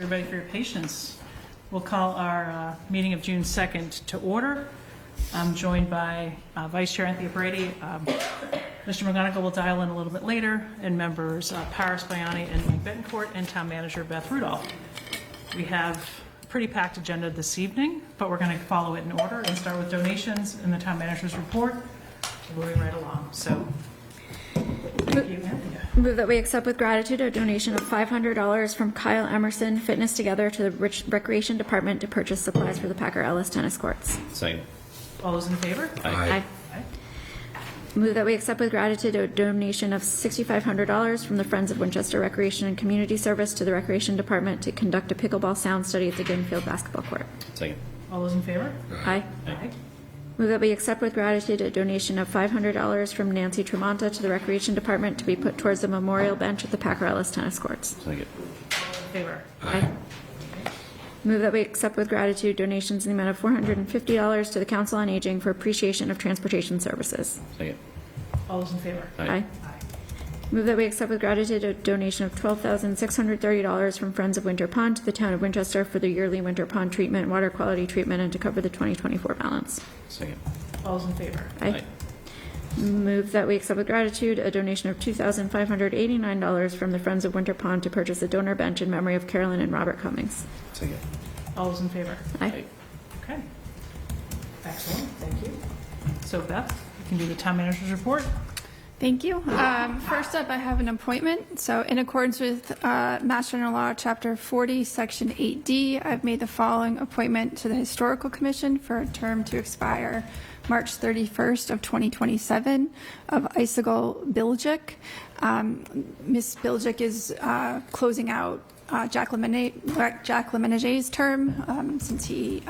Everybody for your patience. We'll call our meeting of June 2nd to order. I'm joined by Vice Chair Anthony Brady. Mr. McGonigal will dial in a little bit later, and members Paris Bayani and Mike Betancourt, and Town Manager Beth Rudolph. We have a pretty packed agenda this evening, but we're going to follow it in order and start with donations and the Town Manager's report. Moving right along. So, thank you, Anthony. Move that we accept with gratitude a donation of $500 from Kyle Emerson Fitness Together to the Recreation Department to purchase supplies for the Packer Ellis tennis courts. Second. All those in favor? Aye. Move that we accept with gratitude a donation of $6,500 from the Friends of Winchester Recreation and Community Service to the Recreation Department to conduct a pickleball sound study at the Ginfield basketball court. Second. All those in favor? Aye. Aye. Move that we accept with gratitude a donation of $500 from Nancy Tremonta to the Recreation Department to be put towards the memorial bench at the Packer Ellis tennis courts. Second. All in favor? Aye. Move that we accept with gratitude donations in the amount of $450 to the Council on Aging for appreciation of transportation services. Second. All those in favor? Aye. Move that we accept with gratitude a donation of $12,630 from Friends of Winter Pond to the Town of Winchester for the yearly winter pond treatment, water quality treatment, and to cover the 2024 balance. Second. All those in favor? Aye. Move that we accept with gratitude a donation of $2,589 from the Friends of Winter Pond to purchase a donor bench in memory of Carolyn and Robert Cummings. Second. All those in favor? Aye. Okay. Excellent. Thank you. So Beth, you can do the Town Manager's report. Thank you. First up, I have an appointment. So in accordance with Mass General Law, Chapter 40, Section 8D, I've made the following appointment to the Historical Commission for a term to expire March 31st of 2027 of Icicle Bilgic. Ms. Bilgic is closing out Jack Lemenage's term since he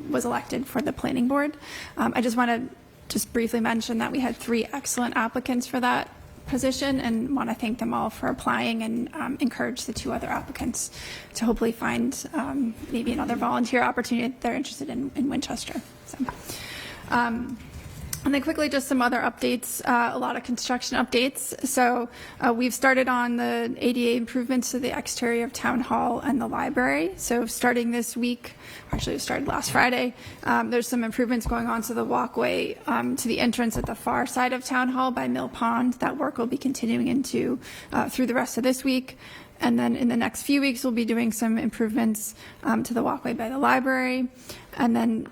was elected for the Planning Board. I just want to briefly mention that we had 3 excellent applicants for that position and want to thank them all for applying and encourage the 2 other applicants to hopefully find maybe another volunteer opportunity if they're interested in Winchester. So, and then quickly, just some other updates, a lot of construction updates. So we've started on the ADA improvements to the exterior of Town Hall and the library. So starting this week, actually it started last Friday, there's some improvements going on to the walkway to the entrance at the far side of Town Hall by Mill Pond. That work will be continuing into through the rest of this week. And then in the next few weeks, we'll be doing some improvements to the walkway by the library. And then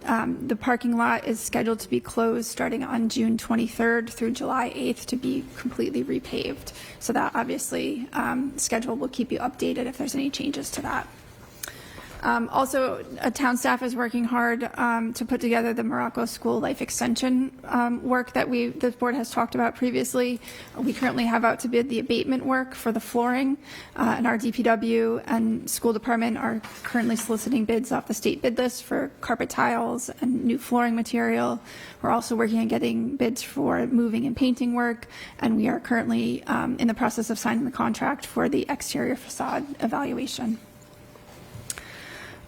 the parking lot is scheduled to be closed starting on June 23rd through July 8th to be completely repaved. So that obviously schedule will keep you updated if there's any changes to that. Also, town staff is working hard to put together the Morocco School Life Extension work that the board has talked about previously. We currently have out to bid the abatement work for the flooring, and our DPW and school department are currently soliciting bids off the state bid list for carpet tiles and new flooring material. We're also working on getting bids for moving and painting work, and we are currently in the process of signing the contract for the exterior facade evaluation.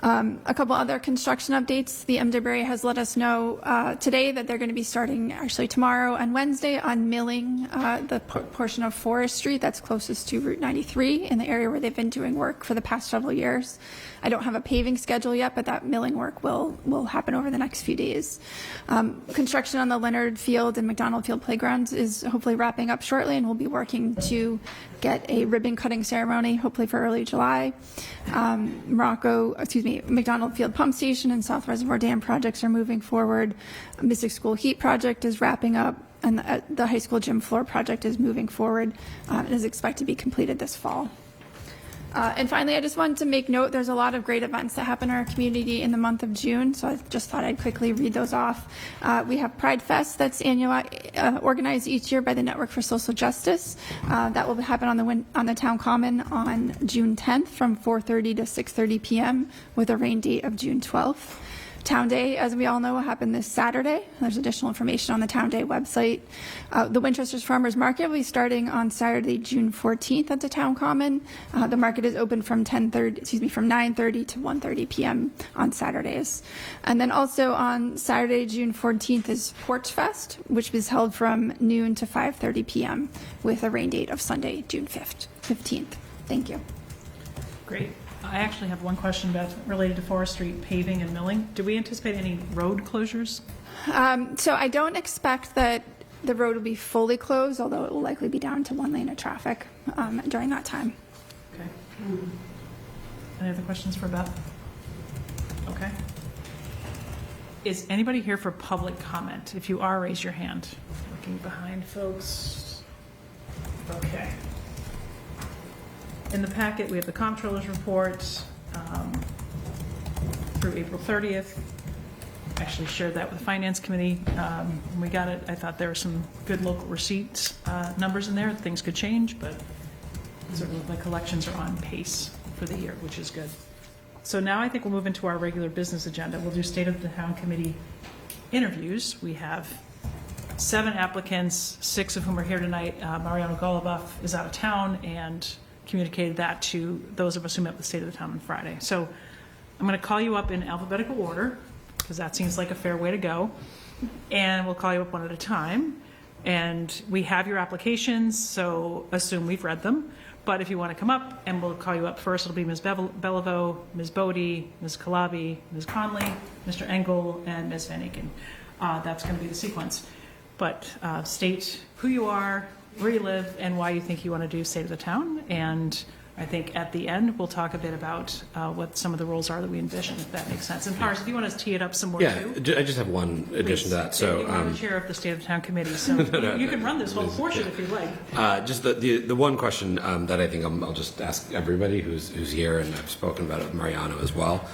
A couple other construction updates. The MWA has let us know today that they're going to be starting actually tomorrow and Wednesday on milling the portion of Forest Street that's closest to Route 93 in the area where they've been doing work for the past several years. I don't have a paving schedule yet, but that milling work will happen over the next few days. Construction on the Leonard Field and McDonald Field playgrounds is hopefully wrapping up shortly, and we'll be working to get a ribbon cutting ceremony, hopefully for early July. McDonald Field Pump Station and South Reservoir Dam projects are moving forward. Mystic School Heat Project is wrapping up, and the high school gym floor project is moving forward and is expected to be completed this fall. And finally, I just wanted to make note, there's a lot of great events that happen in our community in the month of June, so I just thought I'd quickly read those off. We have Pride Fest that's organized each year by the Network for Social Justice. That will happen on the Town Common on June 10th from 4:30 to 6:30 p.m. with a rain date of June 12th. Town Day, as we all know, will happen this Saturday. There's additional information on the Town Day website. The Winchester's Farmers Market will be starting on Saturday, June 14th at the Town Common. The market is open from 9:30 to 1:30 p.m. on Saturdays. And then also on Saturday, June 14th is Porch Fest, which is held from noon to 5:30 p.m. with a rain date of Sunday, June 15th. Thank you. Great. I actually have one question, Beth, related to Forest Street paving and milling. Do we anticipate any road closures? So I don't expect that the road will be fully closed, although it will likely be down to one lane of traffic during that time. Okay. Any other questions for Beth? Okay. Is anybody here for public comment? If you are, raise your hand. Looking behind folks. Okay. In the packet, we have the comptroller's report through April 30th. Actually shared that with the Finance Committee. When we got it, I thought there were some good local receipts numbers in there. Things could change, but certainly the collections are on pace for the year, which is good. So now I think we'll move into our regular business agenda. We'll do State of the Town Committee interviews. We have 7 applicants, 6 of whom are here tonight. Mariano Goluboff is out of town and communicated that to those of us who met with the State of the Town on Friday. So I'm going to call you up in alphabetical order, because that seems like a fair way to go. And we'll call you up one at a time. And we have your applications, so assume we've read them. But if you want to come up, and we'll call you up first, it'll be Ms. Beliveau, Ms. Bodie, Ms. Calabi, Ms. Conley, Mr. Engel, and Ms. Van Aken. That's going to be the sequence. But state who you are, where you live, and why you think you want to do State of the Town. And I think at the end, we'll talk a bit about what some of the roles are that we envision, if that makes sense. And Paris, if you want to tee it up some more, Yeah, too. I just have one addition to that. So you're the chair of the State of the Town Committee, so you can run this whole portion if you like. just the one question that I think I'll just ask everybody who's here, and I've spoken about it with Mariano as well,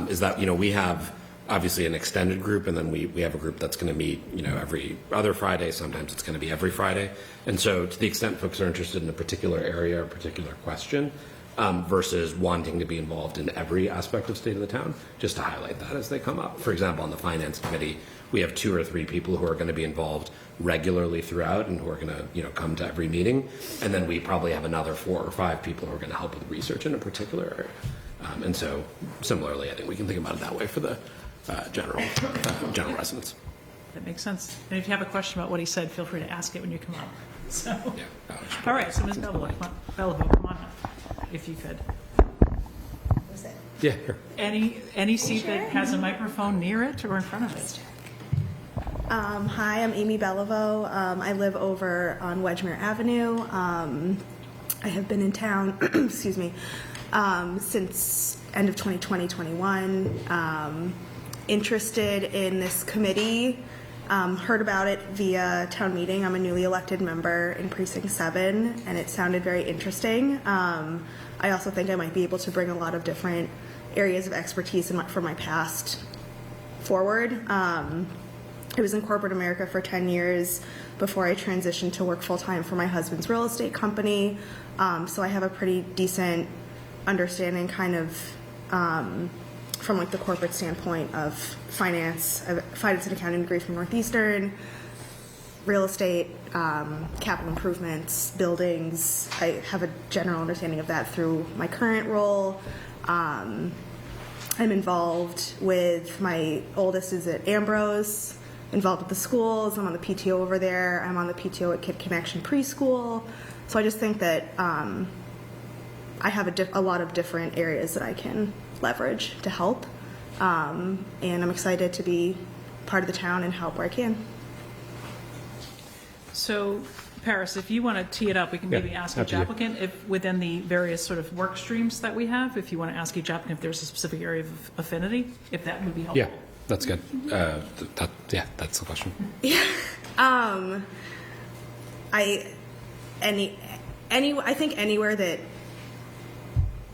is that, we have obviously an extended group, and then we have a group that's going to meet, every other Friday. Sometimes it's going to be every Friday. And so to the extent folks are interested in a particular area or a particular question, versus wanting to be involved in every aspect of State of the Town, just to highlight that as they come up. For example, on the Finance Committee, we have 2 or 3 people who are going to be involved regularly throughout and who are going to, come to every meeting. And then we probably have another 4 or 5 people who are going to help with research in a particular area. And so similarly, I think we can think about it that way for the general residents. That makes sense. And if you have a question about what he said, feel free to ask it when you come up. So, Yeah. all right, so Ms. Beliveau, come on up, if you could. Yeah, sure. Any seat that has a microphone near it or in front of it? Hi, I'm Amy Beliveau. I live over on Wedgmere Avenue. I have been in town, excuse me, since end of 2020-21. Interested in this committee. Heard about it via town meeting. I'm a newly elected member in Precinct 7, and it sounded very interesting. I also think I might be able to bring a lot of different areas of expertise from my past forward. I was in corporate America for 10 years before I transitioned to work full-time for my husband's real estate company. So I have a pretty decent understanding kind of from like the corporate standpoint of finance. I have a finance and accounting degree from Northeastern, real estate, capital improvements, buildings. I have a general understanding of that through my current role. I'm involved with, my oldest is at Ambrose, involved with the schools. I'm on the PTO over there. I'm on the PTO at Kid Connection Preschool. So I just think that I have a lot of different areas that I can leverage to help. And I'm excited to be part of the town and help where I can. So, Paris, if you want to tee it up, we can maybe ask each applicant if within the various sort of work streams that we have, if you want to ask each applicant if there's a specific area of affinity, if that would be helpful. Yeah, that's good. That's the question. I think anywhere that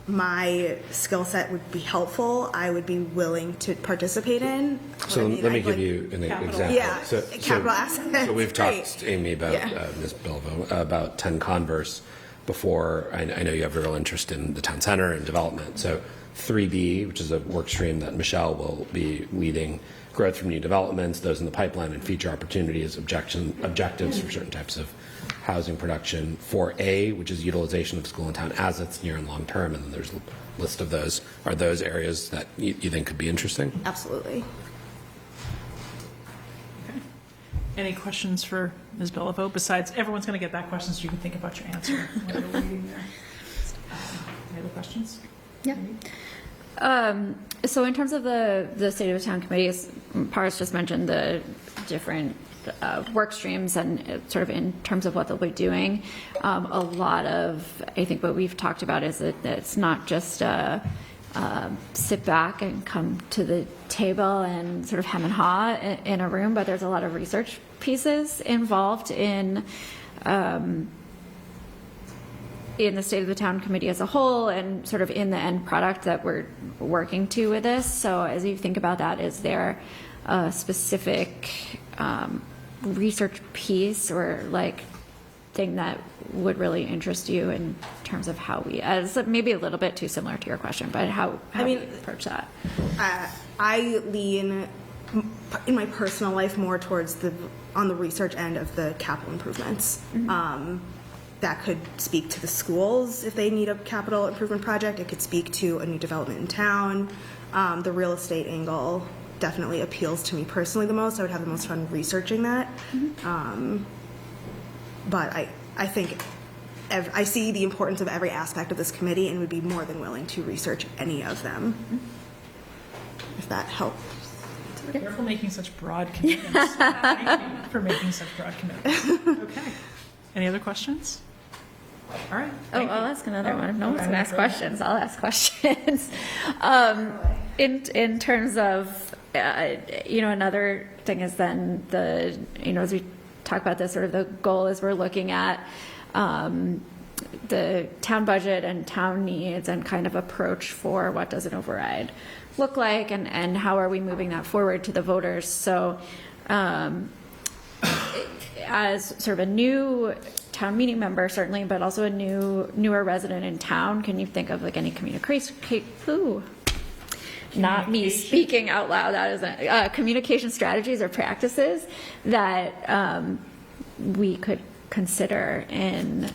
my skill set would be helpful, I would be willing to participate in. So let me give you an example. Yeah, capital assets. So we've Great. talked, Amy, about Ms. Beliveau, about 10 Converse before. I know you have a real interest in the town center and development. So 3B, which is a work stream that Michelle will be leading, growth from new developments, those in the pipeline, and future opportunities, objectives for certain types of housing production. 4A, which is utilization of school and town assets near and long term, and then there's a list of those. Are those areas that you think could be interesting? Absolutely. Okay. Any questions for Ms. Beliveau? Besides, everyone's going to get that question, so you can think about your answer while you're waiting there. Any other questions? Yeah. So in terms of the State of the Town committees, Paris just mentioned the different work streams and sort of in terms of what they'll be doing. A lot of, I think what we've talked about is that it's not just sit back and come to the table and sort of hem and haw in a room, but there's a lot of research pieces involved in the State of the Town committee as a whole and sort of in the end product that we're working to with this. So as you think about that, is there a specific research piece or like thing that would really interest you in terms of how we, as maybe a little bit too similar to your question, but how we approach that? I lean in my personal life more towards on the research end of the capital improvements. That could speak to the schools if they need a capital improvement project. It could speak to a new development in town. The real estate angle definitely appeals to me personally the most. I would have the most fun researching that. But I think I see the importance of every aspect of this committee and would be more than willing to research any of them, if that helps. Careful making such broad commitments. Thank you for making such broad commitments. Okay. Any other questions? All right. I'll ask another one. If no one's going to ask questions, I'll ask questions. In terms of, another thing is then as we talk about this, sort of the goal is we're looking at the town budget and town needs and kind of approach for what does an override look like and how are we moving that forward to the voters. So as sort of a new town meeting member, certainly, but also a newer resident in town, can you think of like any not me speaking out loud, that isn't communication strategies or practices that we could consider in,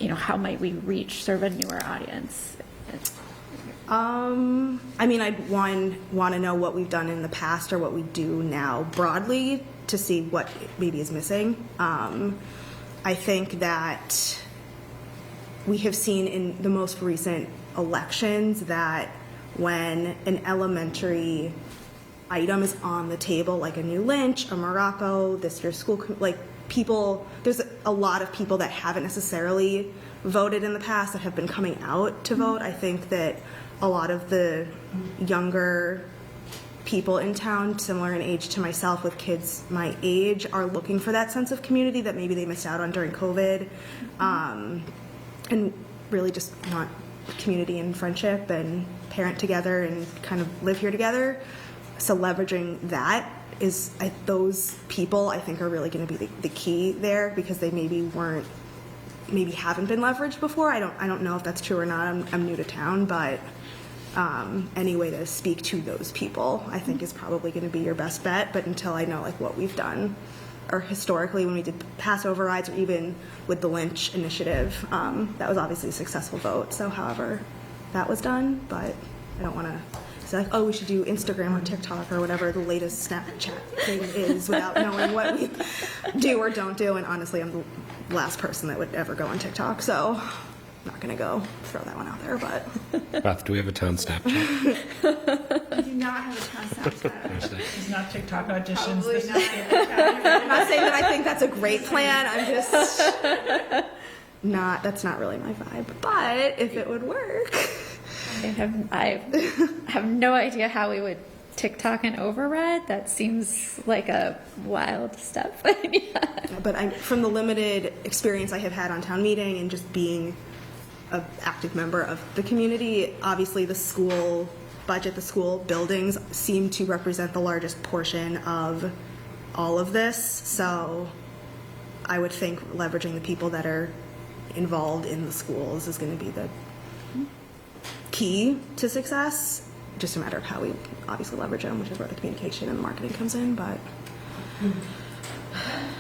how might we reach sort of a newer audience? I'd want to know what we've done in the past or what we do now broadly to see what maybe is missing. I think that we have seen in the most recent elections that when an elementary item is on the table, like a new Lynch, a Morocco, this year's school, there's a lot of people that haven't necessarily voted in the past that have been coming out to vote. I think that a lot of the younger people in town, similar in age to myself with kids my age, are looking for that sense of community that maybe they missed out on during COVID, and really just want community and friendship and parent together and kind of live here together. So leveraging that is, those people I think are really going to be the key there, because they maybe haven't been leveraged before. I don't know if that's true or not. I'm new to town, but any way to speak to those people I think is probably going to be your best bet. But until I know like what we've done, or historically when we did pass overrides, or even with the Lynch initiative, that was obviously a successful vote. So however that was done, but I don't want to say like, oh, we should do Instagram or TikTok or whatever the latest Snapchat thing is without knowing what we do or don't do. And honestly, I'm the last person that would ever go on TikTok, so I'm not going to go throw that one out there. But Beth, do we have a town Snapchat? I do not have a ton of Snapchat. It's not TikTok auditions. Probably This not. I'm not saying that I think that's a great plan. I'm just that's not really my vibe. But if it would work. I have no idea how we would TikTok an override. That seems like a wild step. Yeah. But from the limited experience I have had on town meeting and just being an active member of the community, obviously the school budget, the school buildings seem to represent the largest portion of all of this. So I would think leveraging the people that are involved in the schools is going to be the key to success. Just a matter of how we obviously leverage them, which is where the communication and the marketing comes in. But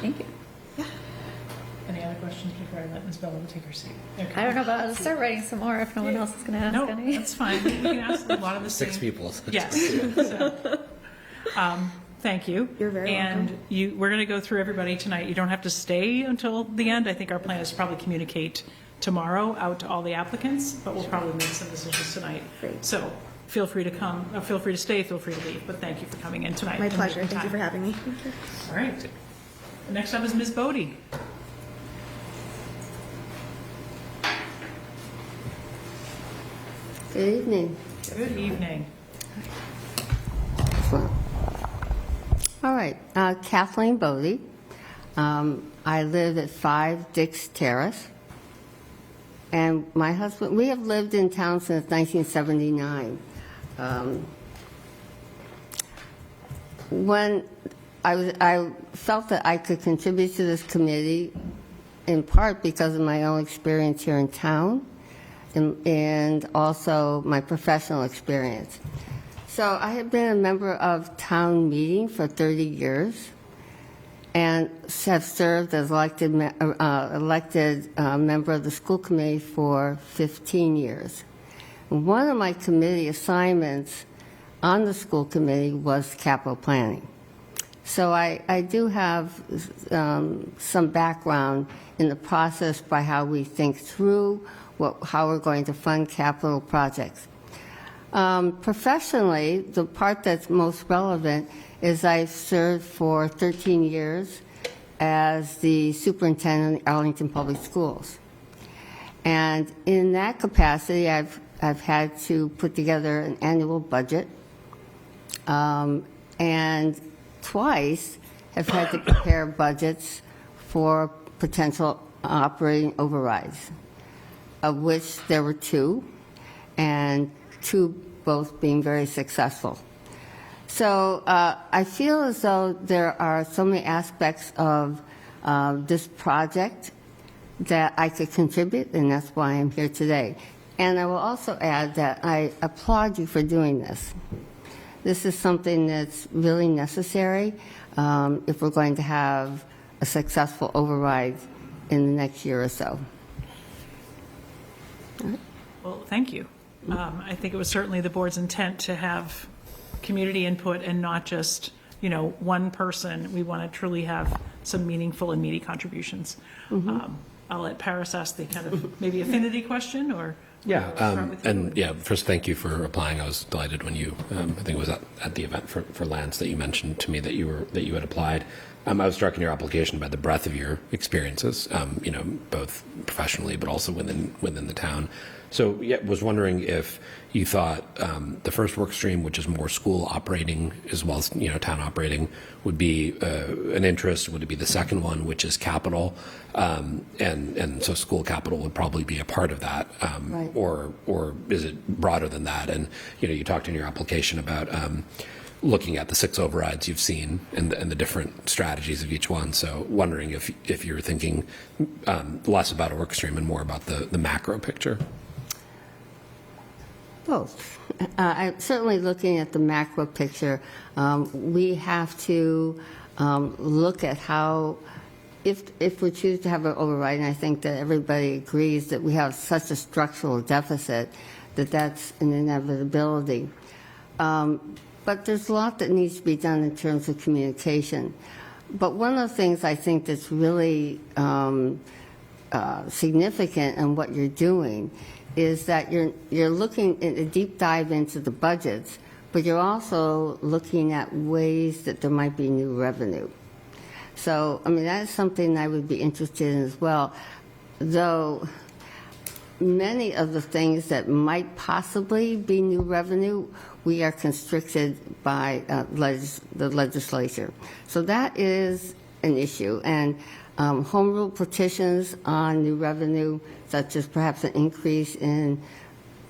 Thank you. Any other questions before I let Ms. Bella take her seat? Okay. I don't know, but I'll start writing some more if no one else is going to ask No, any. that's fine. We can ask a lot of the same. 6 people. Yes. So, thank you. You're very welcome. And we're going to go through everybody tonight. You don't have to stay until the end. I think our plan is to probably communicate tomorrow out to all the applicants, but we'll probably make some decisions tonight. Great. So feel free to come, feel free to stay, feel free to leave, but thank you for coming in tonight. My and pleasure. making Thank you for time. having me. All right. Next up is Ms. Bodie. Good evening. Good evening. All right, Kathleen Bodie. I live at 5 Dix Terrace. And my husband, we have lived in town since 1979. When I felt that I could contribute to this committee, in part because of my own experience here in town, and also my professional experience. So I have been a member of town meeting for 30 years and have served as elected member of the school committee for 15 years. One of my committee assignments on the school committee was capital planning. So I do have some background in the process by how we think through how we're going to fund capital projects. Professionally, the part that's most relevant is I served for 13 years as the superintendent of Arlington Public Schools. And in that capacity, I've had to put together an annual budget, and twice have had to prepare budgets for potential operating overrides, of which there were 2, and 2 both being very successful. So I feel as though there are so many aspects of this project that I could contribute, and that's why I'm here today. And I will also add that I applaud you for doing this. This is something that's really necessary if we're going to have a successful override in the next year or so. Well, thank you. I think it was certainly the board's intent to have community input and not just, one person. We want to truly have some meaningful and meaty contributions. I'll let Paris ask the kind of maybe affinity question, or Yeah, start with you. and yeah, first, thank you for applying. I was delighted when you, I think it was at the event for Lance that you mentioned to me that you had applied. I was struck in your application by the breadth of your experiences, both professionally but also within the town. So, yeah, was wondering if you thought the first work stream, which is more school operating as well as town operating, would be an interest. Would it be the second one, which is capital, and so school capital would probably be a part of that, Right. or is it broader than that? And you talked in your application about looking at the 6 overrides you've seen and the different strategies of each one. So wondering if you're thinking less about a work stream and more about the macro picture. Both. I'm certainly looking at the macro picture. We have to look at how, if we choose to have an override, and I think that everybody agrees that we have such a structural deficit that that's an inevitability. But there's a lot that needs to be done in terms of communication. But one of the things I think that's really significant in what you're doing is that you're looking at a deep dive into the budgets, but you're also looking at ways that there might be new revenue. So, that is something I would be interested in as well, though many of the things that might possibly be new revenue, we are constricted by the legislature. So that is an issue. And home rule petitions on new revenue, such as perhaps an increase in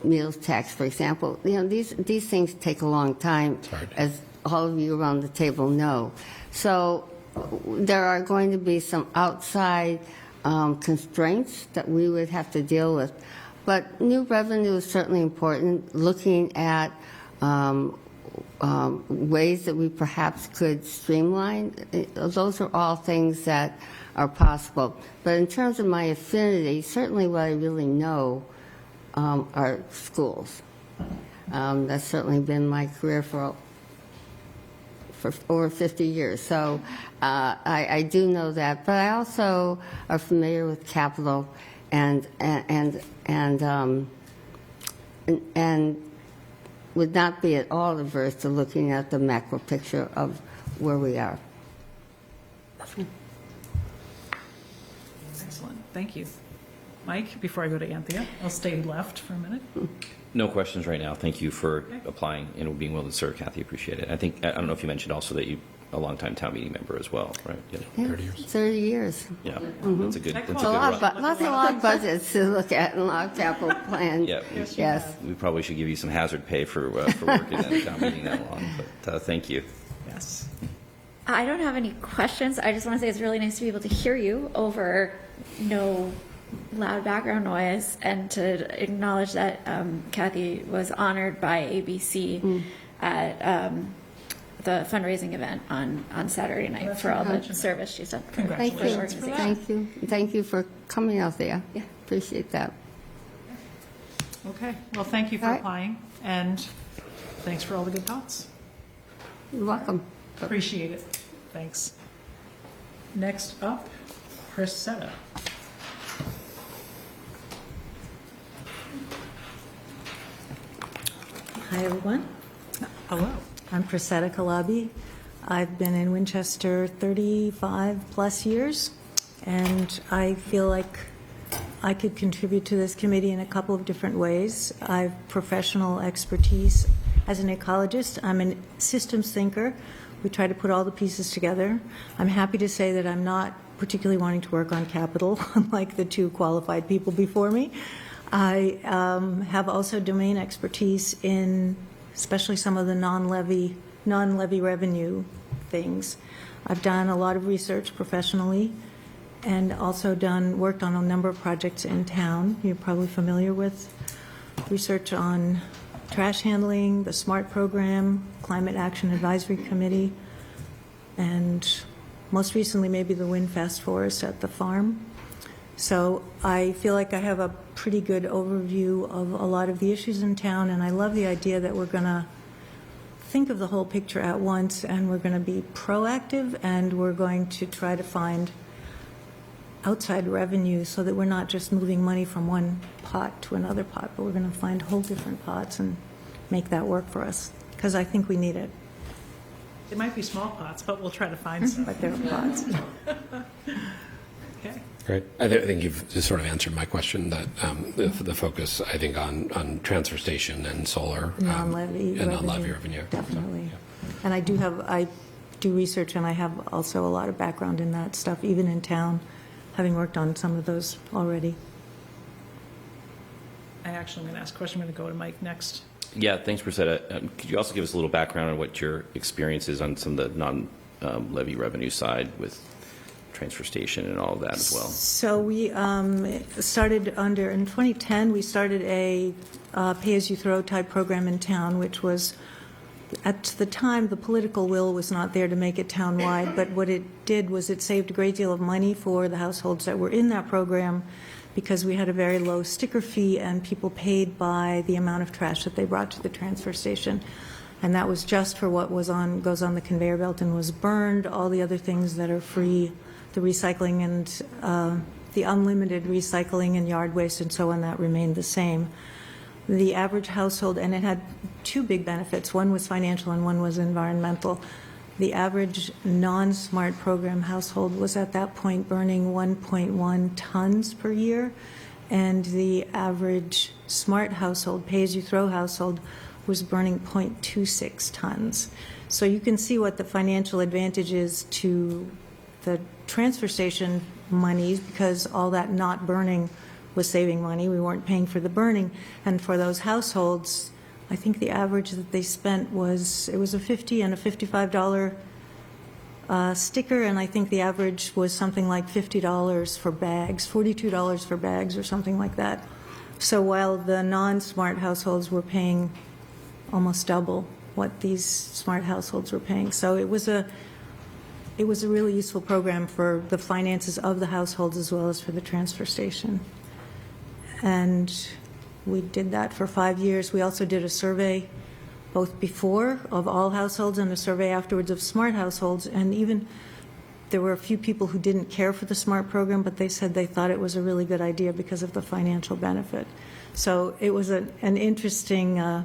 meals tax, for example, these things take a long time, as all of you around the table know. So there are going to be some outside constraints that we would have to deal with. But new revenue is certainly important, looking at ways that we perhaps could streamline. Those are all things that are possible. But in terms of my affinity, certainly what I really know are schools. That's certainly been my career for over 50 years. So I do know that. But I also are familiar with capital and would not be at all averse to looking at the macro picture of where we are. Excellent, thank you. Mike, before I go to Anthea, I'll stay left for a minute. No questions right now. Thank you for applying and being willing to serve, Kathy. Appreciate it. I don't know if you mentioned also that you a longtime town meeting member as well, right? Yeah. 30 years. 30 years. Yeah, that's a good. That's a A good lot, run. lots of budgets to look at and a lot of capital plan. Yeah, Yes. we probably should give you some hazard pay for working at a town meeting that long. But thank you. Yes. I don't have any questions. I just want to say it's really nice to be able to hear you over no loud background noise, and to acknowledge that Kathy was honored by ABC at the fundraising event on Saturday night for all the service she's done for the Thank you. organization. Thank you. Thank you for coming out there. Yeah. Appreciate that. Okay, well, thank you for All right. applying, and thanks for all the good thoughts. You're welcome. Appreciate it. Thanks. Next up, Chris Setta. Hi, everyone. Hello. I'm Priscilla Calabi. I've been in Winchester 35-plus years, and I feel like I could contribute to this committee in a couple of different ways. I have professional expertise as an ecologist. I'm a systems thinker. We try to put all the pieces together. I'm happy to say that I'm not particularly wanting to work on capital, unlike the two qualified people before me. I have also domain expertise in especially some of the non-levy revenue things. I've done a lot of research professionally and also worked on a number of projects in town. You're probably familiar with research on trash handling, the SMART program, Climate Action Advisory Committee, and most recently maybe the Windfest Forest at the farm. So I feel like I have a pretty good overview of a lot of the issues in town, and I love the idea that we're going to think of the whole picture at once, and we're going to be proactive, and we're going to try to find outside revenue so that we're not just moving money from one pot to another pot, but we're going to find whole different pots and make that work for us, because I think we need it. It might be small pots, but we'll try to find some. But there are pots. Okay. Great. I think you've just sort of answered my question, that the focus, I think, on transfer station and solar. Non-levy and non-levy revenue. Definitely. And I do research, and I have also a lot of background in that stuff, even in town, having worked on some of those already. I actually am going to ask a question. I'm going to go to Mike next. Yeah, thanks, Priscilla. Could you also give us a little background on what your experience is on some of the non-levy revenue side with transfer station and all of that as well? So we started in 2010, we started a pay-as-you-throw type program in town, which was, at the time, the political will was not there to make it town-wide, but what it did was it saved a great deal of money for the households that were in that program, because we had a very low sticker fee and people paid by the amount of trash that they brought to the transfer station. And that was just for what goes on the conveyor belt and was burned. All the other things that are free, the recycling and the unlimited recycling and yard waste and so on, that remained the same. The average household, and it had two big benefits. One was financial and one was environmental. The average non-SMART program household was at that point burning 1.1 tons per year, and the average SMART household, pay-as-you-throw household, was burning 0.26 tons. So you can see what the financial advantage is to the transfer station monies, because all that not burning was saving money. We weren't paying for the burning. And for those households, I think the average that they spent was a $50 and a $55 sticker, and I think the average was something like $50 for bags, $42 for bags or something like that. So while the non-SMART households were paying almost double what these SMART households were paying. So it was a really useful program for the finances of the households as well as for the transfer station. And we did that for 5 years. We also did a survey both before of all households and a survey afterwards of SMART households. And even There were a few people who didn't care for the SMART program, but they said they thought it was a really good idea because of the financial benefit. So it was an interesting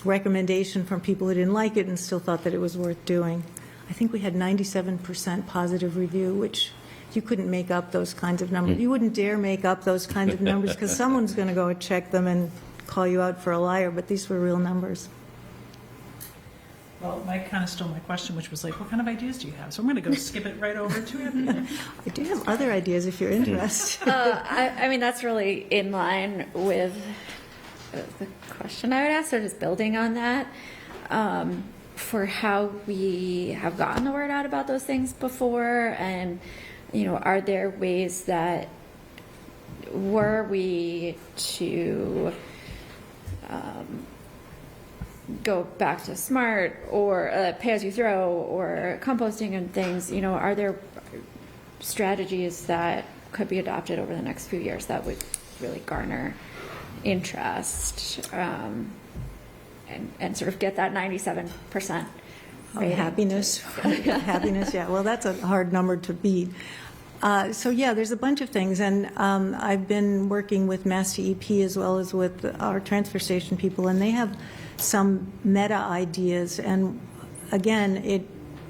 recommendation from people who didn't like it and still thought that it was worth doing. I think we had 97% positive review, which you couldn't make up those kinds of numbers. You wouldn't dare make up those kinds of numbers because someone's going to go and check them and call you out for a liar, but these were real numbers. Well, Mike kind of stole my question, which was like, what kind of ideas do you have? So I'm going to go skip it right over to him. I do have other ideas if you're interested. I mean, that's really in line with the question I would ask, so just building on that, for how we have gotten the word out about those things before, and, you know, are there ways that were we to go back to SMART or pay-as-you-throw or composting and things, you know, are there strategies that could be adopted over the next few years that would really garner interest and sort of get that 97% rating? Happiness. Happiness, yeah. Well, that's a hard number to beat. So, yeah, there's a bunch of things. And I've been working with Mass DEP as well as with our transfer station people, and they have some meta ideas. And, again,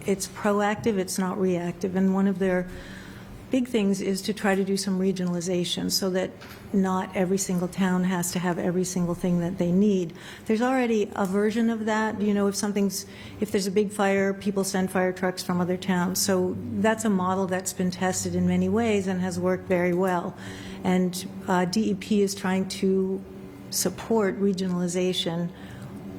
it's proactive, it's not reactive. And one of their big things is to try to do some regionalization so that not every single town has to have every single thing that they need. There's already a version of that. You know, if there's a big fire, people send fire trucks from other towns. So that's a model that's been tested in many ways and has worked very well. And DEP is trying to support regionalization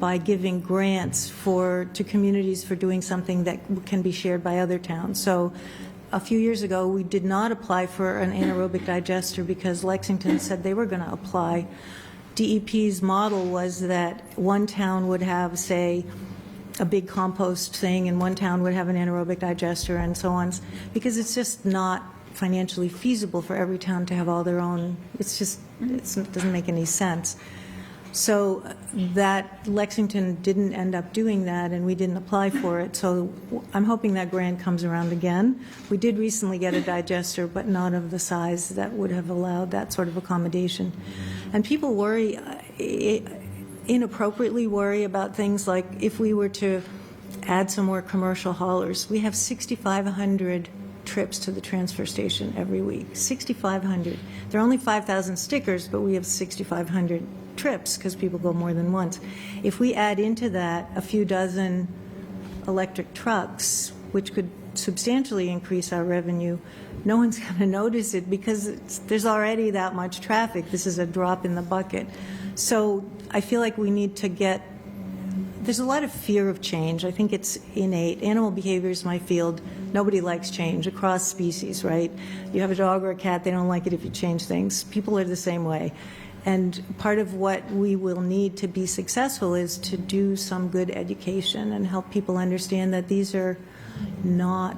by giving grants to communities for doing something that can be shared by other towns. So a few years ago, we did not apply for an anaerobic digester because Lexington said they were going to apply. DEP's model was that one town would have, say, a big compost thing, and one town would have an anaerobic digester and so on, because it's just not financially feasible for every town to have all their own. It doesn't make any sense. So that Lexington didn't end up doing that, and we didn't apply for it. So I'm hoping that grant comes around again. We did recently get a digester, but not of the size that would have allowed that sort of accommodation. And people inappropriately worry about things like if we were to add some more commercial haulers. We have 6,500 trips to the transfer station every week. 6,500. There are only 5,000 stickers, but we have 6,500 trips because people go more than once. If we add into that a few dozen electric trucks, which could substantially increase our revenue, no one's going to notice it because there's already that much traffic. This is a drop in the bucket. So I feel like we need to there's a lot of fear of change. I think it's innate. Animal behavior is my field. Nobody likes change across species, right? You have a dog or a cat, they don't like it if you change things. People are the same way. And part of what we will need to be successful is to do some good education and help people understand that these are not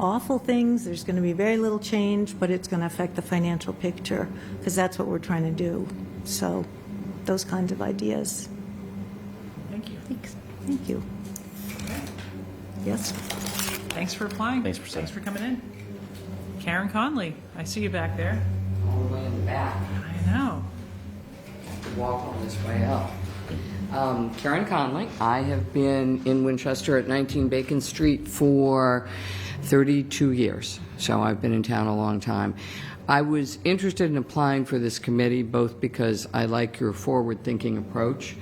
awful things. There's going to be very little change, but it's going to affect the financial picture because that's what we're trying to do. So those kinds of ideas. Thank you. Thanks. Thank you. Yes. Thanks for applying. Thanks for saying. Thanks for coming in. Karen Conley, I see you back there. All the way in the back. I know. Walk all this way up. Karen Conley. I have been in Winchester at 19 Bacon Street for 32 years, so I've been in town a long time. I was interested in applying for this committee both because I like your forward-thinking approach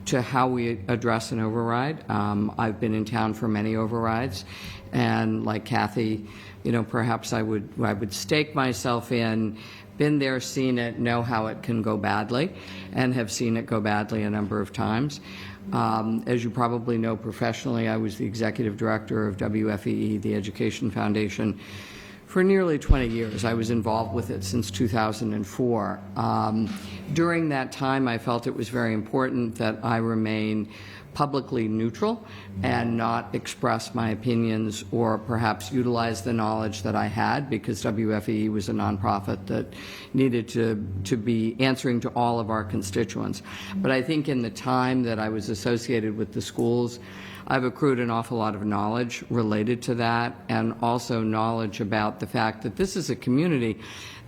to how we address an override. I've been in town for many overrides, and like Kathy, you know, perhaps I would stake myself in, been there, seen it, know how it can go badly, and have seen it go badly a number of times. As you probably know professionally, I was the executive director of WFEE, the Education Foundation, for nearly 20 years. I was involved with it since 2004. During that time, I felt it was very important that I remain publicly neutral and not express my opinions or perhaps utilize the knowledge that I had, because WFEE was a nonprofit that needed to be answering to all of our constituents. But I think in the time that I was associated with the schools, I've accrued an awful lot of knowledge related to that, and also knowledge about the fact that this is a community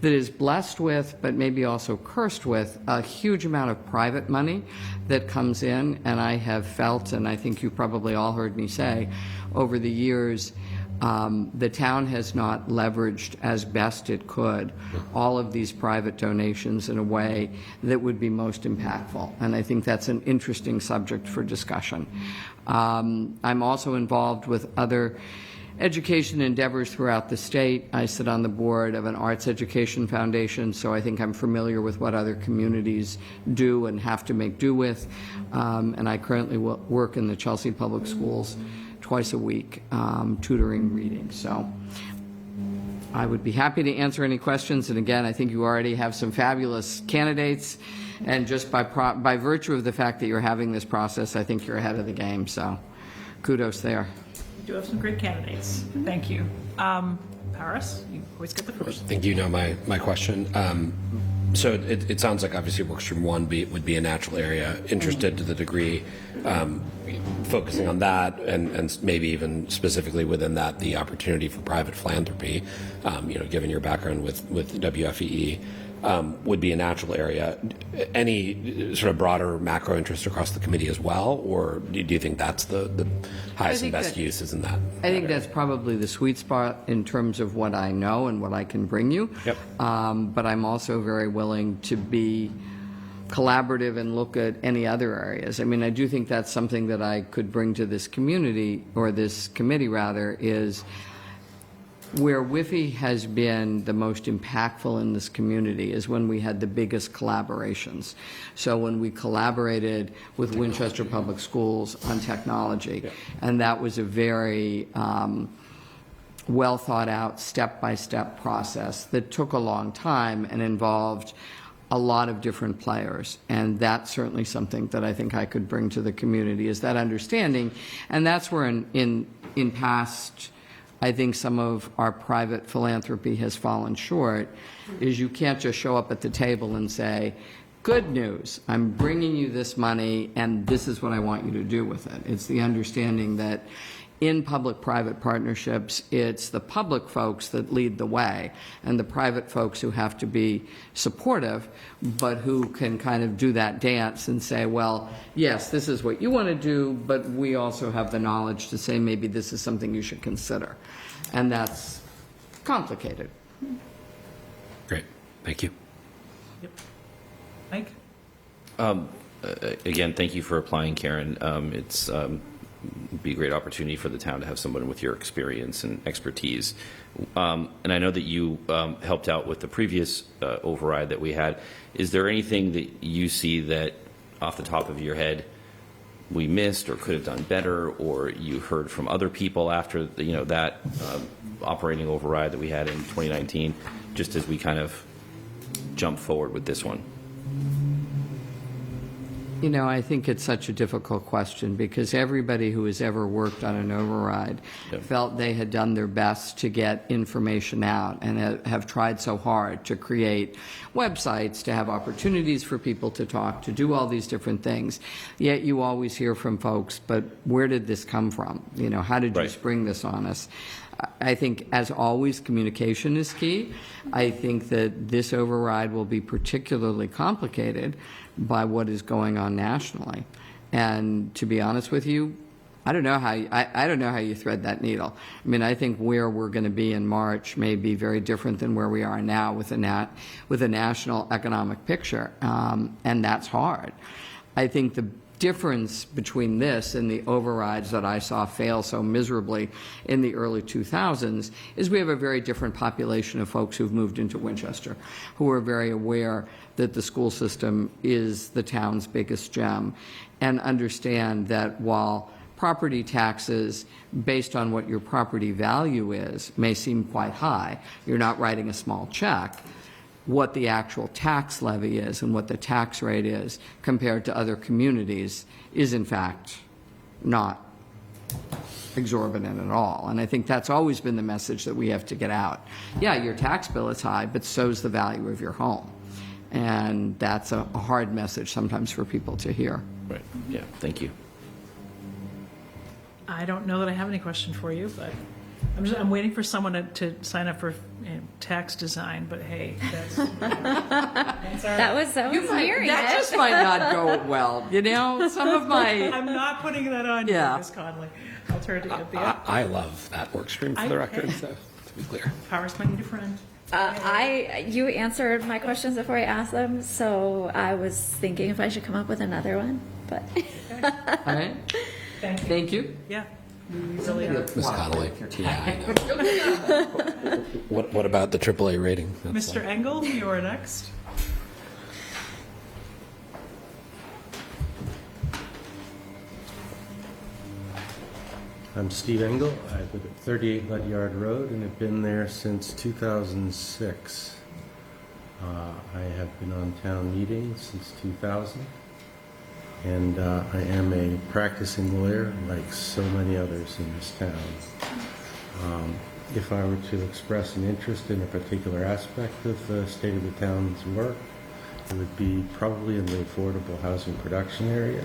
that is blessed with, but maybe also cursed with, a huge amount of private money that comes in. And I have felt, and I think you probably all heard me say, over the years, the town has not leveraged as best it could all of these private donations in a way that would be most impactful. And I think that's an interesting subject for discussion. I'm also involved with other education endeavors throughout the state. I sit on the board of an arts education foundation, so I think I'm familiar with what other communities do and have to make do with. And I currently work in the Chelsea Public Schools twice a week, tutoring reading. So I would be happy to answer any questions. And again, I think you already have some fabulous candidates. And just by virtue of the fact that you're having this process, I think you're ahead of the game. So kudos there. We do have some great candidates. Thank you. Paris, you always get the first. I think you know my question. So it sounds like obviously Workstream 1 would be a natural area. Interested to the degree focusing on that, and maybe even specifically within that, the opportunity for private philanthropy, given your background with WFEE, would be a natural area. Any sort of broader macro interest across the committee as well, or do you think that's the highest and best use is in that? I think that's probably the sweet spot in terms of what I know and what I can bring you. Yep. But I'm also very willing to be collaborative and look at any other areas. I mean, I do think that's something that I could bring to this community, or this committee rather, is where WIFI has been the most impactful in this community is when we had the biggest collaborations. So when we collaborated with Winchester Public Schools on technology, and that was a very well thought out step-by-step process that took a long time and involved a lot of different players. And that's certainly something that I think I could bring to the community, is that understanding. And that's where in past, I think some of our private philanthropy has fallen short, is you can't just show up at the table and say, good news, I'm bringing you this money and this is what I want you to do with it. It's the understanding that in public-private partnerships, it's the public folks that lead the way and the private folks who have to be supportive, but who can kind of do that dance and say, well, yes, this is what you want to do, but we also have the knowledge to say maybe this is something you should consider. And that's complicated. Great. Thank you. Yep. Mike? Again, thank you for applying, Karen. It's be a great opportunity for the town to have someone with your experience and expertise. And I know that you helped out with the previous override that we had. Is there anything that you see that, off the top of your head, we missed or could have done better, or you heard from other people after that operating override that we had in 2019, just as we kind of jump forward with this one? I think it's such a difficult question, because everybody who has ever worked on an override felt they had done their best to get information out, and have tried so hard to create websites, to have opportunities for people to talk, to do all these different things. Yet you always hear from folks, but where did this come from? How did you spring this on us? I think, as always, communication is key. I think that this override will be particularly complicated by what is going on nationally. And to be honest with you, I don't know how you thread that needle. I mean, I think where we're going to be in March may be very different than where we are now with a national economic picture, and that's hard. I think the difference between this and the overrides that I saw fail so miserably in the early 2000s is we have a very different population of folks who've moved into Winchester, who are very aware that the school system is the town's biggest gem, and understand that while property taxes, based on what your property value is, may seem quite high, you're not writing a small check, what the actual tax levy is and what the tax rate is compared to other communities is, in fact, not exorbitant at all. And I think that's always been the message that we have to get out. Yeah, your tax bill is high, but so's the value of your home. And that's a hard message sometimes for people to hear. Right. Yeah. Thank you. I don't know that I have any question for you, but I'm waiting for someone to sign up for tax design, but hey, that's all right. That was weird. That just might not go well, you know? Some of my, I'm not putting that on Yeah. you, Ms. Conley. I'll turn to Anthea. I love that work stream for the record, so to be clear. Powers might need a friend. You answered my questions before I asked them, so I was thinking if I should come up with another one, but. all right, Thank you. thank you. Yeah. We really are. Ms. Connolly. Yeah, I know. What about the AAA rating? That's Mr. Engel, you're next. I'm Steve Engel. I live at 38 Ledyard Road and have been there since 2006. I have been on town meetings since 2000, and I am a practicing lawyer like so many others in this town. If I were to express an interest in a particular aspect of the state of the town's work, it would be probably in the affordable housing production area.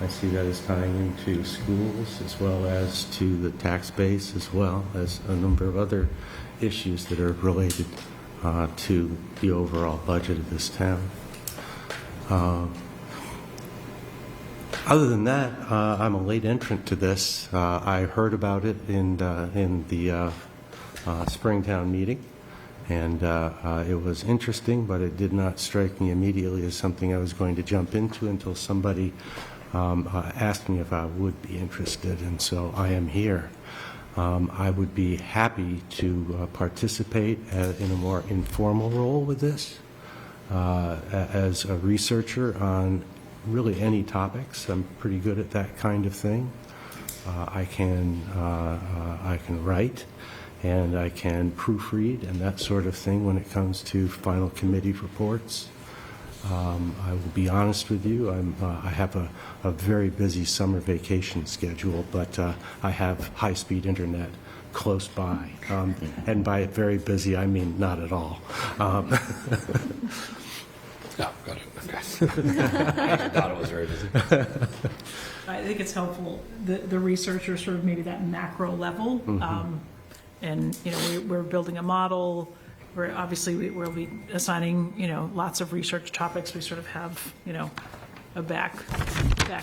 I see that as tying into schools as well as to the tax base as well as a number of other issues that are related to the overall budget of this town. Other than that, I'm a late entrant to this. I heard about it in the Springtown meeting, and it was interesting, but it did not strike me immediately as something I was going to jump into until somebody asked me if I would be interested, and so I am here. I would be happy to participate in a more informal role with this as a researcher on really any topics. I'm pretty good at that kind of thing. I can write, and I can proofread and that sort of thing when it comes to final committee reports. I will be honest with you, I have a very busy summer vacation schedule, but I have high-speed internet close by. And by very busy, I mean not at all. Oh, got it. Okay. I thought it was very busy. I think it's helpful, the researcher sort of maybe that macro level. And, you know, we're building a model. We'll be assigning, you know, lots of research topics. We sort of have, you know, a back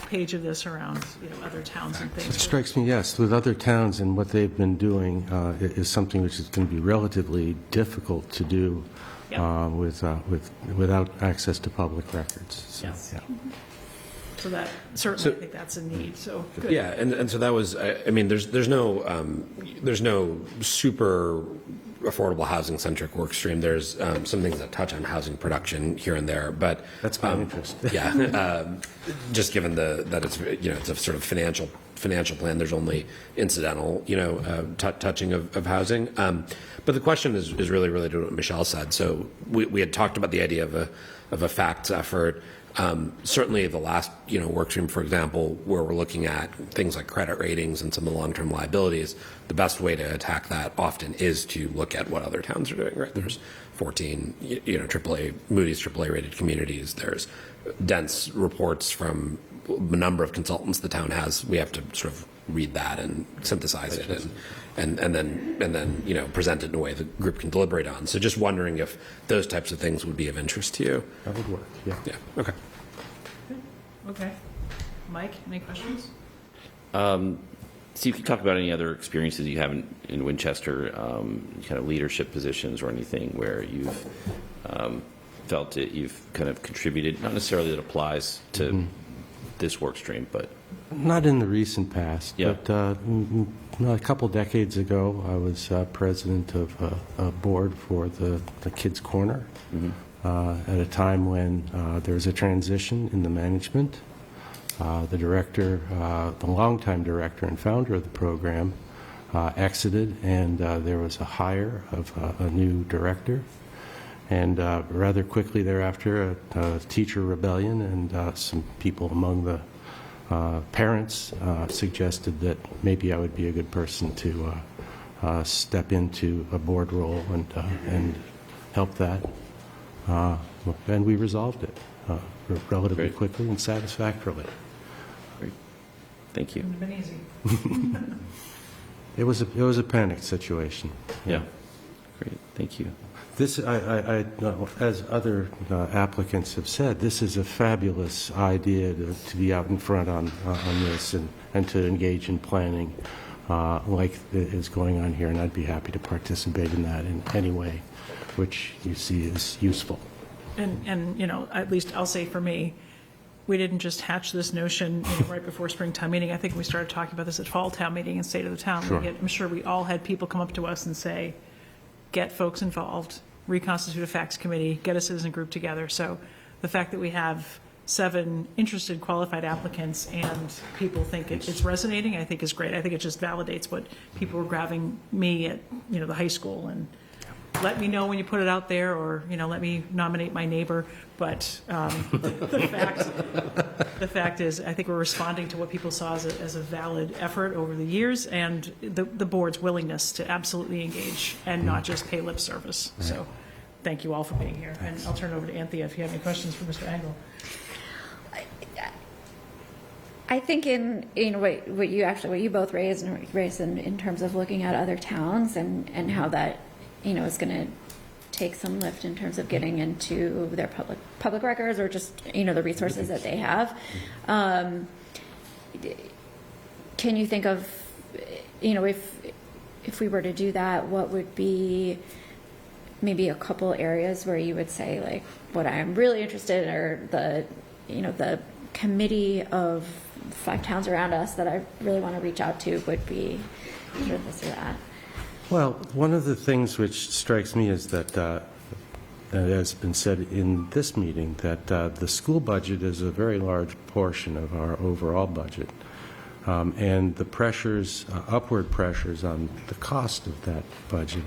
page of this around, you know, other towns and It things. strikes me, yes, with other towns and what they've been doing is something which is going to be relatively difficult to do Yep. without access to public records. So, Yes. yeah. So that, certainly, I think that's a need, so. Good. Yeah, and so that was, I mean, there's no super affordable housing centric work stream. There's some things that touch on housing production here and there, but That's my interest. Yeah, just given that it's, you know, it's a sort of financial plan. There's only incidental, you know, touching of housing. But the question is really related to what Michelle said. So we had talked about the idea of a facts effort. Certainly the last, you know, work stream, for example, where we're looking at things like credit ratings and some of the long-term liabilities, the best way to attack that often is to look at what other towns are doing, right? There's 14, you know, Moody's AAA rated communities. There's dense reports from a number of consultants the town has. We have to sort of read that and synthesize it and then, you know, present it in a way the group can deliberate on. So just wondering if those types of things would be of interest to you. That would work, yeah. Yeah, okay. Okay. Mike, any questions? Steve, can you talk about any other experiences you have in Winchester, kind of leadership positions or anything where you've felt that you've kind of contributed, not necessarily that applies to this work stream, but... Not in the recent past, Yeah. but a couple decades ago, I was president of a board for the Kids Corner at a time when there was a transition in the management. The director, the longtime director and founder of the program, exited, and there was a hire of a new director. And rather quickly thereafter, a teacher rebellion and some people among the parents suggested that maybe I would be a good person to step into a board role and help that. And we resolved it relatively Great. quickly and satisfactorily. Great. Thank you. Wouldn't have been easy. It was a panic situation. Yeah. Great. Thank you. This, as other applicants have said, this is a fabulous idea to be out in front on this and to engage in planning like is going on here, and I'd be happy to participate in that in any way which you see is useful. And you know, at least I'll say for me, we didn't just hatch this notion right before spring town meeting. I think we started talking about this at fall town meeting and state of the town. Sure. I'm sure we all had people come up to us and say, get folks involved, reconstitute a facts committee, get a citizen group together. So the fact that we have 7 interested qualified applicants and people think it's resonating, I think is great. I think it just validates what people were grabbing me at the high school and let me know when you put it out there, or let me nominate my neighbor. But the fact is, I think we're responding to what people saw as a valid effort over the years, and the board's willingness to absolutely engage and not just pay lip service. So, thank you all for being here, and I'll turn it over to Anthea if you have any questions for Mr. Engel. I think in what you both raised in terms of looking at other towns and how that is going to take some lift in terms of getting into their public records or just the resources that they have. Can you think of if we were to do that, what would be maybe a couple areas where you would say, like, what I'm really interested in, or the committee of 5 towns around us that I really want to reach out to would be this or that? Well, one of the things which strikes me is that, as has been said in this meeting, that the school budget is a very large portion of our overall budget. And the pressures, upward pressures on the cost of that budget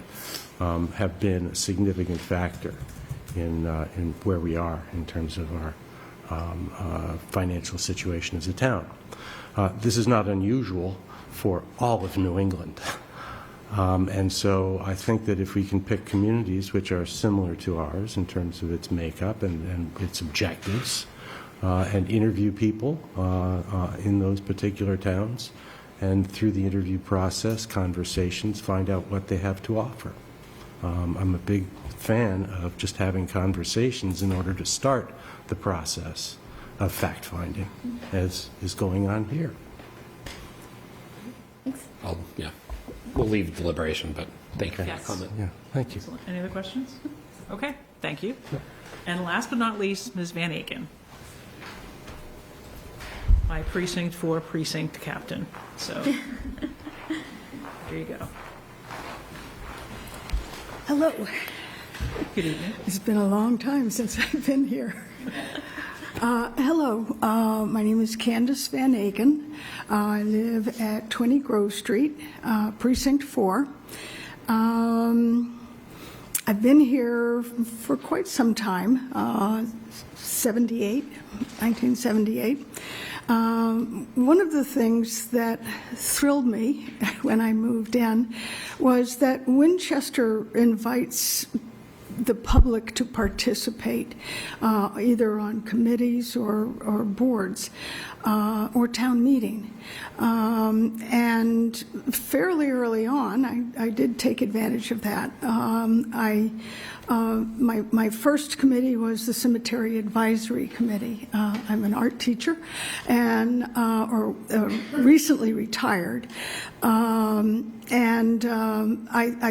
have been a significant factor in where we are in terms of our financial situation as a town. This is not unusual for all of New England. And so I think that if we can pick communities which are similar to ours in terms of its makeup and its objectives, and interview people in those particular towns, and through the interview process, conversations, find out what they have to offer. I'm a big fan of just having conversations in order to start the process of fact-finding, as is going on here. We'll leave deliberation, but thank you for Yes. that comment. Yeah, thank you. Excellent. Any other questions? Okay, thank you. And last but not least, Ms. Van Aken, my precinct 4 precinct captain. So, here you go. Hello. Good evening. It's been a long time since I've been here. Hello. My name is Candace Van Aken. I live at 20 Grove Street, Precinct 4. I've been here for quite some time, 1978. One of the things that thrilled me when I moved in was that Winchester invites the public to participate, either on committees or boards or town meeting. And fairly early on, I did take advantage of that. My first committee was the Cemetery Advisory Committee. I'm an art teacher and recently retired. I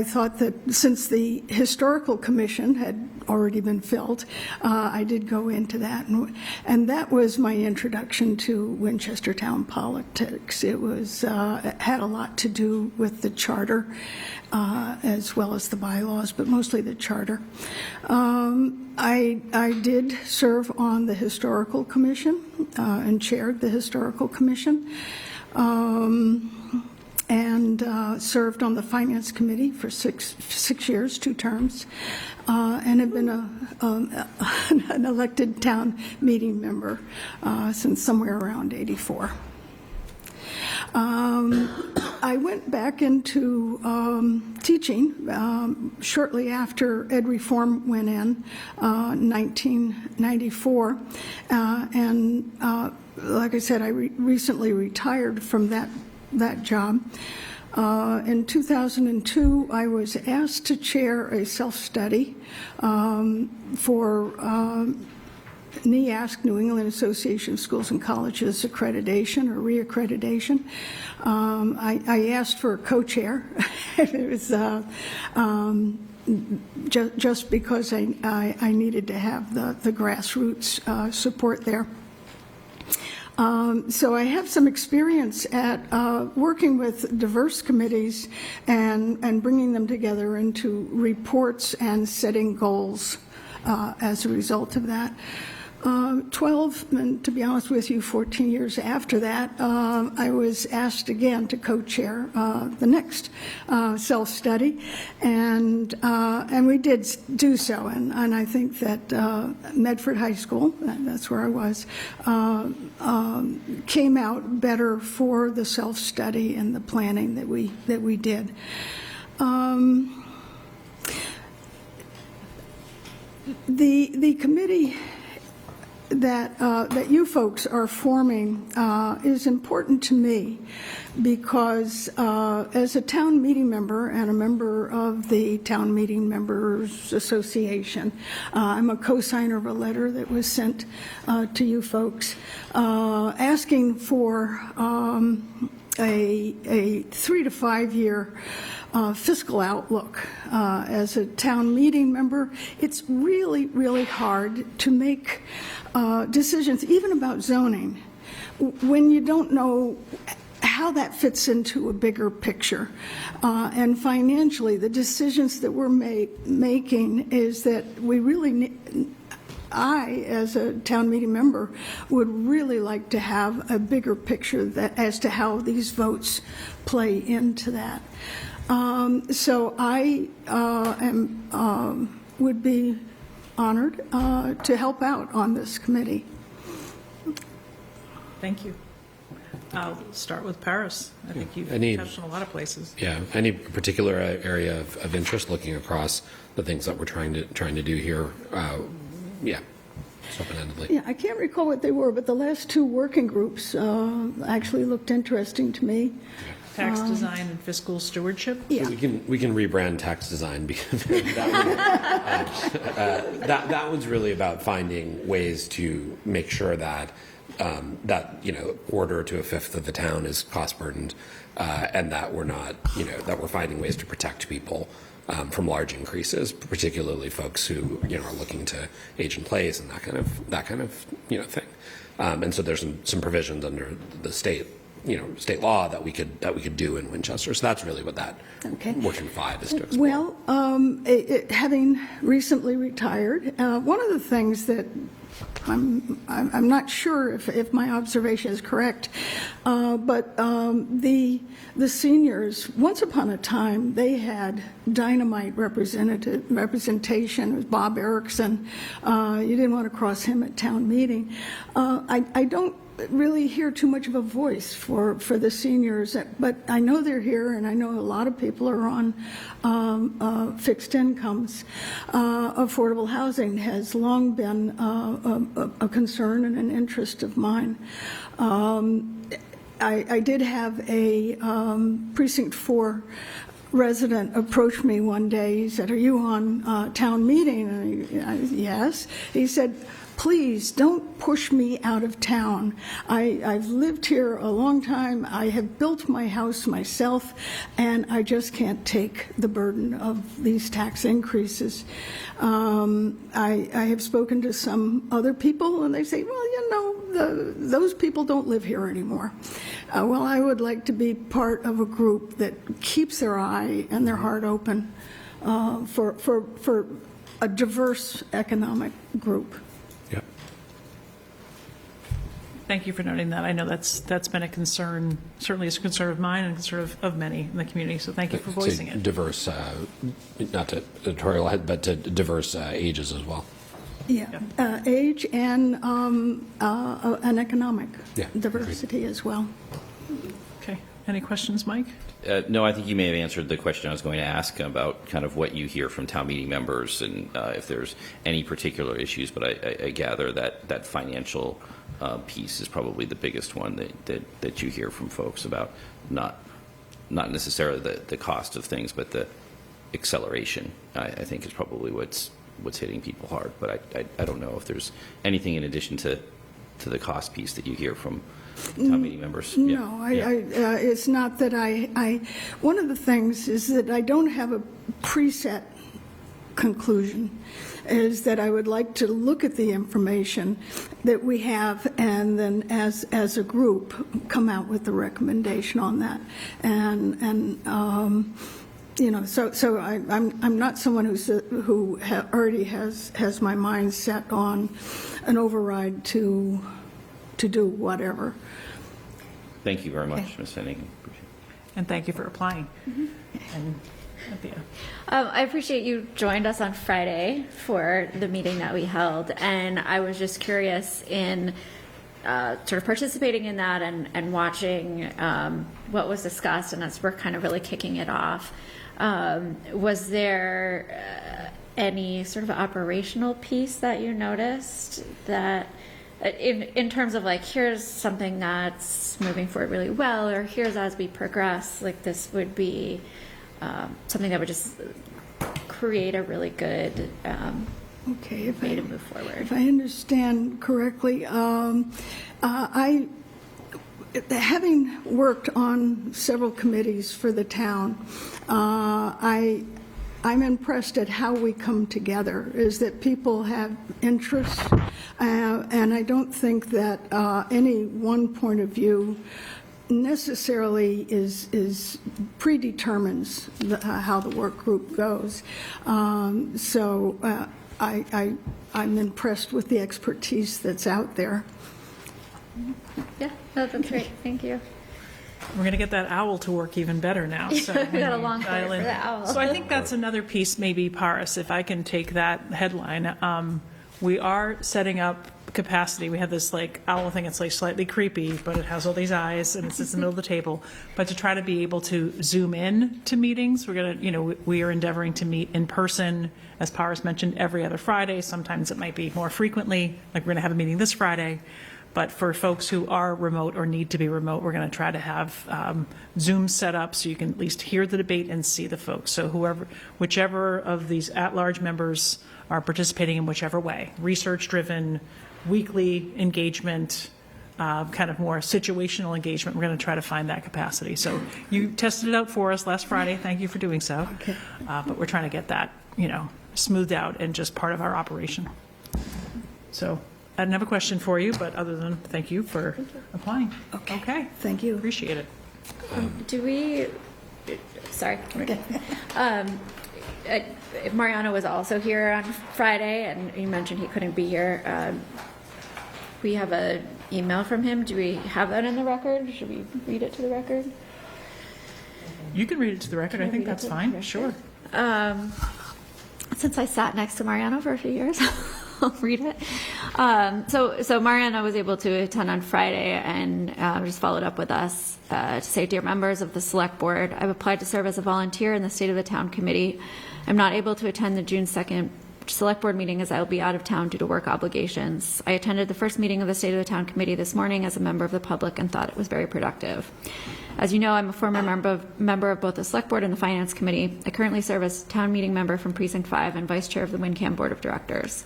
thought that since the Historical Commission had already been filled, I did go into that. And that was my introduction to Winchester town politics. It had a lot to do with the charter as well as the bylaws, but mostly the charter. I did serve on the Historical Commission and chaired the Historical Commission. And served on the Finance Committee for six years, 2 terms, and have been an elected town meeting member since somewhere around '84. I went back into teaching shortly after ed reform went in 1994. And like I said, I recently retired from that job. In 2002, I was asked to chair a self-study for NEASC, New England Association of Schools and Colleges accreditation or reaccreditation. I asked for a co-chair. It was just because I needed to have the grassroots support there. So I have some experience at working with diverse committees and bringing them together into reports and setting goals as a result of that. 12, and to be honest with you, 14 years after that, I was asked again to co-chair the next self-study, and we did do so. And I think that Medford High School, that's where I was, came out better for the self-study and the planning that we did. The committee that you folks are forming is important to me because as a town meeting member and a member of the Town Meeting Members Association, I'm a co-signer of a letter that was sent to you folks asking for a 3 to 5 year fiscal outlook. As a town meeting member, it's really, really hard to make decisions, even about zoning, when you don't know how that fits into a bigger picture. And financially, the decisions that we're making is that we really need, I, as a town meeting member, would really like to have a bigger picture as to how these votes play into that. So I would be honored to help out on this committee. Thank you. I'll start with Paris. I think you've touched on a lot of places. Yeah. Any particular area of interest looking across the things that we're trying to do here? Yeah. Open-endedly. Yeah, I can't recall what they were, but the last two working groups actually looked interesting to me. Tax design and fiscal stewardship. Yeah. We can rebrand tax design because that one's really about finding ways to make sure that quarter to a fifth of the town is cost burdened, and that we're not that we're finding ways to protect people from large increases, particularly folks who are looking to age in place and that kind of thing. And so there's some provisions under the state law that we could do in Winchester. So that's really what that Working 5 is to explore. Well, having recently retired, one of the things that I'm not sure if my observation is correct, but the seniors, once upon a time, they had dynamite representation. It was Bob Erickson. You didn't want to cross him at town meeting. I don't really hear too much of a voice for the seniors, but I know they're here, and I know a lot of people are on fixed incomes. Affordable housing has long been a concern and an interest of mine. I did have a Precinct 4 resident approached me one day. He said, "Are you on town meeting?" And yes. He said, "Please don't push me out of town. I've lived here a long time. I have built my house myself, and I just can't take the burden of these tax increases." I have spoken to some other people, and they say, "Well, those people don't live here anymore." Well, I would like to be part of a group that keeps their eye and their heart open for a diverse economic group. Thank you for noting that. I know that's been a concern, certainly it's a concern of mine and a concern of many in the community, so thank you for voicing it. Diverse, not to editorial head, but to diverse ages as well. Yeah, age and an economic diversity as well. Okay. Any questions, Mike? No, I think you may have answered the question I was going to ask about kind of what you hear from town meeting members and if there's any particular issues, but I gather that financial piece is probably the biggest one that you hear from folks about, not necessarily the cost of things, but the acceleration, I think, is probably what's hitting people hard. But I don't know if there's anything in addition to the cost piece that you hear from town meeting members. No, it's not that one of the things is that I don't have a preset conclusion, is that I would like to look at the information that we have and then as a group come out with the recommendation on that. So I'm not someone who already has my mind set on an override to do whatever. Thank you very much, Ms. Henning. And thank you for applying. And Cynthia. I appreciate you joined us on Friday for the meeting that we held, and I was just curious in sort of participating in that and watching what was discussed, and as we're kind of really kicking it off. Was there any sort of operational piece that you noticed that in terms of like, here's something that's moving forward really well, or here's as we progress, like this would be something that would just create a really good way to move forward? If I understand correctly, having worked on several committees for the town, I'm impressed at how we come together, is that people have interests, and I don't think that any one point of view necessarily predetermines how the work group goes. I'm impressed with the expertise that's out there. Yeah, no, that's great. Thank you. We're going to get that owl to work even better now. So We got a long dial point in. for the owl. So I think that's another piece, maybe, Paris, if I can take that headline. We are setting up capacity. We have this like owl thing. It's like slightly creepy, but it has all these eyes and it sits in the middle of the table. But to try to be able to zoom in to meetings, we're going to, we are endeavoring to meet in person, as Paris mentioned, every other Friday. Sometimes it might be more frequently, like we're going to have a meeting this Friday. But for folks who are remote or need to be remote, we're going to try to have Zoom set up so you can at least hear the debate and see the folks. So whichever of these at-large members are participating in whichever way, research-driven, weekly engagement, kind of more situational engagement, we're going to try to find that capacity. So you tested it out for us last Friday. Thank you for doing so. Okay. But we're trying to get that, smoothed out and just part of our operation. So I didn't have a question for you, but other than thank you for applying. Okay. Thank you. Appreciate it. Sorry. Mariano was also here on Friday, and you mentioned he couldn't be here. We have an email from him. Do we have that in the record? Should we read it to the record? You can read it to the record. I think that's fine. Sure. Since I sat next to Mariano for a few years, I'll read it. So Mariano was able to attend on Friday and just followed up with us to say, dear members of the Select Board, I've applied to serve as a volunteer in the State of the Town Committee. I'm not able to attend the June 2nd Select Board meeting as I will be out of town due to work obligations. I attended the first meeting of the State of the Town Committee this morning as a member of the public and thought it was very productive. As you know, I'm a former member of both the Select Board and the Finance Committee. I currently serve as town meeting member from Precinct 5 and Vice Chair of the WinCam Board of Directors.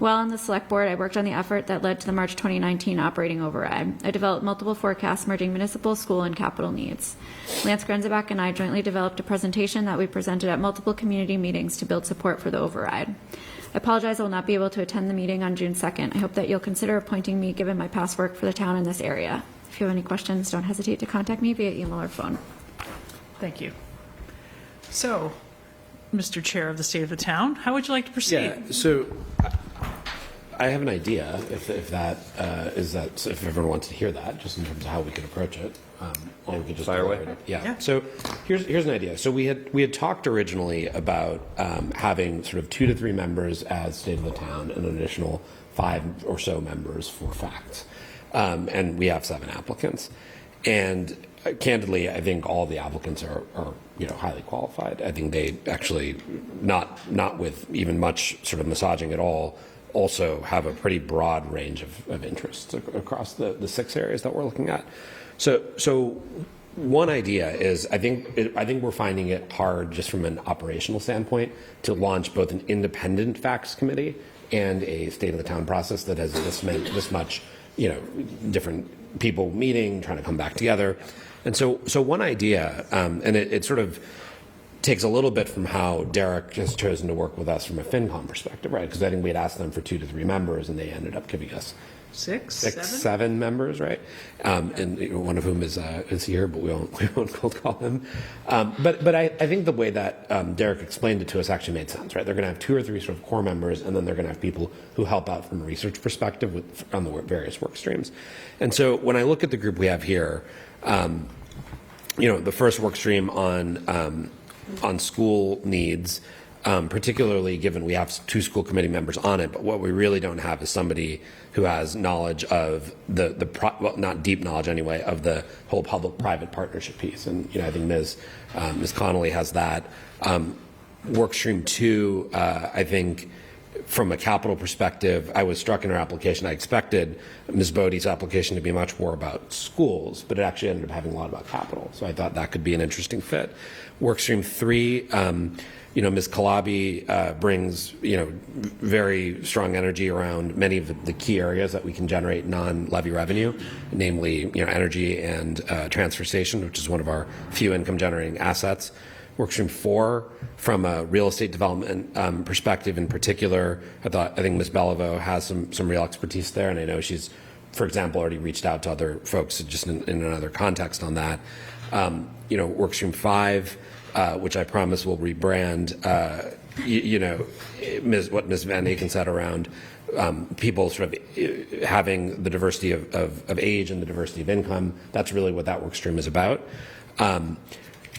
While on the Select Board, I worked on the effort that led to the March 2019 operating override. I developed multiple forecasts merging municipal, school, and capital needs. Lance Grenzebach and I jointly developed a presentation that we presented at multiple community meetings to build support for the override. I apologize I will not be able to attend the meeting on June 2nd. I hope that you'll consider appointing me given my past work for the town in this area. If you have any questions, don't hesitate to contact me via email or phone. Thank you. So, Mr. Chair of the State of the Town, how would you like to proceed? Yeah, so I have an idea, if everyone wants to hear that, just in terms of how we could approach it. Or we could just fire away. Yeah. So here's an idea. So we had talked originally about having sort of 2 to 3 members as State of the Town and an additional 5 or so members for facts. And we have 7 applicants. And candidly, I think all the applicants are highly qualified. I think they actually, not with even much sort of massaging at all, also have a pretty broad range of interests across the 6 areas that we're looking at. So one idea is I think we're finding it hard just from an operational standpoint to launch both an independent facts committee and a state of the town process that has this much, different people meeting, trying to come back together. And so one idea, and it sort of takes a little bit from how Derek has chosen to work with us from a FinCom perspective, right? Because I think we had asked them for 2 to 3 members, and they ended up giving us 6, 7 members, right? And one of whom is here, but we won't cold call him. But I think the way that Derek explained it to us actually made sense, right? They're going to have 2 or 3 sort of core members, and then they're going to have people who help out from a research perspective on the various work streams. And so when I look at the group we have here, the first work stream on school needs, particularly given we have 2 school committee members on it, but what we really don't have is somebody who has knowledge of not deep knowledge anyway, of the whole public-private partnership piece. And I think Ms. Connolly has that. Work stream 2, I think, from a capital perspective, I was struck in her application. I expected Ms. Bodie's application to be much more about schools, but it actually ended up having a lot about capital. So I thought that could be an interesting fit. Workstream 3, Ms. Calabi brings, very strong energy around many of the key areas that we can generate non-levy revenue, namely, energy and transfer station, which is one of our few income-generating assets. Workstream 4, from a real estate development perspective in particular, I think Ms. Beliveau has some real expertise there, and I know she's, for example, already reached out to other folks just in another context on that. Workstream 5, which I promise will rebrand, what Ms. Van Aken said around people sort of having the diversity of age and the diversity of income. That's really what that workstream is about.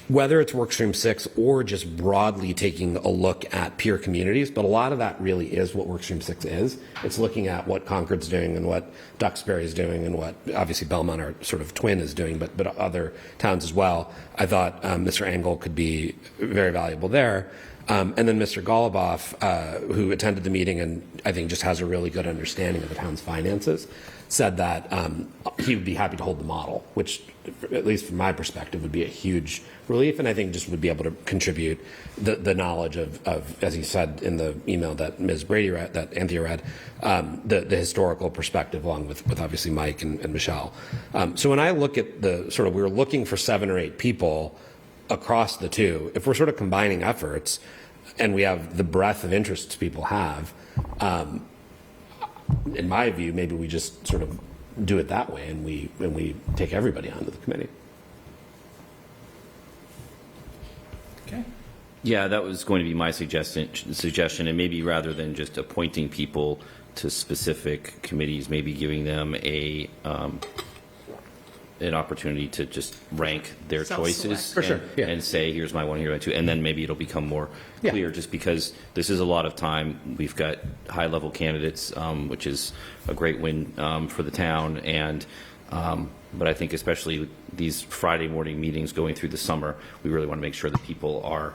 Whether it's Workstream 6 or just broadly taking a look at peer communities, but a lot of that really is what Workstream 6 is. It's looking at what Concord's doing and what Duxbury is doing and what obviously Belmont, our sort of twin, is doing, but other towns as well. I thought Mr. Engel could be very valuable there. And then Mr. Goluboff, who attended the meeting and I think just has a really good understanding of the town's finances, said that he would be happy to hold the model, which, at least from my perspective, would be a huge relief, and I think just would be able to contribute the knowledge of, as he said in the email that Ms. Brady read, that Anthea read, the historical perspective, along with obviously Mike and Michelle. So when I look at we were looking for 7 or 8 people across the 2. If we're sort of combining efforts, and we have the breadth of interests people have, in my view, maybe we just sort of do it that way, and we take everybody onto the committee. Okay. Yeah, that was going to be my suggestion, and maybe rather than just appointing people to specific committees, maybe giving them an opportunity to just rank their choices For sure, yeah. and say, here's my 1, here's my 2, and then maybe it'll become more clear, just because this is a lot of time. We've got high-level candidates, which is a great win for the town, and but I think especially these Friday morning meetings going through the summer, we really want to make sure that people are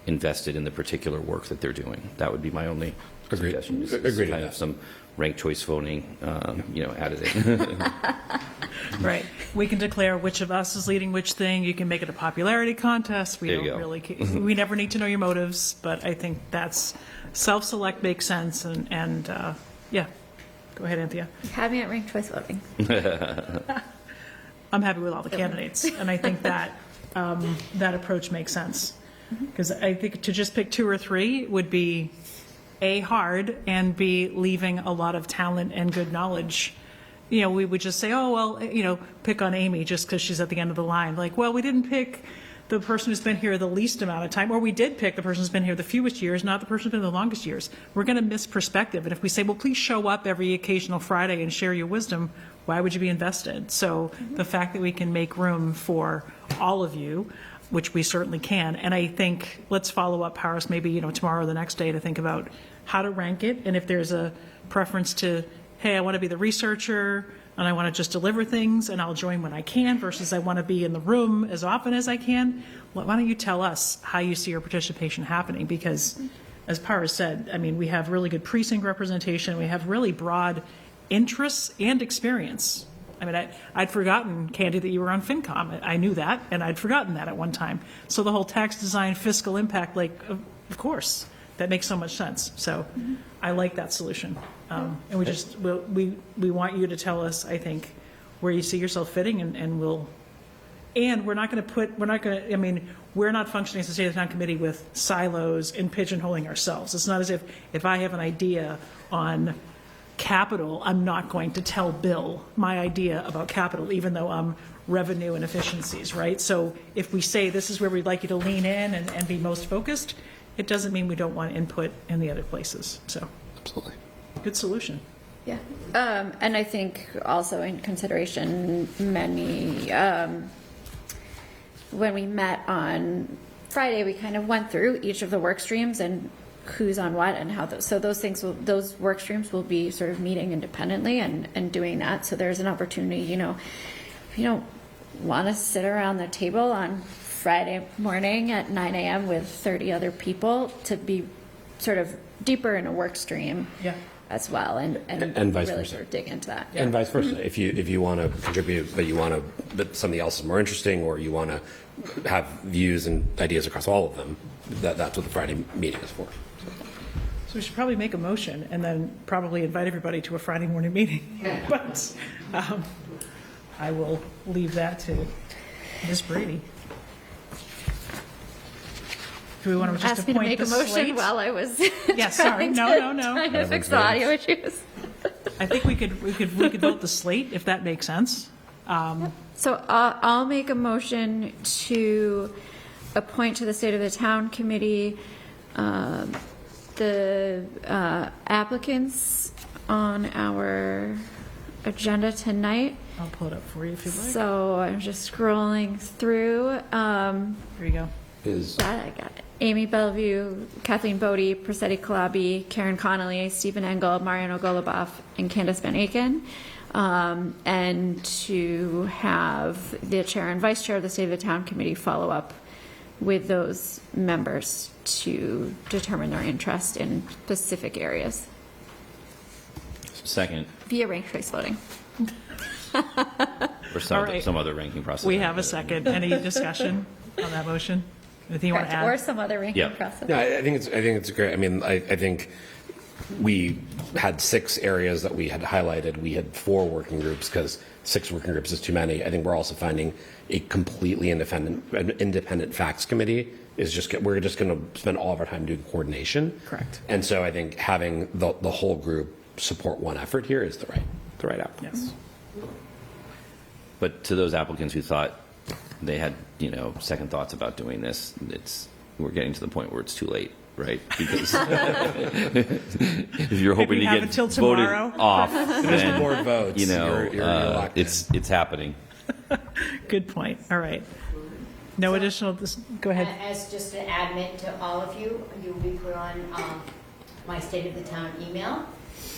invested in the particular work that they're doing. That would be my only suggestion. Agreed. Kind of some ranked choice voting, added in. Right. We can declare which of us is leading which thing. You can make it a popularity contest. We There you don't go. really. We never need to know your motives, but I think that's self-select makes sense. And yeah, go ahead, Anthea. Have me at ranked choice voting. I'm happy with all the candidates, and I think that that approach makes sense, because I think to just pick 2 or 3 would be A, hard, and B, leaving a lot of talent and good knowledge. We would just say, oh, well, pick on Amy just because she's at the end of the line. Like, well, we didn't pick the person who's been here the least amount of time, or we did pick the person who's been here the fewest years, not the person who's been here the longest years. We're going to miss perspective. And if we say, well, please show up every occasional Friday and share your wisdom, why would you be invested? So the fact that we can make room for all of you, which we certainly can, and I think let's follow up, Paris, maybe tomorrow or the next day, to think about how to rank it, and if there's a preference to, hey, I want to be the researcher, and I want to just deliver things and I'll join when I can versus I want to be in the room as often as I can, why don't you tell us how you see your participation happening? Because as Paris said, I mean, we have really good precinct representation. We have really broad interests and experience. I mean, I'd forgotten, Candy, that you were on FinCom. I knew that, and I'd forgotten that at one time. So the whole tax design, fiscal impact, like, of course, that makes so much sense. So I like that solution. And we just, we want you to tell us, I think, where you see yourself fitting, and we're not going to, I mean, we're not functioning as a state of the town committee with silos and pigeonholing ourselves. It's not as if I have an idea on capital, I'm not going to tell Bill my idea about capital, even though I'm revenue and efficiencies, right? So if we say this is where we'd like you to lean in and be most focused, it doesn't mean we don't want input in the other places. So Absolutely. good solution. Yeah. And I think also in consideration, many, when we met on Friday, we kind of went through each of the work streams and who's on what and how those, so those things will, those work streams will be sort of meeting independently and doing that. So there's an opportunity, you know, if you don't want to sit around the table on Friday morning at 9 a.m. with 30 other people, to be sort of deeper in a work stream as well, and vice really versa. sort of dig into that. And vice versa. If you want to contribute, but something else is more interesting, or you want to have views and ideas across all of them, that's what the Friday meeting is for. So we should probably make a motion and then probably invite everybody to a Friday morning meeting. But I will leave that to Ms. Brady. Do we want to just Ask me to appoint make the a motion slate? while I was Yeah, sorry. trying No. to fix the audio issues. I think we could vote the slate if that makes sense. So I'll make a motion to appoint to the State of the Town Committee the applicants on our agenda tonight. I'll pull it up for you if you'd like. So I'm just scrolling through. There you go. I got it. Amy Bellevue, Kathleen Bodie, Prasetti Kalabi, Karen Connolly, Stephen Engel, Mariano Goluboff, and Candace Van Aken. And to have the chair and vice chair of the State of the Town Committee follow up with those members to determine their interest in specific areas Second, via ranked choice voting. or some, All right. some other ranking process. We have a second. Any discussion on that motion? Anything you want to Correct. Or add? some other ranking Yeah. process. No, I think it's great. I mean, I think we had 6 areas that we had highlighted. We had 4 working groups because 6 working groups is too many. I think we're also finding a completely independent facts committee is we're just going to spend all of our time doing coordination. Correct. And so I think having the whole group support one effort here is the right outcome. Yes. But to those applicants who thought they had, second thoughts about doing this, we're getting to the point where it's too late, right? Because if you're hoping we to have get until voted tomorrow. off, There's then, more votes. You're locked in. it's happening. Good point. All right. No additional, go ahead. As just an admin to all of you, you will be put on my State of the Town email,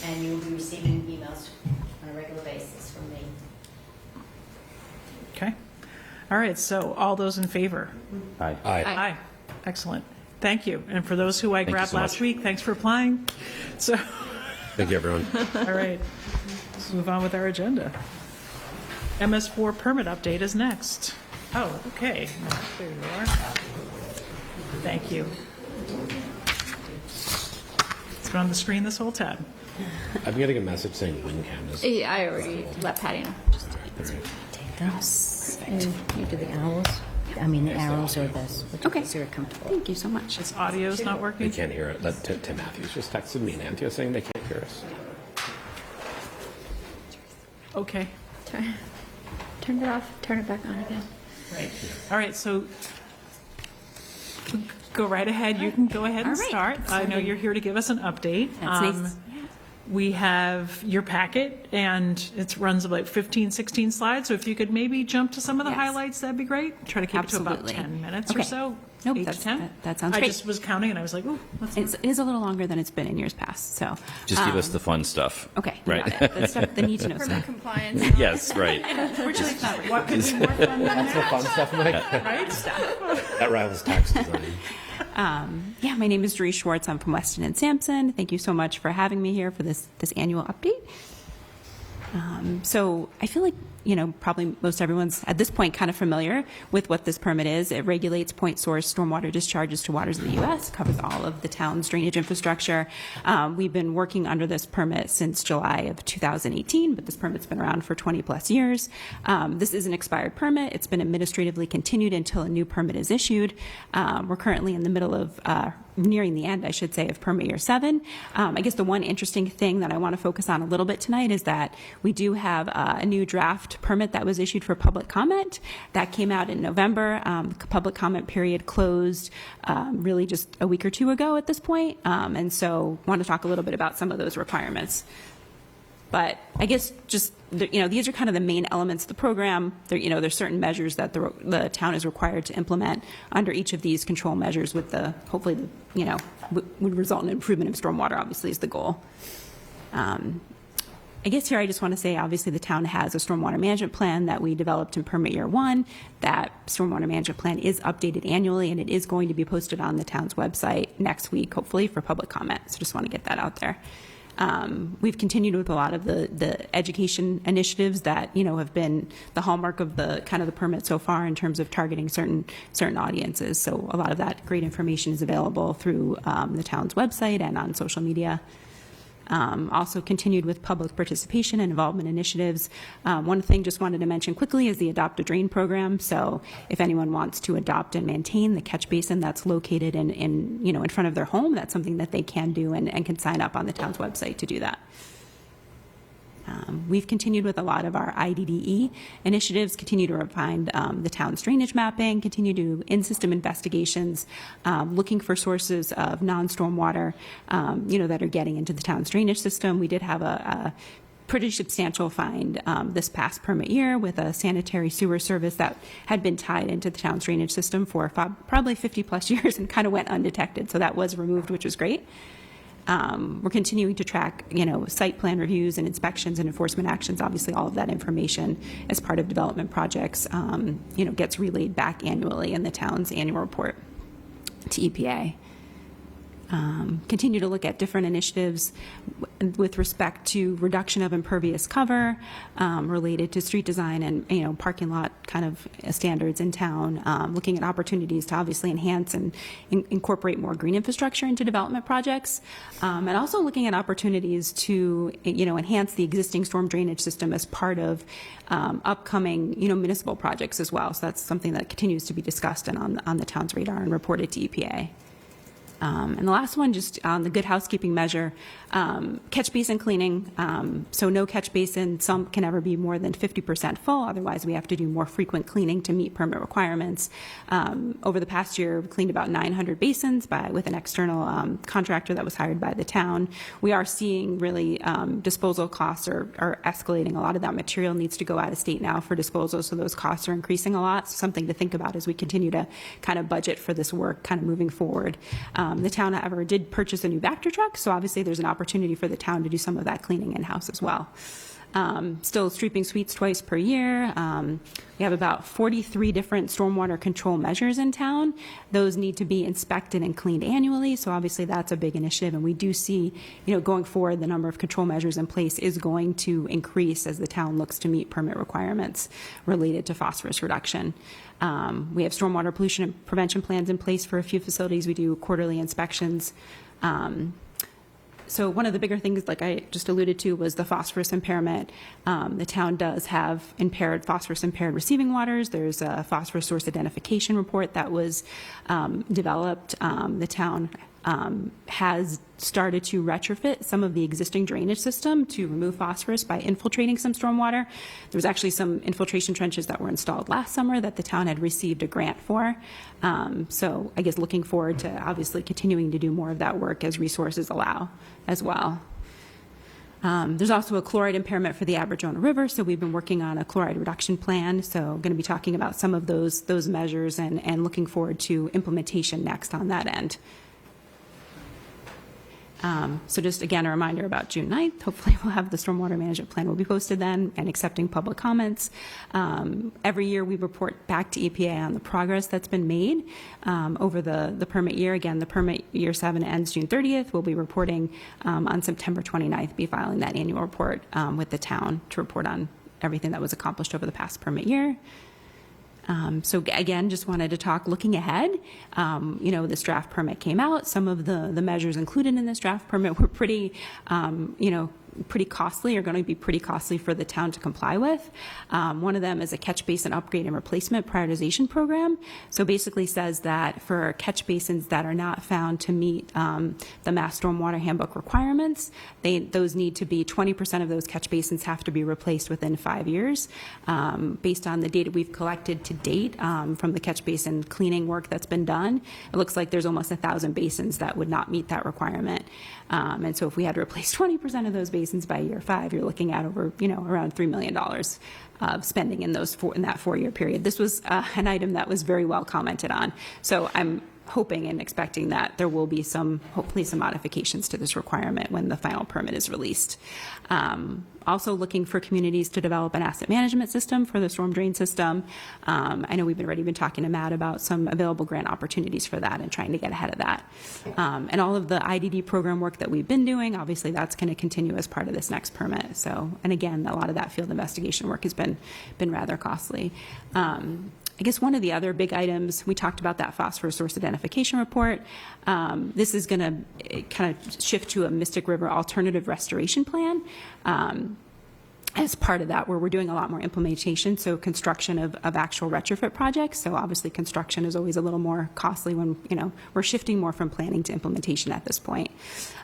and you will be receiving emails on a regular basis from me. Okay. All right. So all those in favor? Aye. Aye. Excellent. Thank you. And for those who I Thank you grabbed so last much. week, thanks for applying. So, Thank you, everyone. all right. Let's move on with our agenda. MS4 permit update is next. Oh, okay. There you are. Thank you. It's been on the screen this whole time. I'm getting a message saying WinCam is. Yeah, I already let Patty know. This. And you do the owls? I mean, the arrows or this. Okay. So you're comfortable. Thank you so much. Its audio's not They working. can't hear it. Tim Matthews just texted me and Anthea saying they can't hear us. Okay. Turn it off, turn it back on again. Right. All right. So go right ahead. You can go ahead and All right. start. I know you're here to give us an update. That's nice. We have your packet, and it runs about 15, 16 slides. So if you could maybe jump to some of the Yes. highlights, that'd be great. Try to keep it to about Absolutely. 10 minutes or Okay. so. Nope, 8 to that's- 10? that sounds I great. just was counting and I was like, ooh, that's It is a little longer than it's been in years past, so. Just give us the fun stuff. Okay, you Right. got it. The stuff, the need to know Permit stuff. compliance. Yes, right. Unfortunately, it's not. What could be more fun than that, Fun stuff, Mike. right? That rivals tax design. Yeah, my name is Doris Schwartz. I'm from Weston and Sampson. Thank you so much for having me here for this annual update. So I feel like, probably most everyone's at this point kind of familiar with what this permit is. It regulates point source stormwater discharges to waters of the U.S., covers all of the town's drainage infrastructure. We've been working under this permit since July of 2018, but this permit's been around for 20 plus years. This is an expired permit. It's been administratively continued until a new permit is issued. We're currently in the middle of nearing the end, I should say, of permit year 7. I guess the one interesting thing that I want to focus on a little bit tonight is that we do have a new draft permit that was issued for public comment. That came out in November. The public comment period closed really just a week or two ago at this point. And so I want to talk a little bit about some of those requirements. But I guess just, these are kind of the main elements of the program. There's certain measures that the town is required to implement under each of these control measures with hopefully, would result in improvement of stormwater, obviously, is the goal. I guess here I just want to say, obviously, the town has a stormwater management plan that we developed in permit year 1. That stormwater management plan is updated annually, and it is going to be posted on the town's website next week, hopefully, for public comment. So just want to get that out there. We've continued with a lot of the education initiatives that have been the hallmark of the permit so far in terms of targeting certain audiences. So a lot of that great information is available through the town's website and on social media. Also continued with public participation and involvement initiatives. One thing just wanted to mention quickly is the Adopt a Drain program. So if anyone wants to adopt and maintain the catch basin that's located in front of their home, that's something that they can do and can sign up on the town's website to do that. We've continued with a lot of our IDDE initiatives, continue to refine the town's drainage mapping, continue to do in-system investigations, looking for sources of non-stormwater, that are getting into the town's drainage system. We did have a pretty substantial find this past permit year with a sanitary sewer service that had been tied into the town's drainage system for probably 50 plus years and kind of went undetected. So that was removed, which was great. We're continuing to track, site plan reviews and inspections and enforcement actions. Obviously, all of that information as part of development projects, gets relayed back annually in the town's annual report to EPA. Continue to look at different initiatives with respect to reduction of impervious cover related to street design and parking lot kind of standards in town, looking at opportunities to obviously enhance and incorporate more green infrastructure into development projects, and also looking at opportunities to enhance the existing storm drainage system as part of upcoming municipal projects as well. So that's something that continues to be discussed and on the town's radar and reported to EPA. And the last one, just on the good housekeeping measure, catch basin cleaning. So no catch basin, some can ever be more than 50% full. Otherwise, we have to do more frequent cleaning to meet permit requirements. Over the past year, we cleaned about 900 basins with an external contractor that was hired by the town. We are seeing really disposal costs are escalating. A lot of that material needs to go out of state now for disposal, so those costs are increasing a lot. So something to think about as we continue to kind of budget for this work kind of moving forward. The town, however, did purchase a new Vector truck, so obviously there's an opportunity for the town to do some of that cleaning in-house as well. Still sweeping suites twice per year. We have about 43 different stormwater control measures in town. Those need to be inspected and cleaned annually, so obviously that's a big initiative, and we do see, going forward, the number of control measures in place is going to increase as the town looks to meet permit requirements related to phosphorus reduction. We have stormwater pollution and prevention plans in place for a few facilities. We do quarterly inspections. So one of the bigger things, like I just alluded to, was the phosphorus impairment. The town does have phosphorus-impaired receiving waters. There's a phosphorus source identification report that was developed. The town has started to retrofit some of the existing drainage system to remove phosphorus by infiltrating some stormwater. There was actually some infiltration trenches that were installed last summer that the town had received a grant for. So I guess looking forward to obviously continuing to do more of that work as resources allow as well. There's also a chloride impairment for the Aberjona River, so we've been working on a chloride reduction plan. So going to be talking about some of those measures and looking forward to implementation next on that end. So just again, a reminder about June 9th. Hopefully we'll have the stormwater management plan will be posted then and accepting public comments. Every year we report back to EPA on the progress that's been made over the permit year. Again, the permit year 7 ends June 30th. We'll be reporting on September 29th, be filing that annual report with the town to report on everything that was accomplished over the past permit year. So again, just wanted to talk looking ahead. This draft permit came out. Some of the measures included in this draft permit were pretty, pretty costly, are going to be pretty costly for the town to comply with. One of them is a catch basin upgrade and replacement prioritization program. So basically says that for catch basins that are not found to meet the Mass Stormwater Handbook requirements, those need to be 20% of those catch basins have to be replaced within 5 years. Based on the data we've collected to date from the catch basin cleaning work that's been done, it looks like there's almost 1,000 basins that would not meet that requirement. And so if we had to replace 20% of those basins by year 5, you're looking at over, around $3 million of spending in that 4-year period. This was an item that was very well commented on. So I'm hoping and expecting that there will be hopefully some modifications to this requirement when the final permit is released. Also looking for communities to develop an asset management system for the storm drain system. I know we've already been talking to Matt about some available grant opportunities for that and trying to get ahead of that. And all of the IDD program work that we've been doing, obviously that's going to continue as part of this next permit. So, and again, a lot of that field investigation work has been rather costly. I guess one of the other big items, we talked about that phosphorus source identification report. This is going to kind of shift to a Mystic River alternative restoration plan. As part of that, where we're doing a lot more implementation, so construction of actual retrofit projects. So obviously construction is always a little more costly when, we're shifting more from planning to implementation at this point.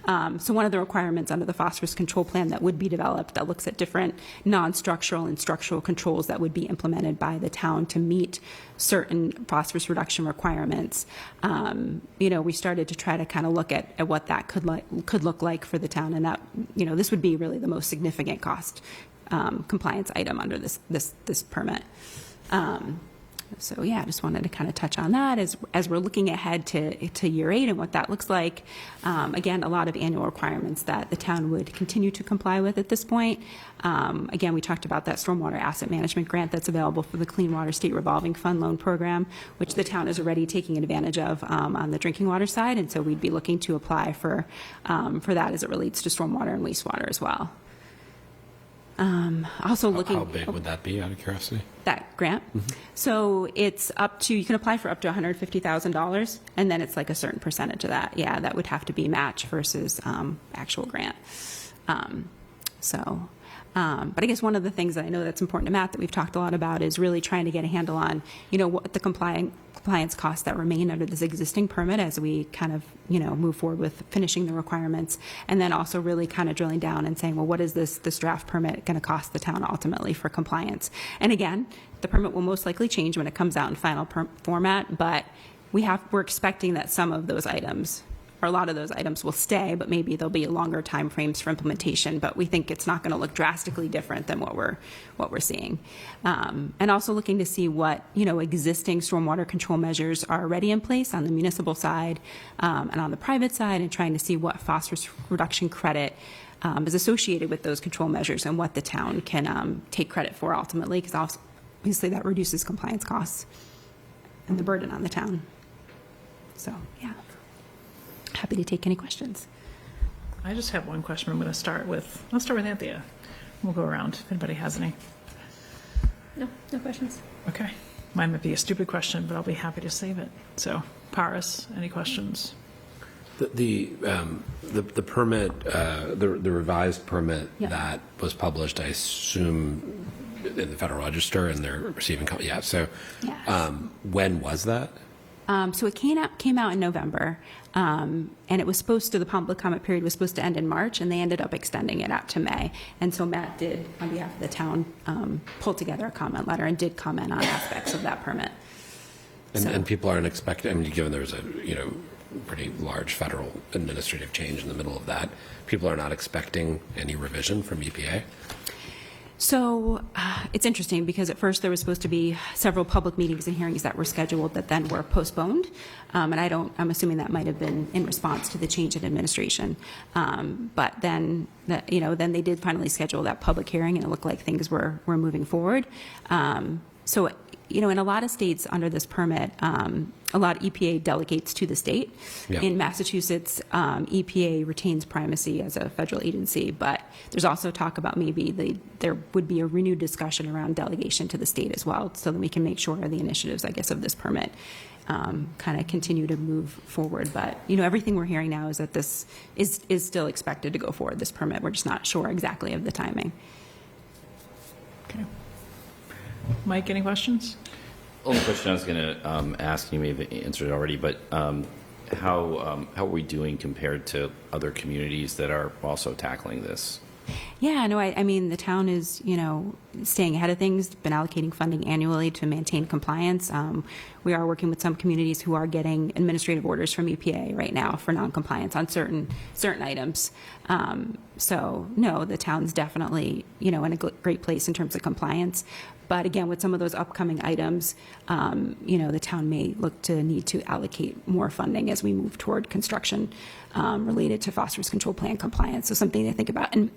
So one of the requirements under the phosphorus control plan that would be developed that looks at different non-structural and structural controls that would be implemented by the town to meet certain phosphorus reduction requirements. We started to try to kind of look at what that could look like for the town, and that, this would be really the most significant cost compliance item under this permit. So yeah, I just wanted to kind of touch on that as we're looking ahead to year 8 and what that looks like. Again, a lot of annual requirements that the town would continue to comply with at this point. Again, we talked about that stormwater asset management grant that's available for the Clean Water State Revolving Fund Loan Program, which the town is already taking advantage of on the drinking water side, and so we'd be looking to apply for that as it relates to stormwater and wastewater as well. Also looking. How big would that be, out of curiosity? That grant. Mm-hmm. So it's you can apply for up to $150,000, and then it's like a certain percentage of that. Yeah, that would have to be match versus actual grant. But I guess one of the things that I know that's important to Matt that we've talked a lot about is really trying to get a handle on, what the compliance costs that remain under this existing permit as we kind of, move forward with finishing the requirements, and then also really kind of drilling down and saying, well, what is this draft permit going to cost the town ultimately for compliance? And again, the permit will most likely change when it comes out in final format, but we're expecting that some of those items, or a lot of those items, will stay, but maybe there'll be longer time frames for implementation. But we think it's not going to look drastically different than what we're seeing. And also looking to see what existing stormwater control measures are already in place on the municipal side and on the private side, and trying to see what phosphorus reduction credit is associated with those control measures and what the town can take credit for ultimately, because obviously that reduces compliance costs and the burden on the town. So yeah. Happy to take any questions. I just have one question. I'll start with Anthea. We'll go around if anybody has any. No questions. Okay. Mine might be a stupid question, but I'll be happy to save it. So, Paris, any questions? The permit, the revised permit that was published, I assume, in the Federal Register, and they're receiving. So, Yes. When was that? So it came out in November, and it was the public comment period was supposed to end in March, and they ended up extending it out to May. And so Matt did, on behalf of the town, pull together a comment letter and did comment on aspects of that permit. And people aren't expecting, given there's a, pretty large federal administrative change in the middle of that. People are not expecting any revision from EPA. So it's interesting because at first there was supposed to be several public meetings and hearings that were scheduled that then were postponed. And I'm assuming that might have been in response to the change in administration. But then, then they did finally schedule that public hearing and it looked like things were moving forward. So in a lot of states under this permit, a lot of EPA delegates to the state. Yeah. In Massachusetts, EPA retains primacy as a federal agency, but there's also talk about maybe there would be a renewed discussion around delegation to the state as well, so that we can make sure the initiatives, I guess, of this permit kind of continue to move forward. But, everything we're hearing now is that this is still expected to go forward, this permit. We're just not sure exactly of the timing. Okay. Mike, any questions? Only question I was going to ask, you may have answered it already, but how are we doing compared to other communities that are also tackling this? Yeah, no, I mean, the town is, staying ahead of things, been allocating funding annually to maintain compliance. We are working with some communities who are getting administrative orders from EPA right now for noncompliance on certain items. So, no, the town's definitely, in a great place in terms of compliance. But again, with some of those upcoming items, the town may look to need to allocate more funding as we move toward construction related to phosphorus control plan compliance. So something to think about. And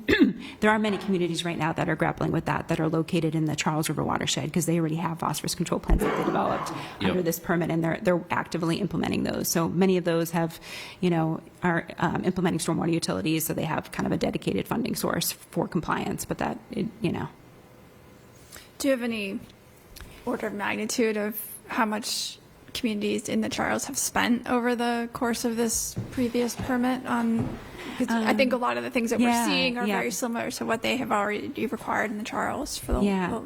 there are many communities right now that are grappling with that are located in the Charles River watershed because they already have phosphorus control plans that they developed under this permit, and they're actively implementing those. So many of those have, are implementing stormwater utilities, so they have kind of a dedicated funding source for compliance. But that, Do you have any order of magnitude of how much communities in the Charles have spent over the course of this previous permit on? I think a lot of the things that we're seeing are very similar to what they have already required in the Charles for the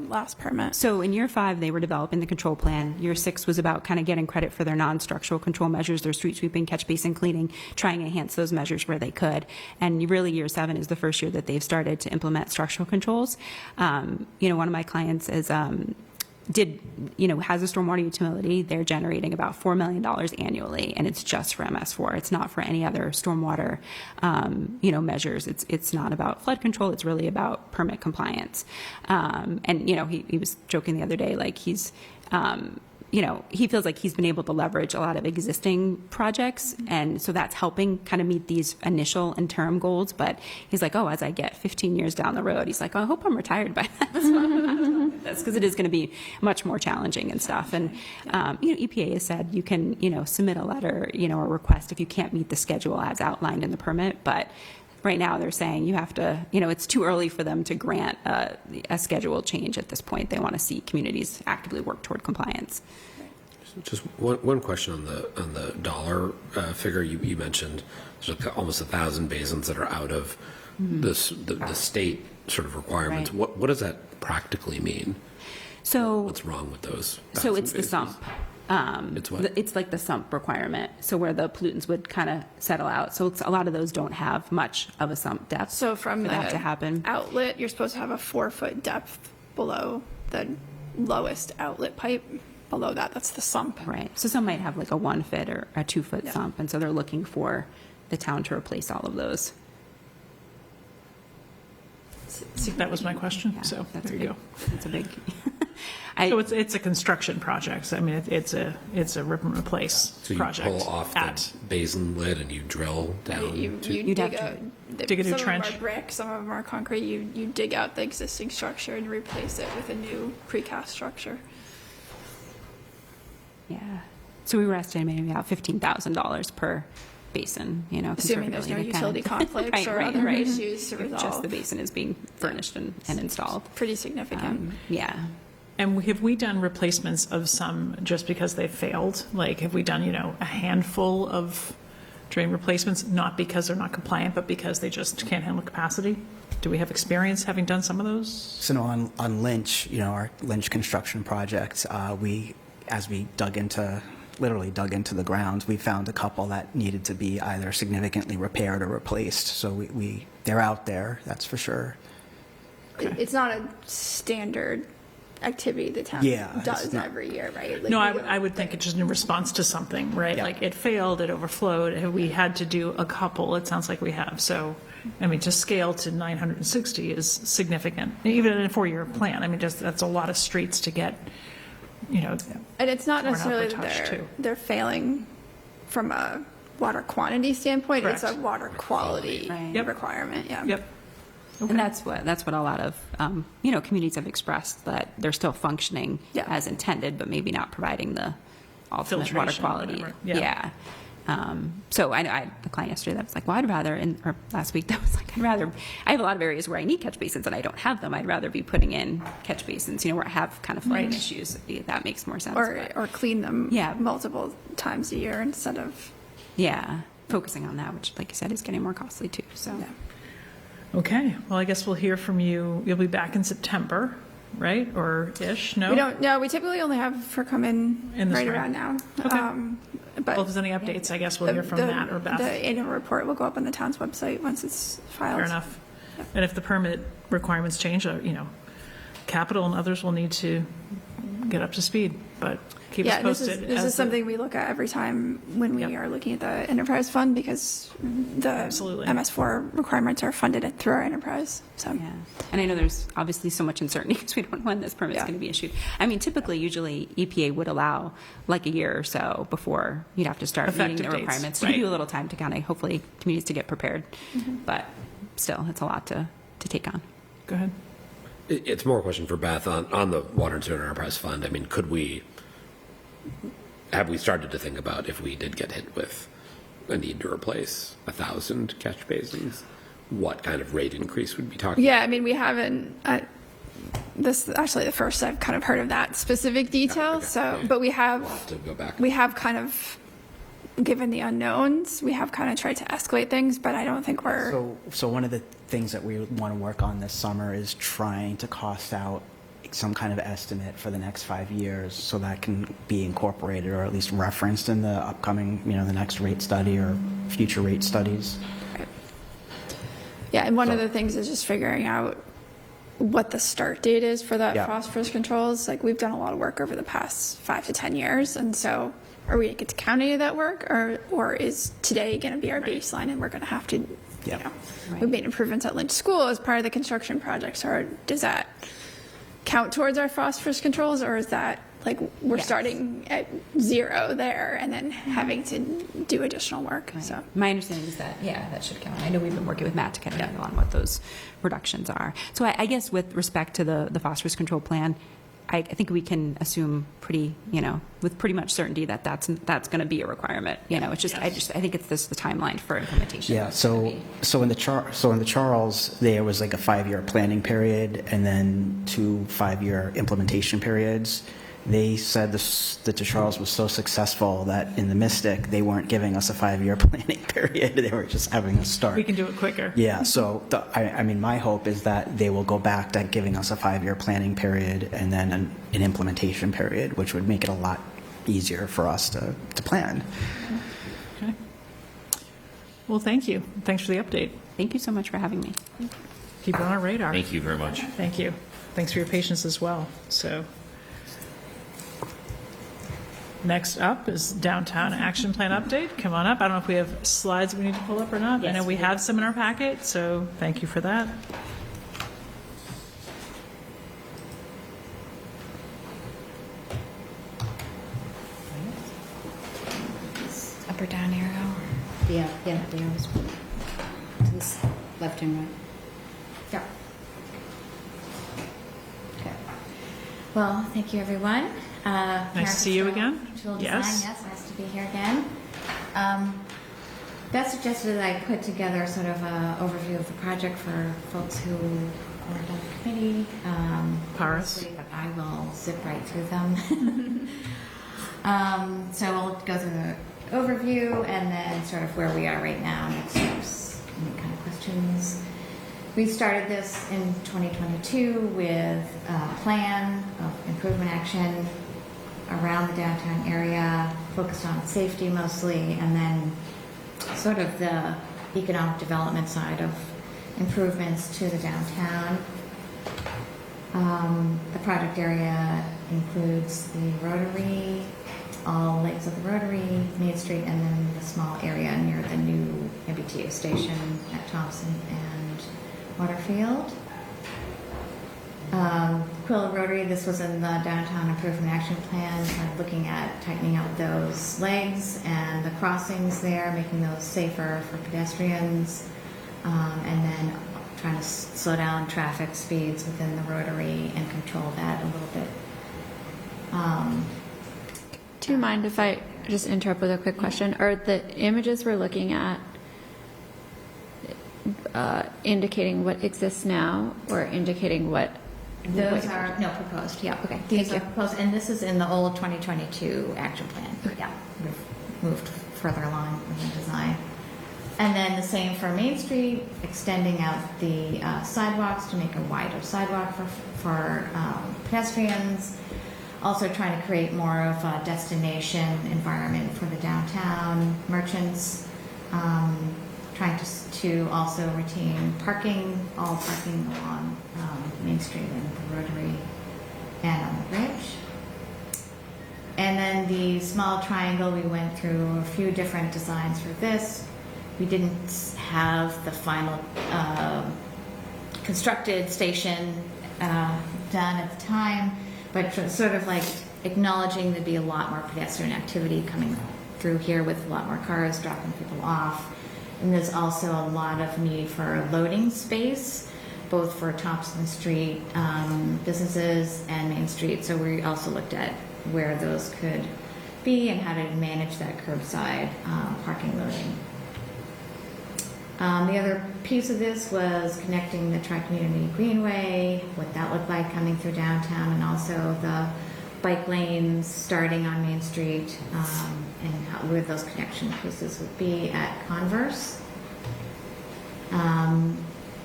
last permit. So in year 5, they were developing the control plan. Year 6 was about kind of getting credit for their non-structural control measures, their street sweeping, catch basin cleaning, trying to enhance those measures where they could. And really year 7 is the first year that they've started to implement structural controls. One of my clients is has a stormwater utility. They're generating about $4 million annually, and it's just for MS4. It's not for any other stormwater, measures. It's not about flood control. It's really about permit compliance. And he was joking the other day, like he's, he feels like he's been able to leverage a lot of existing projects, and so that's helping kind of meet these initial interim goals. But he's like, as I get 15 years down the road, he's like, I hope I'm retired by then. That's because it is going to be much more challenging and stuff. And EPA has said you can submit a letter, or request if you can't meet the schedule as outlined in the permit, but right now they're saying you have to, it's too early for them to grant a schedule change at this point. They want to see communities actively work toward compliance. Just one question on the dollar figure you mentioned. There's almost 1,000 basins that are out of the state sort of requirements. Right. What does that practically mean? So what's wrong with those? So it's the sump. It's what? It's like the sump requirement, so where the pollutants would kind of settle out. So a lot of those don't have much of a sump depth. So from for that to the happen. outlet, you're supposed to have a 4-foot depth below the lowest outlet pipe. Below that, that's the sump. Right. So some might have like a 1-foot or a 2-foot sump, and so they're looking for the town to replace all of those. That was my question. Yeah, So that's there a you big, go. That's a big. So it's a construction project. So, I mean, it's a rip and replace So you project. pull off the basin lid and you drill down. You You'd dig have dig a new some trench. of them are brick, some of them are concrete. You dig out the existing structure and replace it with a new precast structure. Yeah. So we were estimating about $15,000 per basin, Assuming there's no conservatively to utility conflicts or other issues to resolve. Just the basin is being furnished and installed. Pretty significant. Yeah. And have we done replacements of some just because they failed? Like, have we done, a handful of drain replacements, not because they're not compliant, but because they just can't handle capacity? Do we have experience having done some of those? So no, on Lynch, our Lynch construction project, as we literally dug into the ground, we found a couple that needed to be either significantly repaired or replaced. So they're out there, that's for sure. It's not a standard activity the town Yeah, it's does not- every year, right? Like, No, I would think it's just in response to something, right? Yeah. Like it failed, it overflowed, have we had to do a couple? It sounds like we have. So, I mean, to scale to 960 is significant, even in a 4-year plan. I mean, just, that's a lot of streets to get, you know. And it's not torn up or necessarily that touched, too. they're failing from a water quantity standpoint, it's a Correct. water quality Right. Yep. requirement, yeah. Yep. And that's what a lot of communities have expressed, that they're still functioning Yeah. as intended, but maybe not providing the ultimate water Filtration, quality. whatever. Yeah. So I had a client yesterday that was like, well, I'd rather, or last week that was like, I have a lot of areas where I need catch basins and I don't have them. I'd rather be putting in catch basins, where I have kind of flooding Right. issues. That makes more sense. Or clean them Yeah. multiple times a year instead of, Yeah, focusing on that, which, like you said, is getting more costly too. So. yeah. Okay, well, I guess we'll hear from you. You'll be back in September, right? Or ish, no? We don't, no, we typically only have her come in In the right spring. around now. Okay. But Well, if there's any updates, I guess we'll hear from Matt or Beth. The annual report will go up on the town's website once it's filed. Fair enough. And if the permit requirements change, Capital and others will need to get up to speed, but keep us Yeah, this posted. is as the- something we look at every time when we Yep. are looking at the enterprise fund, because the Absolutely. MS4 requirements are funded through our enterprise, so. Yeah, and I know there's obviously so much uncertainty because we don't know when this permit's Yeah. going to be issued. I mean, typically, usually EPA would allow like a year or so before you'd have to start meeting Effective the dates, requirements. So right. you do a little time to kind of hopefully communities to get prepared, Mm-hmm. but still, it's a lot to take on. Go ahead. It's more a question for Beth on the Water and Sewer Enterprise Fund. I mean, have we started to think about if we did get hit with a need to replace 1,000 catch basins, what kind of rate increase would be talking? Yeah, I mean, we haven't, this is actually the first I've kind of heard of that specific detail, okay. so, Yeah. but we We'll have have to go back. kind of, given the unknowns, we have kind of tried to escalate things, but I don't think we're, So one of the things that we want to work on this summer is trying to cost out some kind of estimate for the next 5 years, so that can be incorporated or at least referenced in the upcoming, the next rate study or future rate studies. yeah, and one of the things is just figuring out what the start date is for that Yeah. phosphorus controls. Like, we've done a lot of work over the past 5 to 10 years, and so are we going to get to count any of that work, or is today going to be our baseline and we're going to have to, Yeah. we've made improvements at Lynch School as part of the construction project, so does that count towards our phosphorus controls, or is that like we're Yes. starting at 0 there and then having to do additional work? Right. So My understanding is that, that should count. I know we've been working with Matt to kind of get on what those reductions are. So I guess with respect to the phosphorus control plan, I think we can assume pretty, with pretty much certainty that that's going to be a requirement. It's just, I think it's the timeline for implementation. Yeah, that's gonna so be- in the Charles, there was like a 5-year planning period and then 2 5-year implementation periods. They said that the Charles was so successful that in the Mystic, they weren't giving us a 5-year planning period. They were just having us start. We can do it quicker. Yeah, so I mean, my hope is that they will go back to giving us a 5-year planning period and then an implementation period, which would make it a lot easier for us to plan. Okay. Well, thank you. Thanks for the update. Thank you so much for having me. Keep it on our radar. Thank you very much. Thank you. Thanks for your patience as well. So, next up is Downtown Action Plan Update. Come on up. I don't know if we have slides we need to pull up or not. I know we have some in our packet, so thank you for that. Up or down arrow? Yeah, the arrows. To this left and right. Yeah. Okay. Well, thank you, everyone. Nice to see you again. Tool Yes. Design, yes, nice to be here again. Beth suggested that I put together sort of an overview of the project for folks who weren't on the committee. Paris. Obviously, but I will zip right through them. So we'll go through the overview and then sort of where we are right now, next steps, any kind of questions. We started this in 2022 with a plan of improvement action around the downtown area, focused on safety mostly, and then sort of the economic development side of improvements to the downtown. The project area includes the Rotary, all legs of the Rotary, Main Street, and then the small area near the new MBTA station at Thompson and Waterfield. Quill Rotary, this was in the Downtown Improvement Action Plan, looking at tightening up those legs and the crossings there, making those safer for pedestrians, and then trying to slow down traffic speeds within the Rotary and control that a little bit. Do you mind if I just interrupt with a quick question? Are the images we're looking at indicating what exists now or indicating what? Those are, no, proposed, yeah. Okay, These thank are you. proposed, and this is in the old 2022 action plan. Yeah, we've moved further along in the design. And then the same for Main Street, extending out the sidewalks to make a wider sidewalk for pedestrians. Also trying to create more of a destination environment for the downtown merchants. Trying to also retain parking, all parking along Main Street and the Rotary and on the bridge. And then the small triangle, we went through a few different designs for this. We didn't have the final constructed station done at the time, but sort of like acknowledging there'd be a lot more pedestrian activity coming through here with a lot more cars dropping people off. And there's also a lot of need for loading space, both for Thompson Street businesses and Main Street. So we also looked at where those could be and how to manage that curbside parking loading. The other piece of this was connecting the Tri-Community Greenway, what that looked like coming through downtown, and also the bike lanes starting on Main Street, and where those connection pieces would be at Converse. A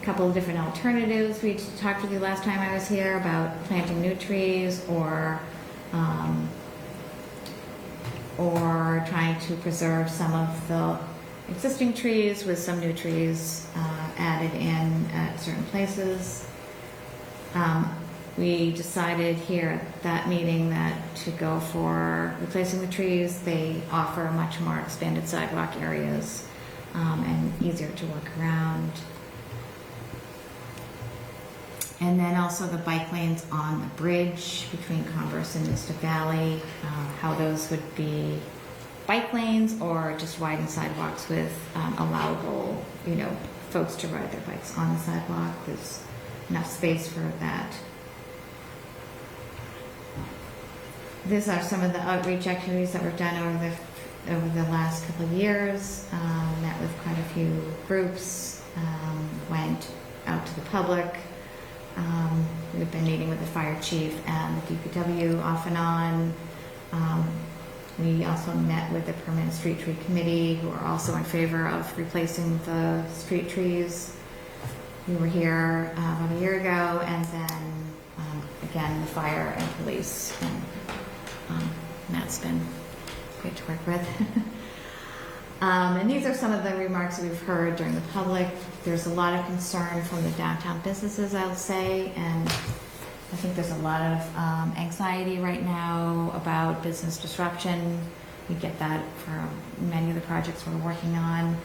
couple of different alternatives. We talked with you last time I was here about planting new trees or trying to preserve some of the existing trees with some new trees added in at certain places. We decided here at that meeting that to go for replacing the trees. They offer much more expanded sidewalk areas and easier to work around. And then also the bike lanes on the bridge between Converse and Mystic Valley, how those would be bike lanes or just widened sidewalks with allowable, folks to ride their bikes on the sidewalk. There's enough space for that. These are some of the outreach activities that were done over the last couple of years. Met with quite a few groups, went out to the public. We've been meeting with the fire chief and the DPW off and on. We also met with the Permanent Street Tree Committee, who are also in favor of replacing the street trees. We were here about a year ago, and then again the fire and police. And Matt's been great to work with. And these are some of the remarks we've heard during the public. There's a lot of concern from the downtown businesses, I'll say, and I think there's a lot of anxiety right now about business disruption. We get that for many of the projects we're working on.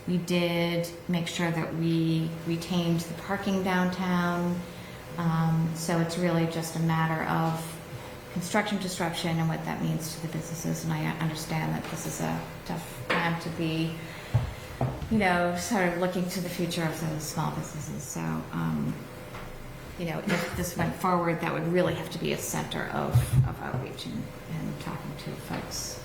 We did make sure that we retained the parking downtown. So it's really just a matter of construction disruption and what that means to the businesses. And I understand that this is a tough time to be, sort of looking to the future of those small businesses. So, if this went forward, that would really have to be a center of outreach and talking to folks.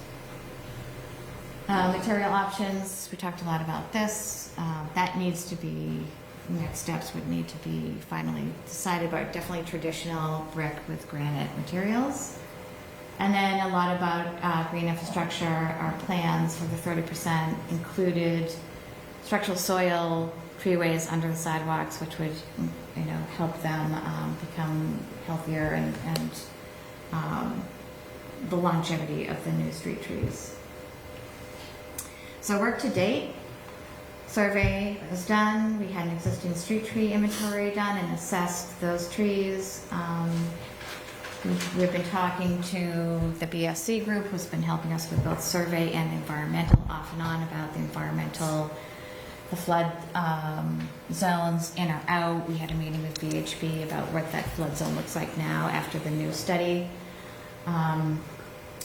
Material options, we talked a lot about this. That needs to be, next steps would need to be finally decided, but definitely traditional brick with granite materials. And then a lot about green infrastructure. Our plans for the 30% included structural soil treeways under the sidewalks, which would help them become healthier and the longevity of the new street trees. So work to date, survey was done. We had an existing street tree inventory done and assessed those trees. We've been talking to the BSC group, who's been helping us with both survey and environmental, off and on, about the environmental, the flood zones in or out. We had a meeting with VHB about what that flood zone looks like now after the new study.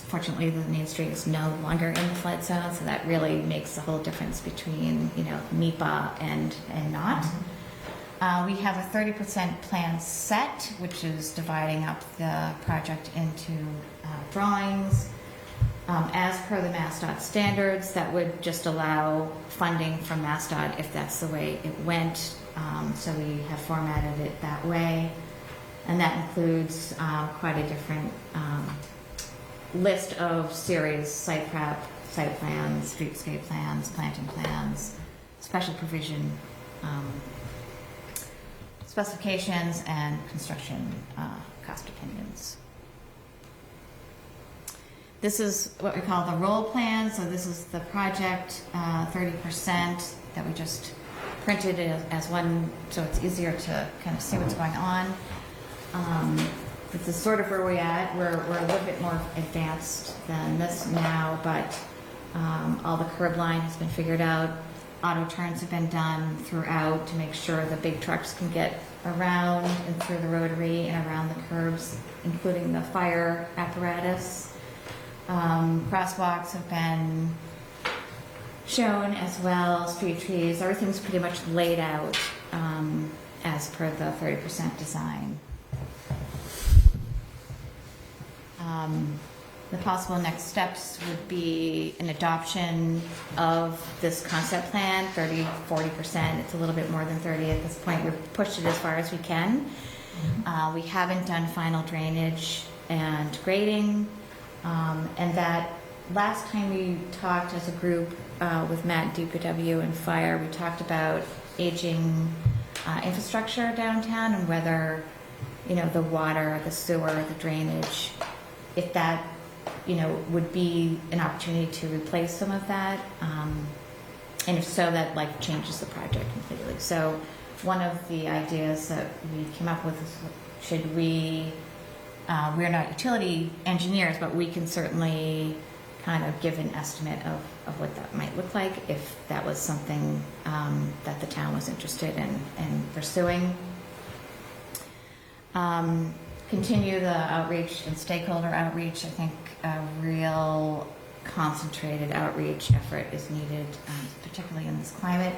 Fortunately, the Main Street is no longer in the flood zone, so that really makes the whole difference between, you know, NEPA and not. We have a 30% plan set, which is dividing up the project into drawings. As per the MassDOT standards, that would just allow funding from MassDOT if that's the way it went. So we have formatted it that way. And that includes quite a different list of series: site prep, site plans, streetscape plans, planting plans, special provision specifications, and construction cost opinions. This is what we call the roll plan. So this is the project 30% that we just printed as one, so it's easier to kind of see what's going on. This is sort of where we're at. We're a little bit more advanced than this now, but all the curb line has been figured out. Auto turns have been done throughout to make sure the big trucks can get around and through the rotary and around the curbs, including the fire apparatus. Crosswalks have been shown as well, street trees, everything's pretty much laid out as per the 30% design. The possible next steps would be an adoption of this concept plan, 30-40%. It's a little bit more than 30 at this point. We've pushed it as far as we can. We haven't done final drainage and grading. And that last time we talked as a group with Matt, DPW, and Fire, we talked about aging infrastructure downtown and whether, you know, the water, the sewer, the drainage, if that, you know, would be an opportunity to replace some of that. And if so, that like changes the project completely. So one of the ideas that we came up with is, should we, we're not utility engineers, but we can certainly kind of give an estimate of what that might look like if that was something that the town was interested in pursuing. Continue the outreach and stakeholder outreach. I think a real concentrated outreach effort is needed, particularly in this climate.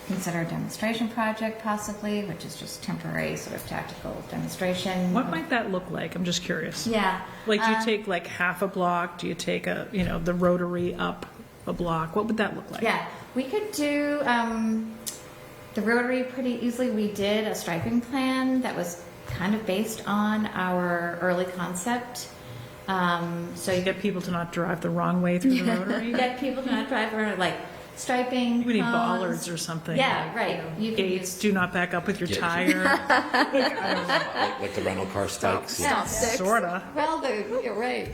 Consider a demonstration project possibly, which is just temporary sort of tactical demonstration. What might that look like? I'm just curious. Yeah. Like, do you take like half a block? Do you take a, you know, the rotary up a block? What would that look like? Yeah, we could do the rotary pretty easily. We did a striping plan that was kind of based on our early concept. So you get people to not drive the wrong way through the rotary? Get people to not drive around, like striping. We need cones. bollards or something. Yeah, like, right. You know, gates, do not back up with your tire. Like the rental car spikes. Yeah, Sorta. Well, you're right.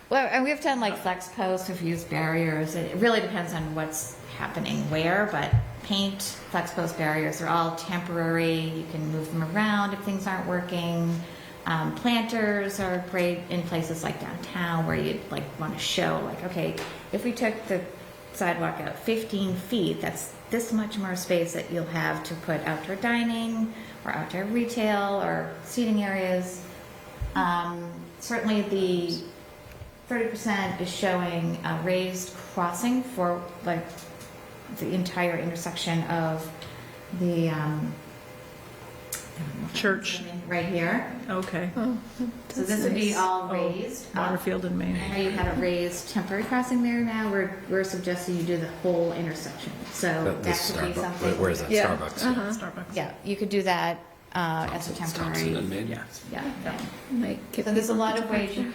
Well, and we've done like flex posts, we've used barriers. It really depends on what's happening where, but paint, flex post barriers are all temporary. You can move them around if things aren't working. Planters are great in places like downtown where you'd like want to show like, okay, if we took the sidewalk out 15 feet, that's this much more space that you'll have to put outdoor dining or outdoor retail or seating areas. Certainly the 30% is showing a raised crossing for like the entire intersection of the Church. right here. Okay. So this would be all raised. Waterfield and Main. I know you have a raised temporary crossing there now. We're suggesting you do the whole intersection. So that could be something. Where is that? Yeah. Starbucks. Starbucks. Yeah, you could do that as a temporary. Yeah. Yeah. So there's a lot of ways you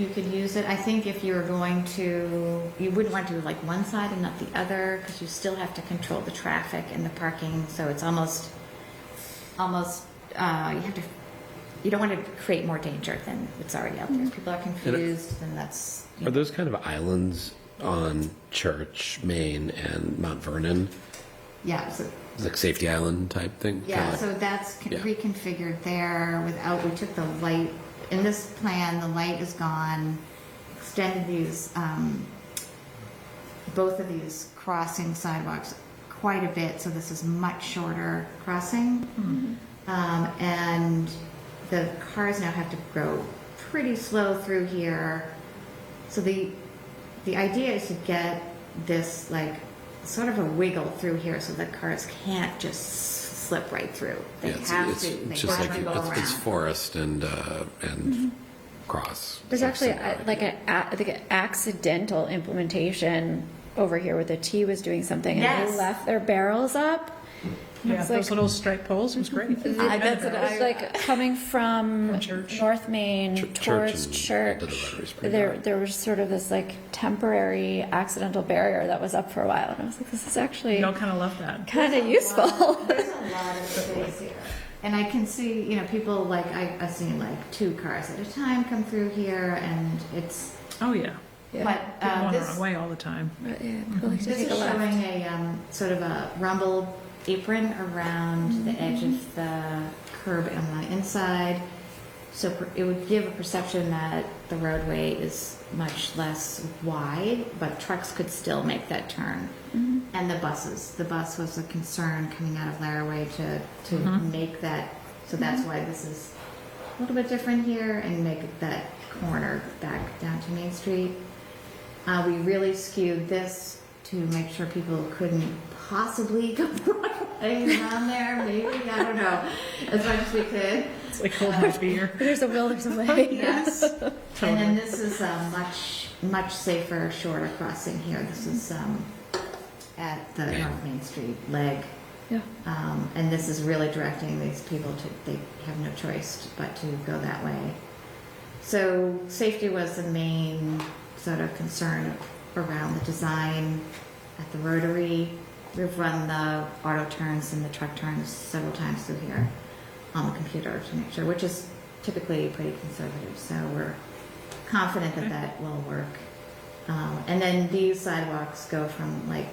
could use it. I think if you were going to, you wouldn't want to do like one side and not the other because you still have to control the traffic and the parking. So it's almost you don't want to create more danger than what's already out there. If people are confused, then that's. Are those kind of islands on Church, Main, and Mount Vernon, Yeah, so, like Safety Island type thing. yeah, kinda so like- that's Yeah. reconfigured there without, we took the light, in this plan, the light is gone, extended these, both of these crossing sidewalks quite a bit, so this is much shorter crossing. And the cars now have to go pretty slow through here. So the idea is to get this like sort of a wiggle through here so that cars can't just slip right through. They Yeah, have to, they just have like to go it's around. forest and cross. There's So actually similar. like an accidental implementation over here where the T was doing something and Yes. they left their barrels up. Yeah, It's those like- little striped poles was great. That's what I was like coming from Church. North Main Church towards and Church. to the Rotary Spring. There was sort of this like temporary accidental barrier that was up for a while, and I was like, this is actually We all kind of love that. kind of useful. There's a lot of space here. And I can see, you know, people like, I've seen like 2 cars at a time come through here and it's, Oh, yeah. but People want to this, run away all the time. But yeah, people like to this take is a left. showing a sort of a rumble apron around the edge of the curb on the inside. So it would give a perception that the roadway is much less wide, but trucks could still make that turn. And the buses. The bus was a concern coming out of Laraway to make that, so that's why this is a little bit different here and make that corner back down to Main Street. We really skewed this to make sure people couldn't possibly go around there, maybe, I don't know, as much as we could. It's like hold my beer. There's a will, there's a way. Yes. And then this is a much safer, shorter crossing here. This is at the North Main Street leg. Yeah. And this is really directing these people to, they have no choice but to go that way. So safety was the main sort of concern around the design at the Rotary. We've run the auto turns and the truck turns several times through here on the computer to make sure, which is typically pretty conservative. So we're confident that that will work. And then these sidewalks go from like,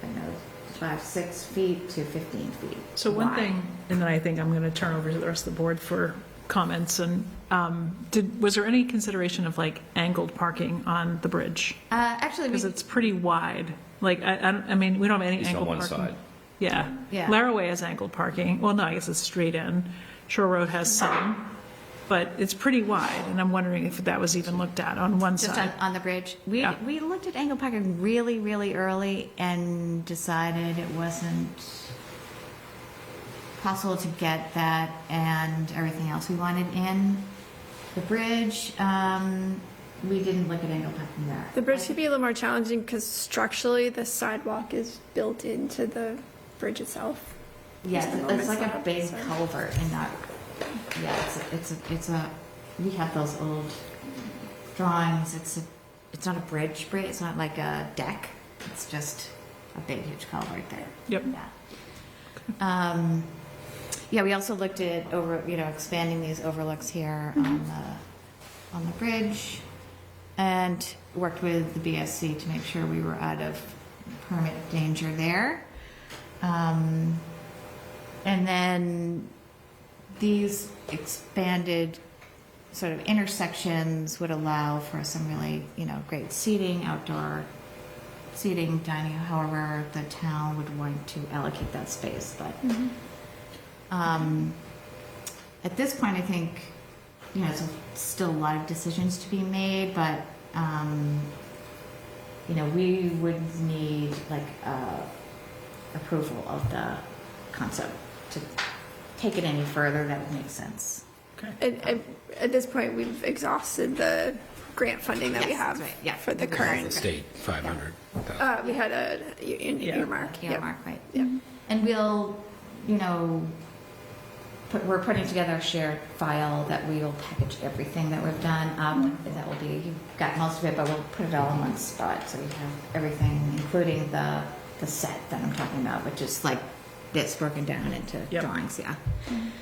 I don't know, 5-6 feet to 15 feet. So one wide. thing, and then I think I'm going to turn over to the rest of the board for comments. And was there any consideration of like angled parking on the bridge? Actually, Because it's pretty wide. Like, I mean, we don't have any At least on angled one parking. side. Yeah. Yeah. Laraway has angled parking. Well, no, I guess it's straight in. Shore Road has some, but it's pretty wide. And I'm wondering if that was even looked at on one just side. on the bridge. We Yeah. we looked at angle parking really, really early and decided it wasn't possible to get that and everything else we wanted in the bridge. We didn't look at angle parking there. The bridge could be a little more challenging because structurally the sidewalk is built into the bridge itself. Yeah, Just the it's moment like a slab, big so. culvert and not, yeah, it's a, we have those old drawings. It's not a bridge, it's not like a deck. It's just a big, huge culvert there. Yep. Yeah. Yeah, we also looked at expanding these overlooks here on the bridge and worked with the BSC to make sure we were out of permit danger there. And then these expanded sort of intersections would allow for some really, great seating, outdoor seating, dining, however the town would want to allocate that space. But at this point, I think, there's still a lot of decisions to be made, but, we would need like approval of the concept to take it any further. That would make sense. At this point, we've exhausted the grant funding that we Yes, have that's right. Yeah. for the The current. state, 500. We had a earmark. Earmark, right? Yeah. And we'll, we're putting together a shared file that we will package everything that we've done up. And that will be, you've got most of it, but we'll put it all in one spot. So we have everything, including the set that I'm talking about, which is like this broken down into Yep. drawings, yeah.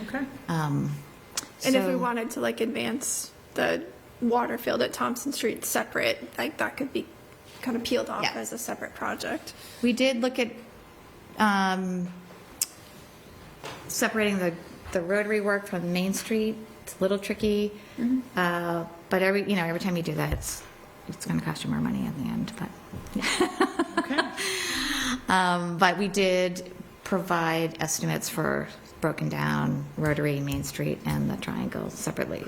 Okay. And if we So- wanted to advance the water field at Thompson Street separate, that could be kind of peeled off Yeah. as a separate project. We did look at separating the rotary work from Main Street. It's a little tricky, but every time you do that, it's going to cost you more money at the end. But but we did provide estimates for broken down Rotary, Main Street, and the Triangle separately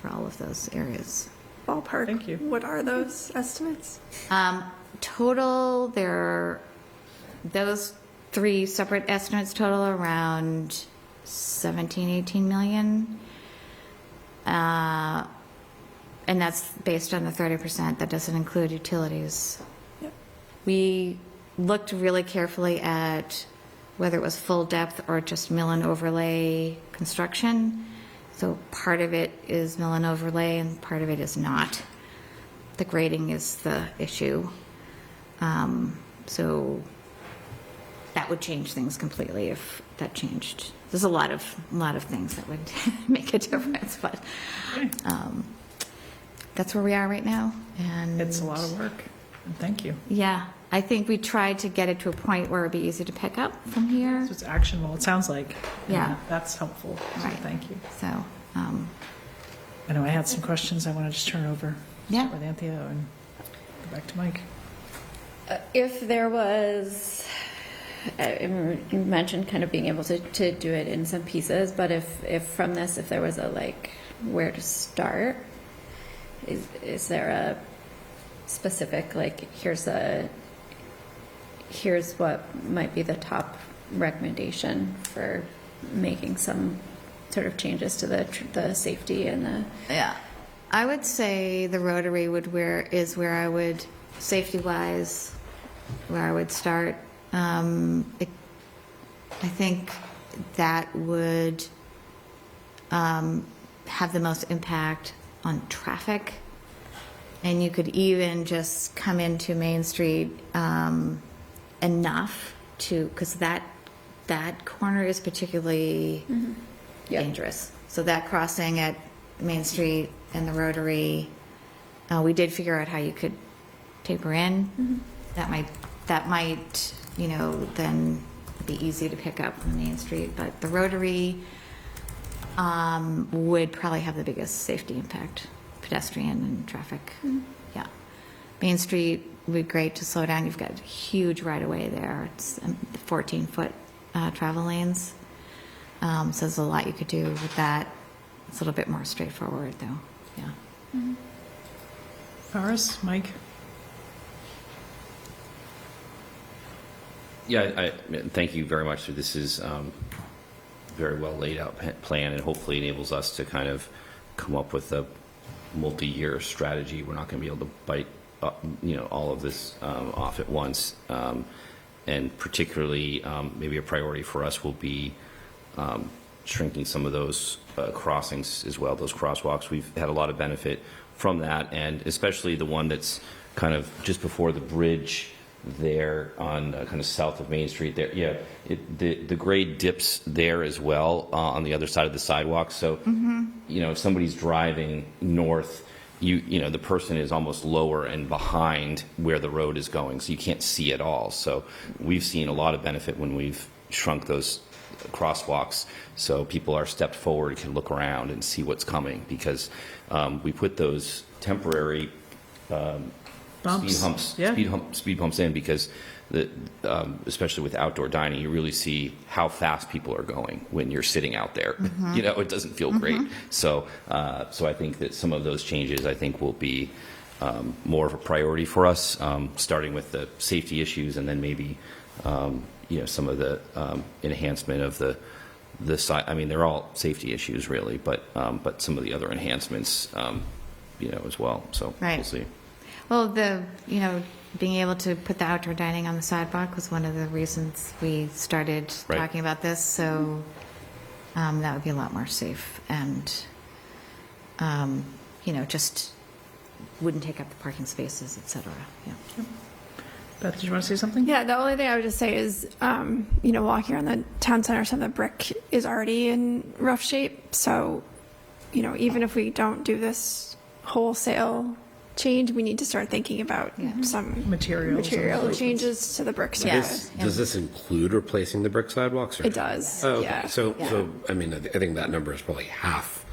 for all of those areas. Ballpark. Thank you. What are those estimates? Total, those 3 separate estimates total around 17, 18 million. And that's based on the 30%. That doesn't include utilities. Yep. We looked really carefully at whether it was full depth or just mill and overlay construction. So part of it is mill and overlay and part of it is not. The grading is the issue. So that would change things completely if that changed. There's a lot of things that would make a difference, but that's where we are right now. And It's a lot of work, and thank you. yeah, I think we tried to get it to a point where it'd be easy to pick up from here. So it's actionable, it sounds like. Yeah. That's helpful, so Right. thank you. So, I know I had some questions I want to just turn over. Yeah. Start with Anthea and go back to Mike. If there was, you mentioned kind of being able to do it in some pieces, but if from this, if there was a where to start, is there a specific, here's what might be the top recommendation for making some sort of changes to the safety and the... yeah, I would say the Rotary is where I would, safety-wise, where I would start. I think that would have the most impact on traffic. And you could even just come into Main Street enough because that corner is particularly dangerous. So that crossing at Main Street and the Rotary, we did figure out how you could taper in. That might, then be easy to pick up from Main Street. But the Rotary would probably have the biggest safety impact, pedestrian and traffic. Yeah. Main Street would be great to slow down. You've got a huge right-of-way there. It's 14-foot travel lanes. So there's a lot you could do with that. It's a little bit more straightforward, though. Yeah. Paris, Mike? Yeah, thank you very much. This is very well laid out plan and hopefully enables us to kind of come up with a multi-year strategy. We're not going to be able to bite all of this off at once. And particularly maybe a priority for us will be shrinking some of those crossings as well, those crosswalks. We've had a lot of benefit from that, and especially the one that's kind of just before the bridge there on kind of south of Main Street there. Yeah, the grade dips there as well on the other side of the sidewalk. So, if somebody's driving north, the person is almost lower and behind where the road is going, so you can't see at all. So we've seen a lot of benefit when we've shrunk those crosswalks, so people are stepped forward, can look around and see what's coming, because we put those temporary Bumps. speed bumps in, because especially with outdoor dining, you really see how fast people are going when you're sitting out there. It doesn't feel great. So I think that some of those changes, I think, will be more of a priority for us, starting with the safety issues, and then maybe some of the enhancement of the side. I mean, they're all safety issues really, but some of the other enhancements, as well. So Right. we'll see. Well, being able to put the outdoor dining on the sidewalk was one of the reasons we started talking about this. So that would be a lot more safe, and just wouldn't take up the parking spaces, et cetera. Yeah. Beth, did you want to say something? Yeah, the only thing I would just say is, walking around the town center, some of the brick is already in rough shape. So, even if we don't do this wholesale change, we need to start thinking about some Materials and changes to the brick Yes. Does this include replacing the brick sidewalks? Or It does. Oh, okay. Yeah. So I mean, I think that number is probably half.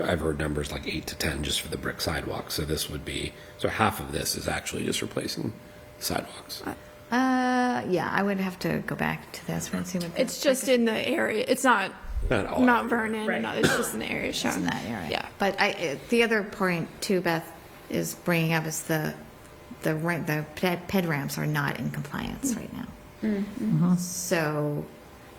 I've heard numbers like 8 to 10 just for the brick sidewalks. So this would be, so half of this is actually just replacing sidewalks. Yeah, I would have to go back to this and see what. It's just in the area. It's not Not all. Mount Vernon. Right. It's just in the area shown. It's in that area. Yeah. But the other point too, Beth, is bringing up is the ped ramps are not in compliance right now. Mm-hmm. So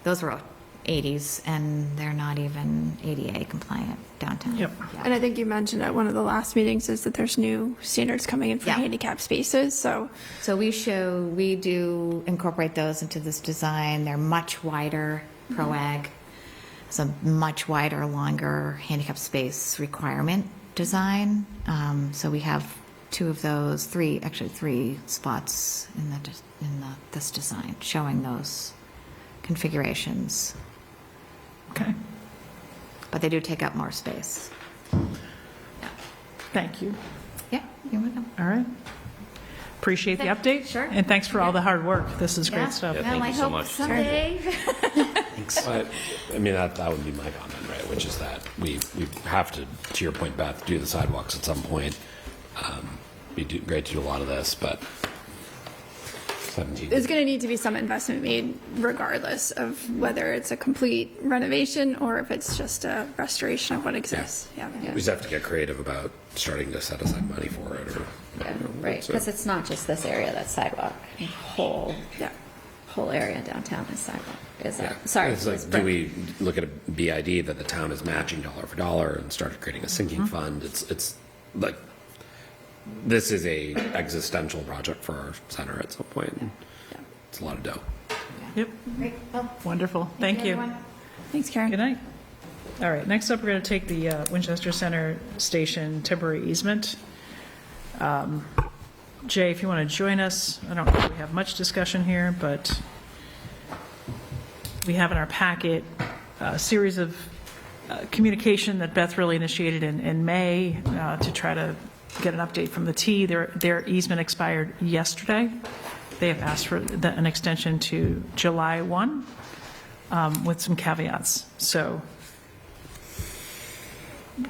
those were 80s, and they're not even ADA compliant downtown. Yep. Yeah. And I think you mentioned at one of the last meetings is that there's new standards coming in for Yeah. handicap spaces. So We do incorporate those into this design. They're much wider, ProAg. It's a much wider, longer handicap space requirement design. So we have three spots in this design showing those configurations. Okay. But they do take up more space. Thank you. Yeah, you're welcome. All right. Appreciate the update. Sure. And thanks for all the hard work. This is great stuff. Yeah, thank Well, you I so hope much. someday. But, I mean, that would be my comment, right? Which is that we have to your point, Beth, do the sidewalks at some point. Great to do a lot of this, but 17. there's going to need to be some investment made regardless of whether it's a complete renovation or if it's just a restoration of what exists. Yeah. We just have to get creative about starting to set aside money for it, or Yeah, right, so- because it's not just this area that's sidewalk. The whole Yeah. area downtown is sidewalk. Is Yeah. that, sorry. It's like, do we look at a BID that the town is matching dollar for dollar and start creating a sinking fund? It's like, this is a existential project for our center at some point. It's a lot of dough. Yep. Great. Well, Wonderful. Thank you. everyone. Thanks, Karen. Good night. All right, next up, we're going to take the Winchester Center Station temporary easement. Jay, if you want to join us, I don't think we have much discussion here, but we have in our packet a series of communication that Beth really initiated in May to try to get an update from the T. Their easement expired yesterday. They have asked for an extension to July 1 with some caveats. So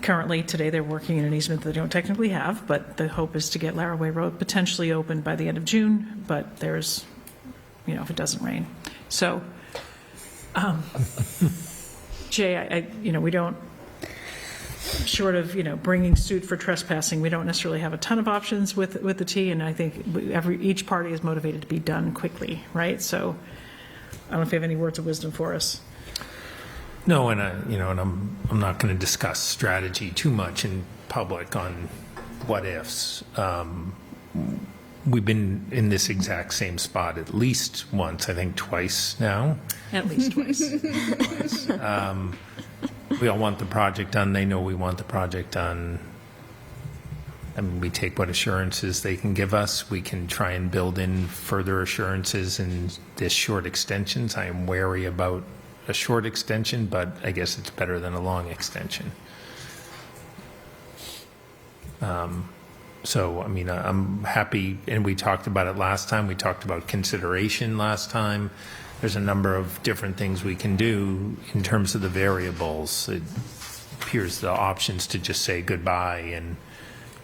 currently, today, they're working in an easement that they don't technically have, but the hope is to get Laraway Road potentially open by the end of June, but there's, if it doesn't rain. So, Jay, we don't, short of, bringing suit for trespassing, we don't necessarily have a ton of options with the T, and I think each party is motivated to be done quickly, right? So I don't know if you have any words of wisdom for us. No, and I'm not going to discuss strategy too much in public on what ifs. We've been in this exact same spot at least once, I think twice now. At least twice. We all want the project done. They know we want the project done. I mean, we take what assurances they can give us. We can try and build in further assurances in this short extensions. I am wary about a short extension, but I guess it's better than a long extension. So, I mean, I'm happy, and we talked about it last time. We talked about consideration last time. There's a number of different things we can do in terms of the variables. It appears the options to just say goodbye and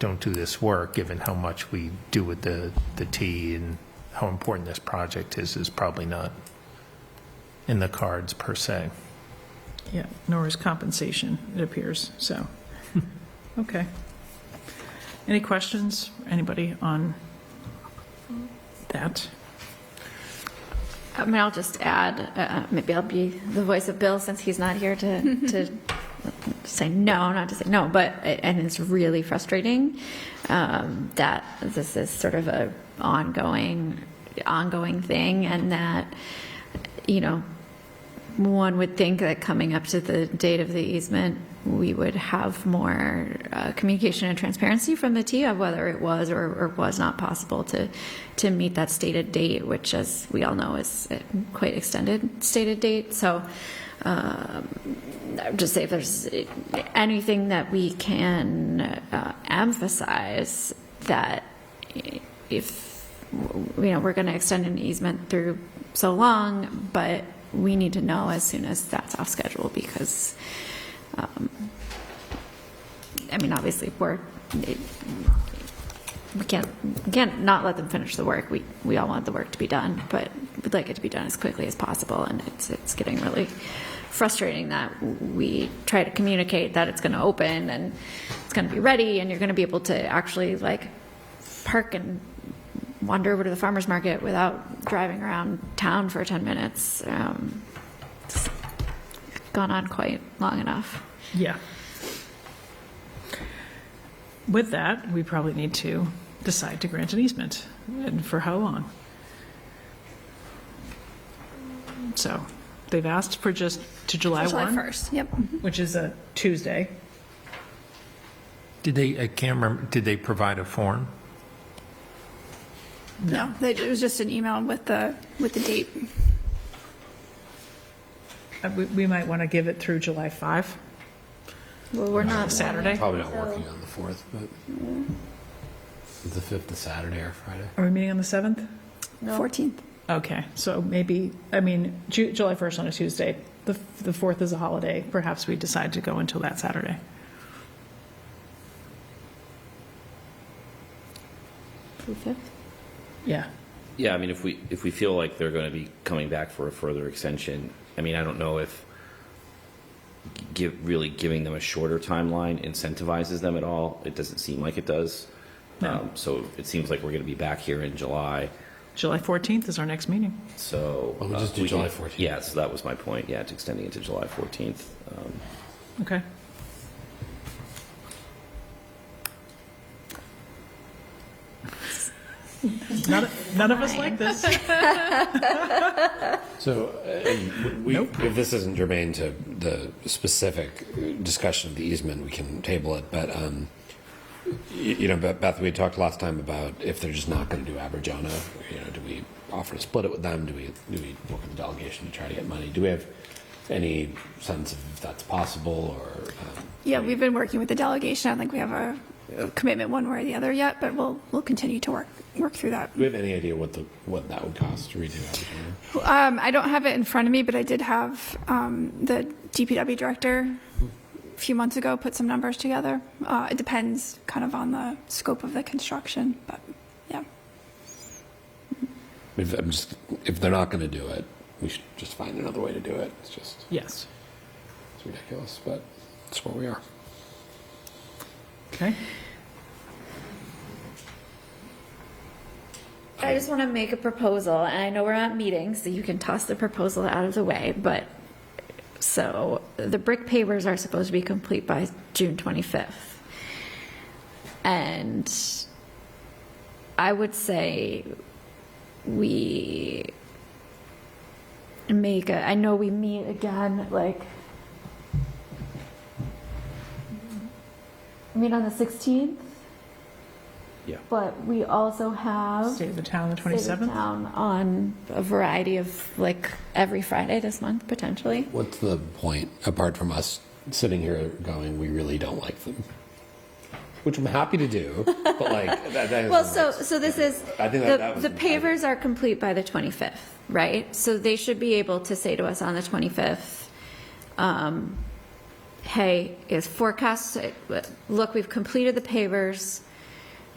don't do this work, given how much we do with the T and how important this project is probably not in the cards per se. Yeah, nor is compensation, it appears, so, okay. Any questions, anybody on that? I mean, I'll just add, maybe I'll be the voice of Bill since he's not here to say no, not to say no, and it's really frustrating that this is sort of a ongoing thing, and that, one would think that coming up to the date of the easement, we would have more communication and transparency from the T of whether it was or was not possible to meet that stated date, which, as we all know, is a quite extended stated date. So I would just say if there's anything that we can emphasize that if, we're going to extend an easement through so long, but we need to know as soon as that's off schedule because, obviously we can't not let them finish the work. We all want the work to be done, but we'd like it to be done as quickly as possible. And it's getting really frustrating that we try to communicate that it's going to open and it's going to be ready and you're going to be able to actually park and wander over to the farmer's market without driving around town for 10 minutes. It's gone on quite long enough. Yeah. With that, we probably need to decide to grant an easement, and for how long. So they've asked for just to July 1. July 1st, yep. Which is a Tuesday. Did they, I can't remember, did they provide a form? No, it was just an email with the date. We might want to give it through July 5. Well, we're not Saturday. Probably not working on the 4th, but is the 5th a Saturday or Friday? Are we meeting on the 7th? No. 14th. Okay, so maybe, July 1st on a Tuesday. The 4th is a holiday. Perhaps we decide to go until that Saturday. The 5th? Yeah. Yeah, if we feel like they're going to be coming back for a further extension, I don't know if really giving them a shorter timeline incentivizes them at all. It doesn't seem like it does. No. So it seems like we're going to be back here in July. July 14th is our next meeting. So Why don't we just do July 14th? Yeah, so that was my point. Yeah, it's extending it to July 14th. Okay. None of us like this. So, if this isn't germane to the specific discussion of the easement, we can table it. But, Beth, we talked last time about if they're just not going to do Aberjona, do we offer to split it with them? Do we work with the delegation to try to get money? Do we have any sense of if that's possible or? Yeah, we've been working with the delegation. I don't think we have a commitment one way or the other yet, but we'll continue to work through that. Do we have any idea what that would cost to redo Aberjona? I don't have it in front of me, but I did have the DPW director a few months ago put some numbers together. It depends kind of on the scope of the construction, but yeah. If they're not going to do it, we should just find another way to do it. Yes. It's ridiculous, but that's where we are. Okay. I just want to make a proposal, and I know we're not meeting, so you can toss the proposal out of the way, but so the brick pavers are supposed to be complete by June 25th. And I would say we make I know we meet again, on the 16th. Yeah. But we also have State of the Town, the State of 27th. the Town on a variety of, every Friday this month, potentially. What's the point, apart from us sitting here going, we really don't like them? Which I'm happy to do, but that is Well, so this is, I think that was the pavers are complete by the 25th, right? So they should be able to say to us on the 25th, hey, is forecast, look, we've completed the pavers,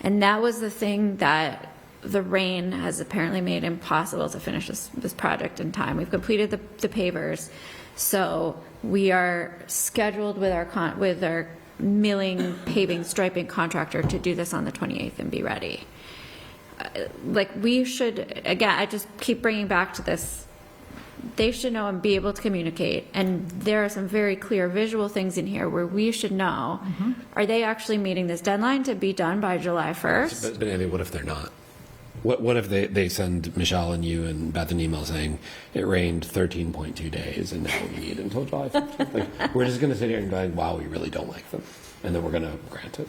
and that was the thing that the rain has apparently made impossible to finish this project in time. We've completed the pavers, so we are scheduled with our milling, paving, striping contractor to do this on the 28th and be ready. We should, again, I just keep bringing back to this, they should know and be able to communicate, and there are some very clear visual things in here where we should know, are they actually meeting this deadline to be done by July 1st? But Andy, what if they're not? What if they send Michelle and you and Beth an email saying it rained 13.2 days and now we need until July 15th? Like, we're just going to sit here and be like, wow, we really don't like them. And then we're going to grant it.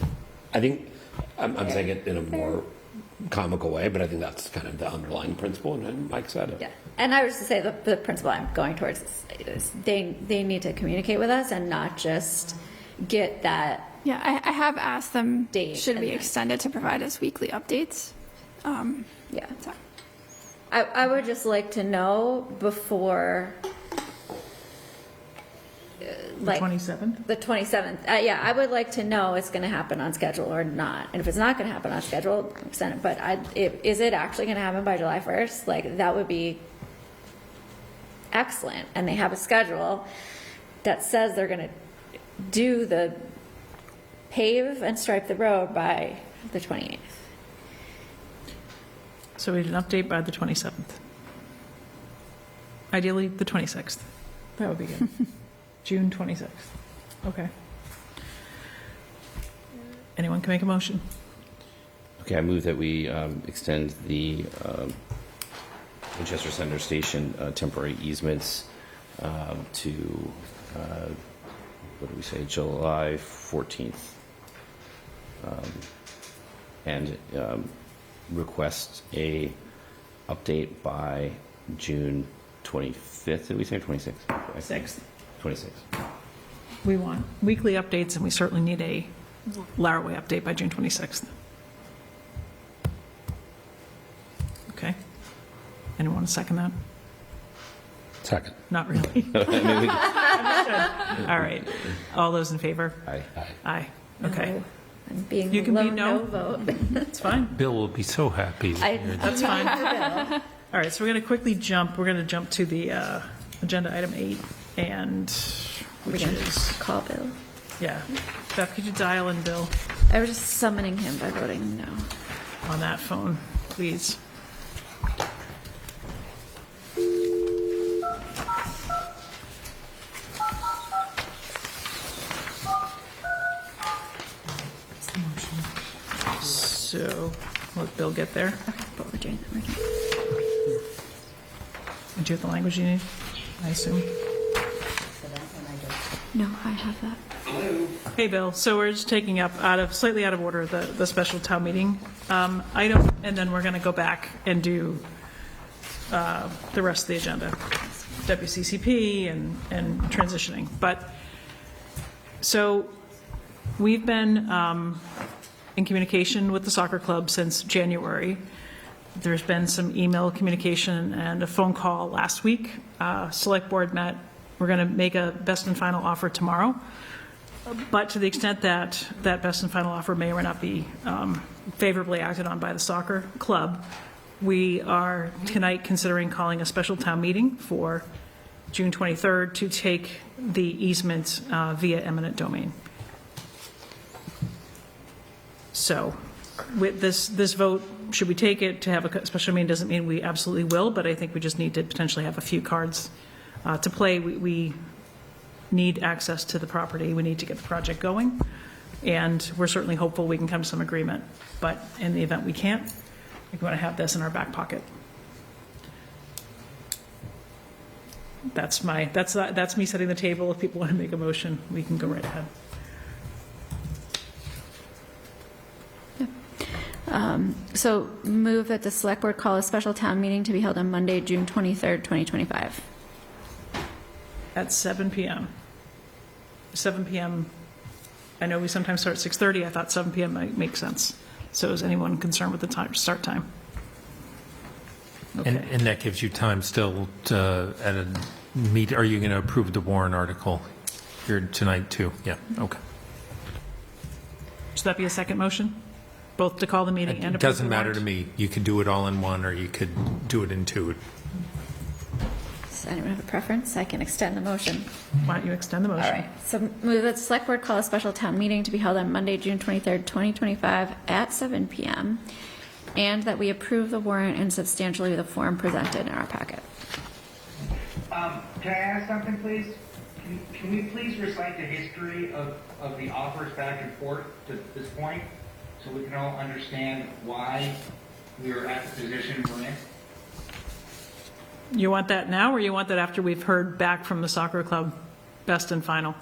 I think I'm saying it in a more comical way, but I think that's kind of the underlying principle, and Mike said it. Yeah, and I was to say the principle I'm going towards is they need to communicate with us and not just get that. Yeah, I have asked them, Date should we and then- extend it to provide us weekly updates? Yeah, So. I would just like to know before. The 27th? The 27th. Yeah, I would like to know it's going to happen on schedule or not. And if it's not going to happen on schedule, send it. But is it actually going to happen by July 1st? Like, that would be excellent. And they have a schedule that says they're going to do the pave and stripe the road by the 28th. So we need an update by the 27th. Ideally, the 26th. That would be good. June 26th. Okay. Anyone can make a motion. Okay, I move that we extend the Winchester Center Station temporary easements to, what do we say, July 14th. And request a update by June 25th. Did we say 26th? 6th. 26th. We want weekly updates, and we certainly need a Laraway update by June 26th. Okay. Anyone want to second that? Second. Not really. Understood. All right. All those in favor? Aye. Aye. Okay. No. I'm being You can low be no. vote. It's fine. Bill will be so happy. That's fine. All right, so we're going to quickly jump. We're going to jump to the agenda item 8, and which is Call Bill. yeah. Beth, could you dial in Bill I was just summoning him by voting no. on that phone, please? So, let Bill get there. Okay, but we're doing that. And do you have the language you need? I assume. No, I have that. Hey, Bill. So we're just taking up slightly out of order the special town meeting item, and then we're going to go back and do the rest of the agenda, WCCP and transitioning. But so we've been in communication with the soccer club since January. There's been some email communication and a phone call last week. Select board met. We're going to make a best and final offer tomorrow. But to the extent that that best and final offer may or may not be favorably acted on by the soccer club, we are tonight considering calling a special town meeting for June 23rd to take the easement via eminent domain. So with this vote, should we take it to have a special meeting doesn't mean we absolutely will, but I think we just need to potentially have a few cards to play. We need access to the property. We need to get the project going. And we're certainly hopeful we can come to some agreement. But in the event we can't, we want to have this in our back pocket. That's me setting the table. If people want to make a motion, we can go right ahead. So move that the select board call a special town meeting to be held on Monday, June 23rd, 2025. At 7 p.m. 7 p.m. I know we sometimes start at 6:30. I thought 7 p.m. might make sense. So is anyone concerned with the start time? Okay. And that gives you time still to, at a meet, are you going to approve the warrant article here tonight too? Yeah, okay. Should that be a second motion? Both to call the meeting and It approve doesn't the matter to warrant? me. You could do it all in one, or you could do it in two. Does anyone have a preference? I can extend the motion. Why don't you extend the motion? All right. So move that the select board call a special town meeting to be held on Monday, June 23rd, 2025 at 7 p.m. and that we approve the warrant in substantially the form presented in our packet. Can I ask something, please? Can we please recite the history of the offers back and forth to this point, so we can all understand why we're at the position we're in? You want that now, or you want that after we've heard back from the soccer club, best and final?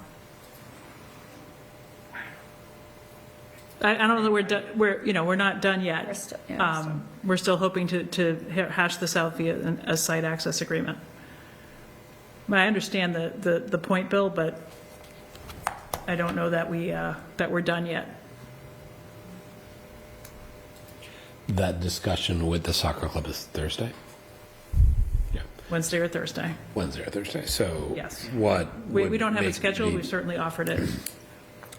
I don't know that we're not done yet. We're still hoping to hash this out via a site access agreement. I understand the point, Bill, but I don't know that we're done yet. That discussion with the soccer club is Thursday? Yeah. Wednesday or Thursday. Wednesday or Thursday. So Yes. what? We don't have it make scheduled. me- We've certainly offered it.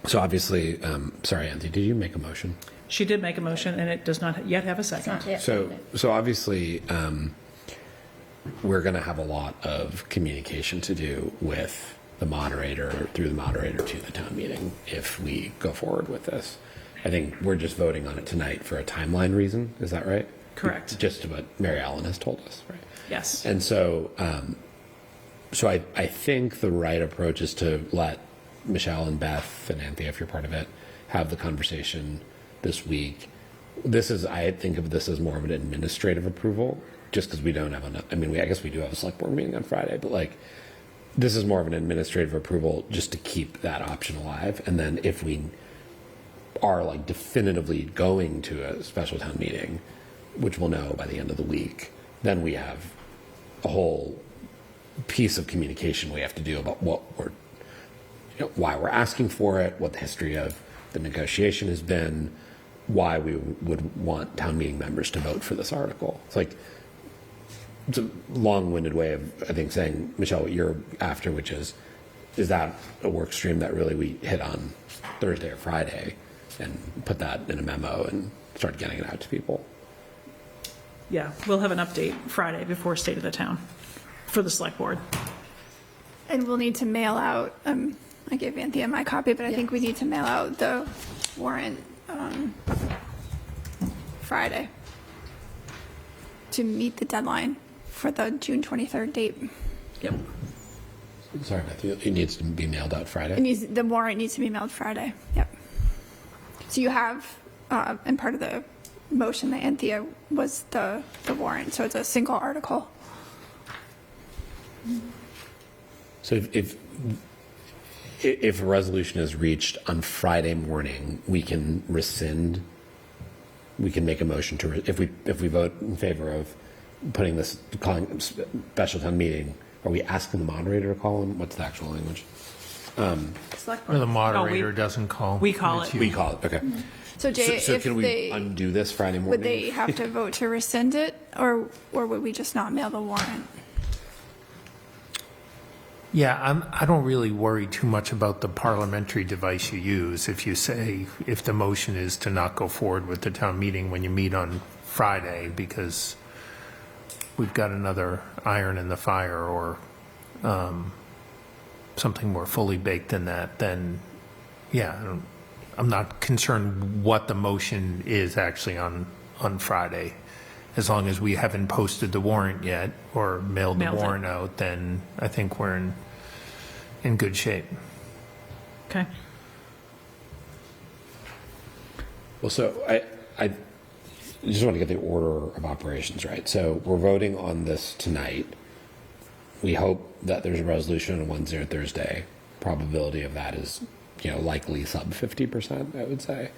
So obviously, sorry, Anthony, did you make a motion? She did make a motion, and it does not yet have a second. So obviously, we're going to have a lot of communication to do with the moderator, through the moderator to the town meeting if we go forward with this. I think we're just voting on it tonight for a timeline reason. Is that right? Correct. Just what Mary Ellen has told us, right? Yes. And so, I think the right approach is to let Michelle and Beth and Anthea, if you're part of it, have the conversation this week. I think of this as more of an administrative approval, just because we don't have enough. I mean, I guess we do have a select board meeting on Friday, but this is more of an administrative approval just to keep that option alive. And then if we are definitively going to a special town meeting, which we'll know by the end of the week, then we have a whole piece of communication we have to do about why we're asking for it, what the history of the negotiation has been, why we would want town meeting members to vote for this article. It's a long-winded way of, I think, saying, Michelle, what you're after, which is that a work stream that really we hit on Thursday or Friday and put that in a memo and start getting it out to people? Yeah, we'll have an update Friday before State of the Town for the select board. And we'll need to mail out, I gave Anthea my copy, but I think we need to mail out the warrant Friday to meet the deadline for the June 23rd date. Yep. Sorry, Matthew, it needs to be mailed out Friday? The warrant needs to be mailed Friday, yep. So you have, and part of the motion that Anthea was the warrant, so it's a single article. So if a resolution is reached on Friday morning, we can rescind, we can make a motion to, if we vote in favor of putting this, calling special town meeting, are we asking the moderator to call him? What's the actual language? Or the moderator doesn't call. We call it. We call it, okay. So Jay, So if can we they, undo this Friday morning? would they have to vote to rescind it, or would we just not mail the warrant? Yeah, I don't really worry too much about the parliamentary device you use. If you say, if the motion is to not go forward with the town meeting when you meet on Friday, because we've got another iron in the fire or something more fully baked than that, then yeah, I'm not concerned what the motion is actually on Friday. As long as we haven't posted the warrant yet or mailed the warrant out, then I think we're in good shape. Okay. Well, so I just want to get the order of operations right. So we're voting on this tonight. We hope that there's a resolution on Wednesday or Thursday. Probability of that is, likely sub 50%, I would say.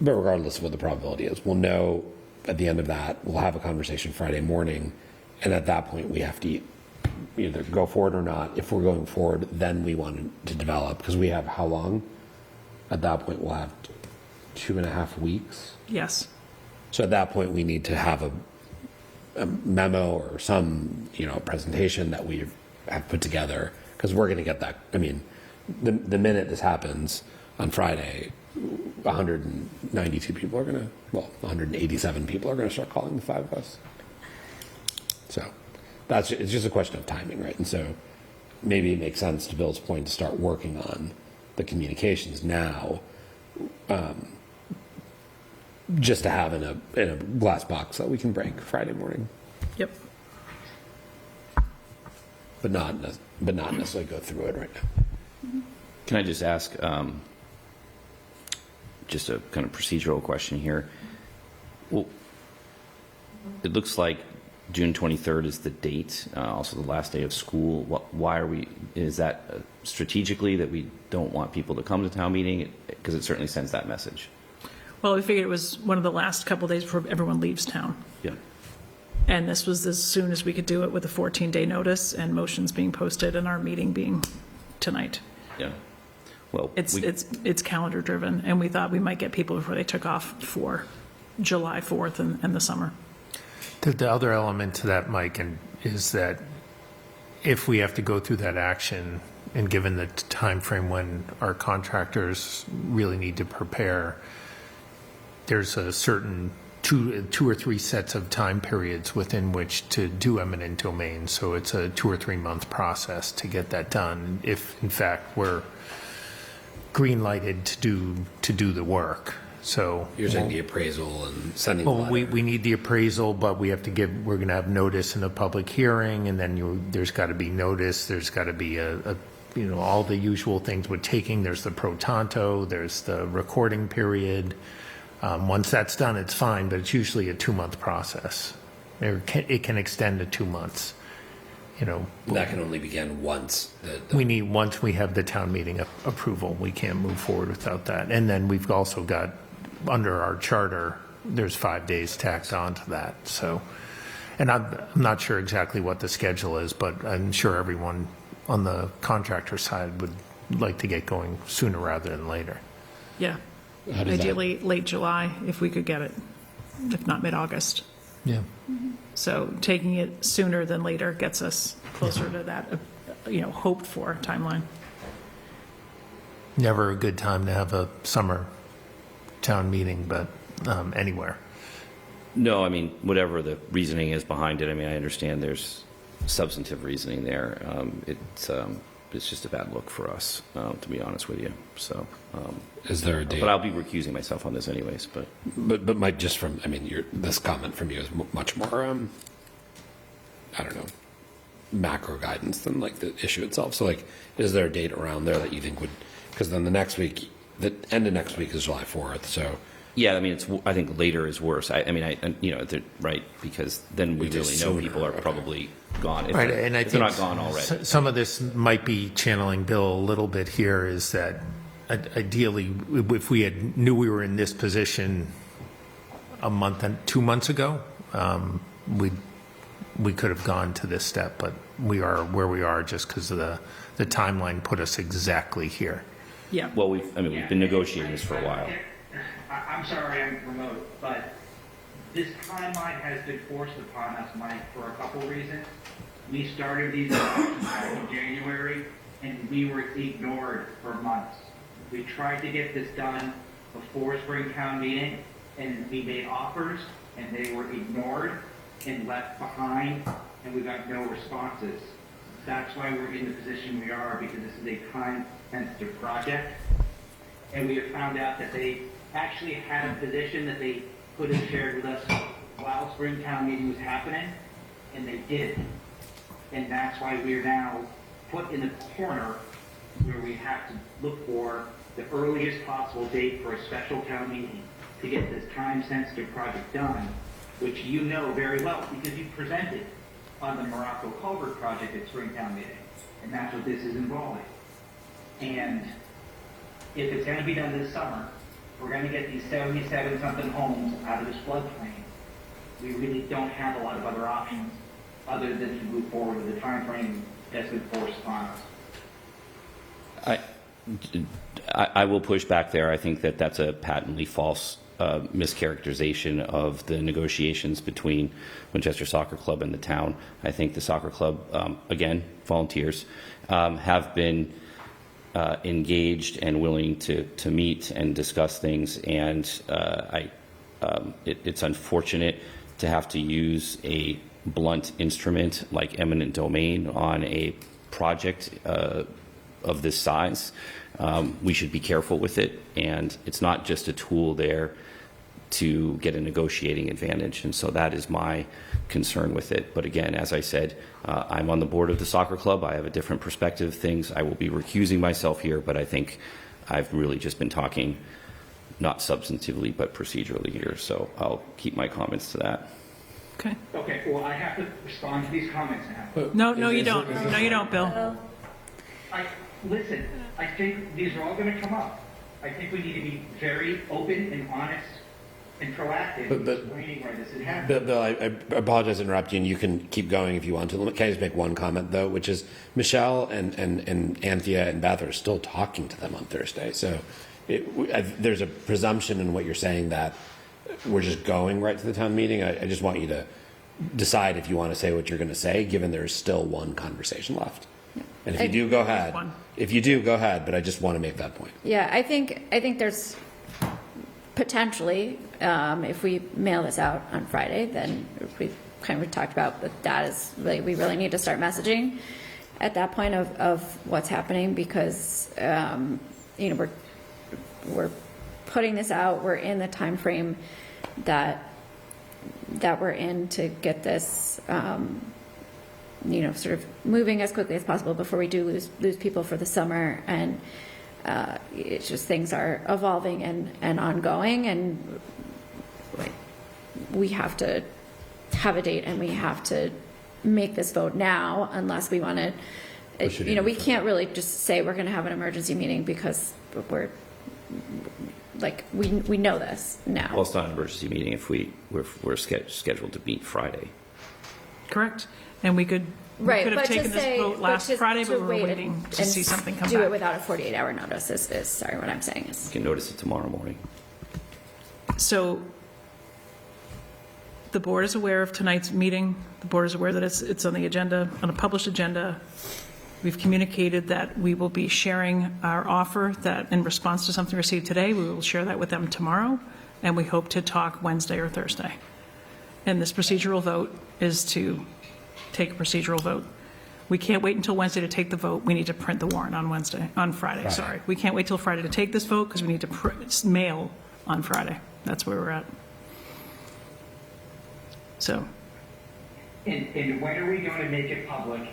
But regardless of what the probability is, we'll know at the end of that. We'll have a conversation Friday morning, and at that point, we have to either go forward or not. If we're going forward, then we want to develop, because we have how long? At that point, we'll have 2.5 weeks. Yes. So at that point, we need to have a memo or some, presentation that we have put together, because we're going to get that. I mean, the minute this happens on Friday, 192 people are going to, 187 people are going to start calling the five of us. So it's just a question of timing, right? And so maybe it makes sense, to Bill's point, to start working on the communications now, just to have in a glass box that we can break Friday morning. Yep. But not necessarily go through it right now. Can I just ask, just a kind of procedural question here? Well, it looks like June 23rd is the date, also the last day of school. Why are we, is that strategically that we don't want people to come to town meeting? Because it certainly sends that message. Well, we figured it was one of the last couple days before everyone leaves town. Yeah. And this was as soon as we could do it with a 14-day notice and motions being posted and our meeting being tonight. Yeah. Well, It's calendar driven, and we thought we might get people before they took off for July 4th and the summer. The other element to that, Mike, is that if we have to go through that action, and given the time frame when our contractors really need to prepare, there's a certain two or three sets of time periods within which to do eminent domain. So it's a 2 or 3 month process to get that done. If in fact we're green lighted to do the work. So you're saying the appraisal and sending. Well, the letter. we need the appraisal, but we have to we're going to have notice in a public hearing, and then there's got to be notice. There's got to be a all the usual things with taking. There's the pro tanto. There's the recording period. Once that's done, it's fine, but it's usually a 2-month process. It can extend to 2 months. That can only begin once. Once we have the town meeting approval, we can't move forward without that. And then we've also got, under our charter, there's 5 days tacked onto that. So, and I'm not sure exactly what the schedule is, but I'm sure everyone on the contractor side would like to get going sooner rather than later. Yeah. Ideally, late July, if we could get it, if not mid-August. Yeah. So taking it sooner than later gets us closer to that, hoped for timeline. Never a good time to have a summer town meeting, but anywhere. No, I mean, whatever the reasoning is behind it, I mean, I understand there's substantive reasoning there. It's just a bad look for us, to be honest with you. So, is there a date? But I'll be recusing myself on this anyways. But Mike, just from this comment from you is much more I don't know, macro guidance than like the issue itself. So like, is there a date around there that you think would? Because then the end of next week is July 4th. So. Yeah, I mean, I think later is worse. Right, because then we really know people are probably gone. If they're not gone already. Some of this might be channeling Bill a little bit here is that ideally, if we knew we were in this position a month and 2 months ago, we could have gone to this step, but we are where we are just because of the timeline put us exactly here. Yeah. Well, we've been negotiating this for a while. I'm sorry I'm remote, but this timeline has been forced upon us, Mike, for a couple reasons. We started these elections back in January, and we were ignored for months. We tried to get this done before spring town meeting, and we made offers, and they were ignored and left behind, and we got no responses. That's why we're in the position we are, because this is a time-sensitive project. And we have found out that they actually had a position that they could have shared with us while spring town meeting was happening, and they didn't. And that's why we're now put in the corner where we have to look for the earliest possible date for a special town meeting to get this time-sensitive project done, which you know very well because you presented on the Morocco Culvert project at spring town meeting, and that's what this is involving. And if it's going to be done this summer, we're going to get these 77-something homes out of this floodplain. We really don't have a lot of other options other than to move forward with the time frame that's been forced upon us. I will push back there. I think that that's a patently false mischaracterization of the negotiations between Winchester Soccer Club and the town. I think the soccer club, again, volunteers, have been engaged and willing to meet and discuss things, and it's unfortunate to have to use a blunt instrument like eminent domain on a project of this size. We should be careful with it, and it's not just a tool there to get a negotiating advantage, and so that is my concern with it. But again, as I said, I'm on the board of the soccer club. I have a different perspective of things. I will be recusing myself here, but I think I've really just been talking not substantively, but procedurally here. So I'll keep my comments to that. Okay. Okay, well, I have to respond to these comments now. No, you don't. No, you don't, Bill. Listen, I think these are all going to come up. I think we need to be very open and honest and proactive in explaining why this is happening. Bill, I apologize to interrupt you, and you can keep going if you want to. Can I just make one comment, though, which is Michelle and Anthea and Beth are still talking to them on Thursday. So there's a presumption in what you're saying that we're just going right to the town meeting. I just want you to decide if you want to say what you're going to say, given there's still one conversation left. And if you do, go ahead. If you do, go ahead, but I just want to make that point. Yeah, I think there's potentially, if we mail this out on Friday, then we kind of talked about that is really, we really need to start messaging at that point of what's happening, because we're putting this out, we're in the time frame that we're in to get this sort of moving as quickly as possible before we do lose people for the summer. And it's just, things are evolving and ongoing, and we have to have a date, and we have to make this vote now, unless we want to, we can't really just say we're going to have an emergency meeting, because we're like, we know this now. Well, it's not an emergency meeting if we're scheduled to meet Friday. Correct. And we could have taken this vote last Friday, but we're waiting to see something come back. Do it without a 48-hour notice is sorry, what I'm saying is. You can notice it tomorrow morning. So the board is aware of tonight's meeting. The board is aware that it's on the agenda, on a published agenda. We've communicated that we will be sharing our offer, that in response to something received today, we will share that with them tomorrow, and we hope to talk Wednesday or Thursday. And this procedural vote is to take a procedural vote. We can't wait until Wednesday to take the vote. We need to print the warrant on Friday. Sorry. We can't wait till Friday to take this vote, because we need to mail on Friday. That's where we're at. So. And when are we going to make it public,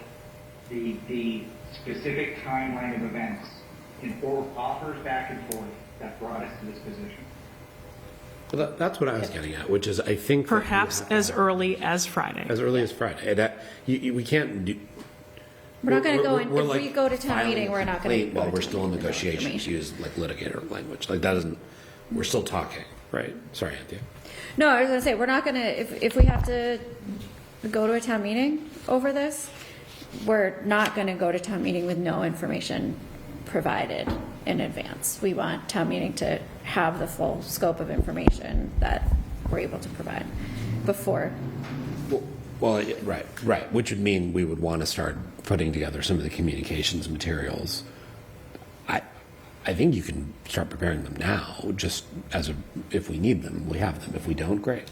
the specific timeline of events and offers back and forth that brought us to this position? Well, that's what I was getting at, which is, I think perhaps as early as Friday. As early as Friday. We can't do. We're not going to go in. If we go to town meeting, we're not going to. While we're still in negotiations, use like litigator language. Like that doesn't. We're still talking, right? Sorry, Anthea. No, I was going to say, we're not going to. If we have to go to a town meeting over this, we're not going to go to town meeting with no information provided in advance. We want town meeting to have the full scope of information that we're able to provide before. Well, right. Which would mean we would want to start putting together some of the communications materials. I think you can start preparing them now, just if we need them, we have them. If we don't, great.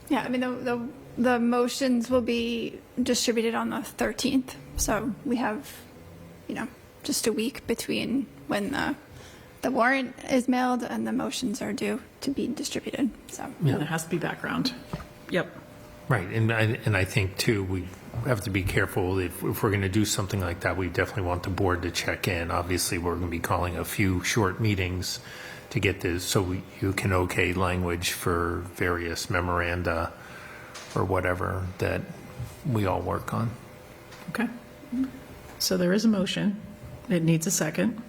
Yeah, I mean, the motions will be distributed on the 13th. So we have, just a week between when the warrant is mailed and the motions are due to be distributed. So yeah, there has to be background. Yep. Right, and I think too, we have to be careful if we're going to do something like that. We definitely want the board to check in. Obviously, we're going to be calling a few short meetings to get this, so you can okay language for various memoranda or whatever that we all work on. Okay. So there is a motion. It needs a second,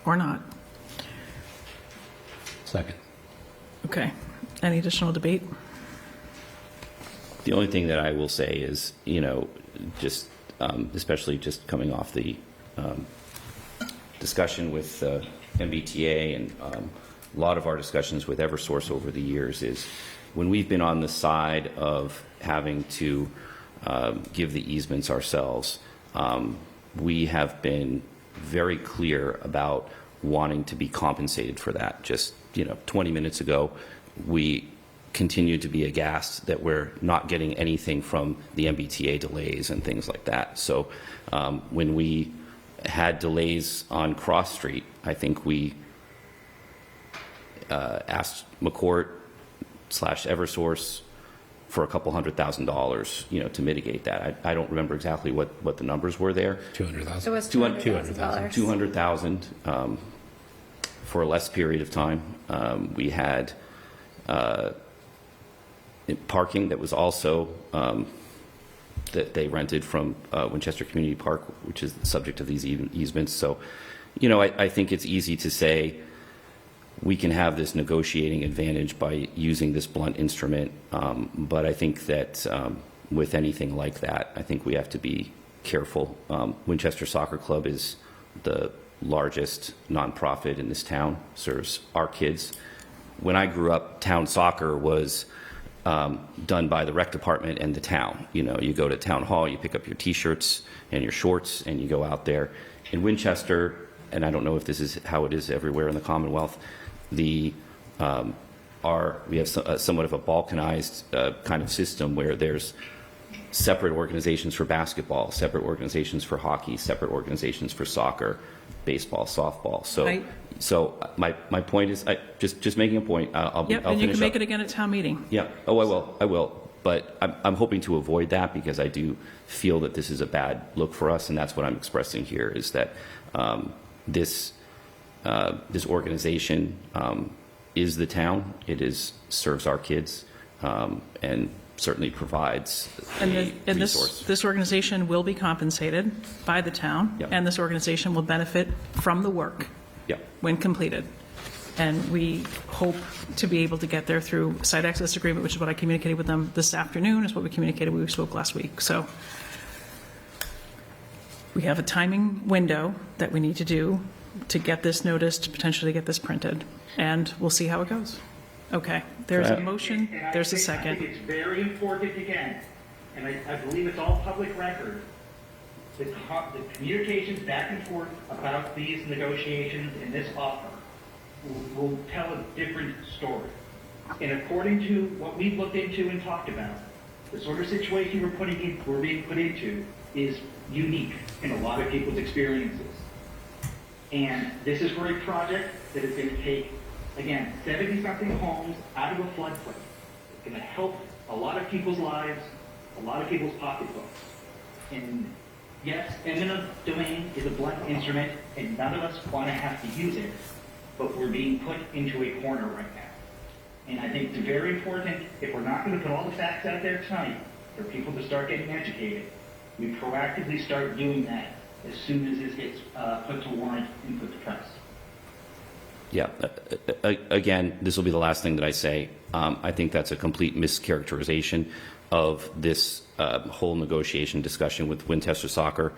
or not. Second. Okay. Any additional debate? The only thing that I will say is, just especially just coming off the discussion with MBTA and a lot of our discussions with Eversource over the years, is when we've been on the side of having to give the easements ourselves, we have been very clear about wanting to be compensated for that. Just 20 minutes ago, we continue to be aghast that we're not getting anything from the MBTA delays and things like that. So when we had delays on Cross Street, I think we asked McCourt / Eversource for a couple $100,000, to mitigate that. I don't remember exactly what the numbers were there. 200,000. It was $200,000. 200,000 for a less period of time. We had parking that was also that they rented from Winchester Community Park, which is the subject of these easements. So, I think it's easy to say we can have this negotiating advantage by using this blunt instrument. But I think that with anything like that, I think we have to be careful. Winchester Soccer Club is the largest nonprofit in this town, serves our kids. When I grew up, town soccer was done by the rec department and the town. You go to town hall, you pick up your T-shirts and your shorts, and you go out there. In Winchester, and I don't know if this is how it is everywhere in the Commonwealth, we have somewhat of a balkanized kind of system where there's separate organizations for basketball, separate organizations for hockey, separate organizations for soccer, baseball, softball. So my point is, just making a point. I'll Yep, and you can make it again at town meeting. Yeah. Oh, I will. But I'm hoping to avoid that because I do feel that this is a bad look for us, and that's what I'm expressing here, is that this organization is the town. It serves our kids, and certainly provides a resource. This organization will be compensated by the town, Yep. and this organization will benefit from the work Yep. when completed. And we hope to be able to get there through site access agreement, which is what I communicated with them this afternoon, is what we communicated when we spoke last week. So we have a timing window that we need to do to get this noticed, potentially get this printed, and we'll see how it goes. Okay, there's a motion, there's a I second. think it's very important, again, and I believe it's all public record, the communications back and forth about these negotiations and this offer will tell a different story. And according to what we've looked into and talked about, the sort of situation we're being put into is unique in a lot of people's experiences. And this is for a project that is going to take, again, 70-something homes out of a floodplain. It's going to help a lot of people's lives, a lot of people's pocketbooks. And yes, eminent domain is a blunt instrument, and none of us want to have to use it, but we're being put into a corner right now. And I think it's very important, if we're not going to put all the facts out there tonight for people to start getting educated, we proactively start doing that as soon as this gets put to warrant and put to press. Yeah. Again, this will be the last thing that I say. I think that's a complete mischaracterization of this whole negotiation discussion with Winchester Soccer.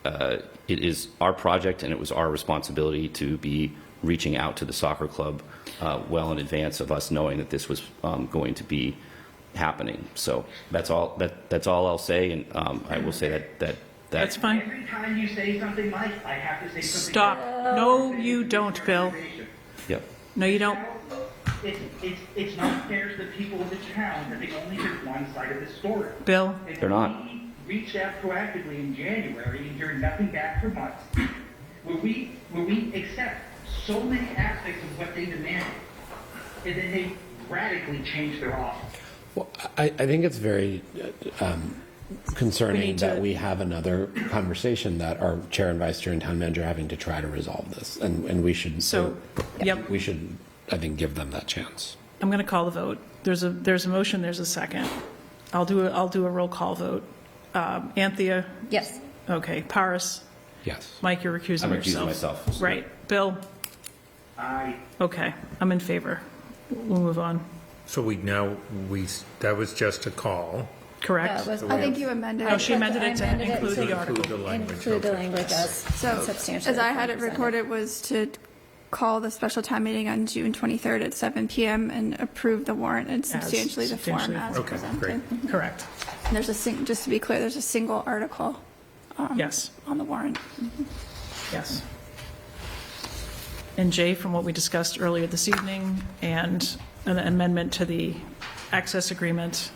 It is our project, and it was our responsibility to be reaching out to the soccer club well in advance of us knowing that this was going to be happening. So that's all I'll say, and I will say that That's fine. Every time you say something, Mike, I have to say something. Stop. No, you don't, Bill. Yep. No, you don't. It's not fair to the people of the town that they only hear one side of the story. Bill? They're not. We reached out proactively in January and hear nothing back for months. Where we accept so many aspects of what they demanded, and then they radically change their offer. Well, I think it's very concerning that to- we have another conversation that our chair and vice chair and town manager are having to try to resolve this, and we should. Yep. We should, I think, give them that chance. I'm going to call the vote. There's a motion, there's a second. I'll do a roll call vote. Anthea? Yes. Okay. Paris? Yes. Mike, you're recusing I'm recusing yourself. myself. Right. Bill? I Okay. I'm in favor. We'll move on. So that was just a call. Correct? was- I think you amended Oh, it. she amended it to include the article. Include the language. Include the Okay. language as So, substantially. as I had it 20%. recorded, was to call the special town meeting on June 23rd at 7 p.m. and approve the warrant in substantially the form substantially. as Okay, presented. great. Correct. And there's just to be clear, there's a single article Yes. on the warrant. Yes. And Jay, from what we discussed earlier this evening, and an amendment to the access agreement,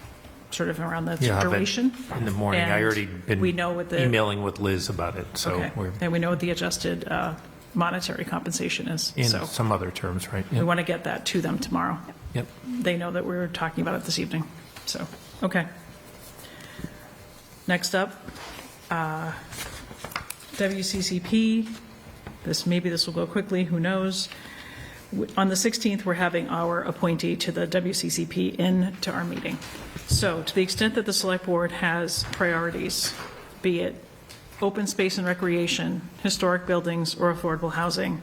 sort of around the Yeah, but duration. in the morning. I And already been we know what the emailing with Liz about it, so Okay. we're And we know what the adjusted monetary compensation is. in So some other terms, right? we Yep. want to get that to them tomorrow. Yep. They know that we were talking about it this evening. So, okay. Next up, WCCP maybe this will go quickly, who knows? On the 16th, we're having our appointee to the WCCP in to our meeting. So to the extent that the select board has priorities, be it open space and recreation, historic buildings, or affordable housing,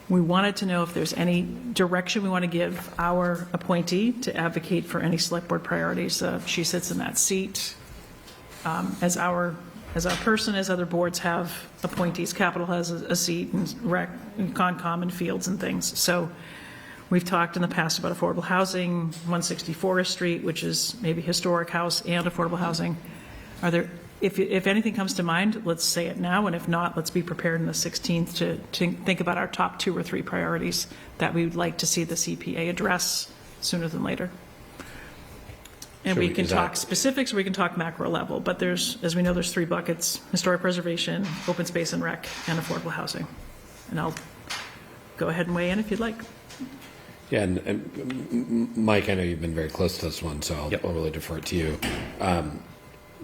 we wanted to know if there's any direction we want to give our appointee to advocate for any select board priorities. She sits in that seat as our person, as other boards have appointees. Capital has a seat, and rec, and Concom, and fields and things. So we've talked in the past about affordable housing, 160 Forest Street, which is maybe historic house and affordable housing. Are there, if anything comes to mind, let's say it now, and if not, let's be prepared on the 16th to think about our top 2 or 3 priorities that we would like to see the CPA address sooner than later. And we can talk specifics, or we can talk macro level, but there's, as we know, there's 3 buckets: historic preservation, open space and rec, and affordable housing. And I'll go ahead and weigh in if you'd like. Yeah, and Mike, I know you've been very close to this one, so I'll really defer it to you.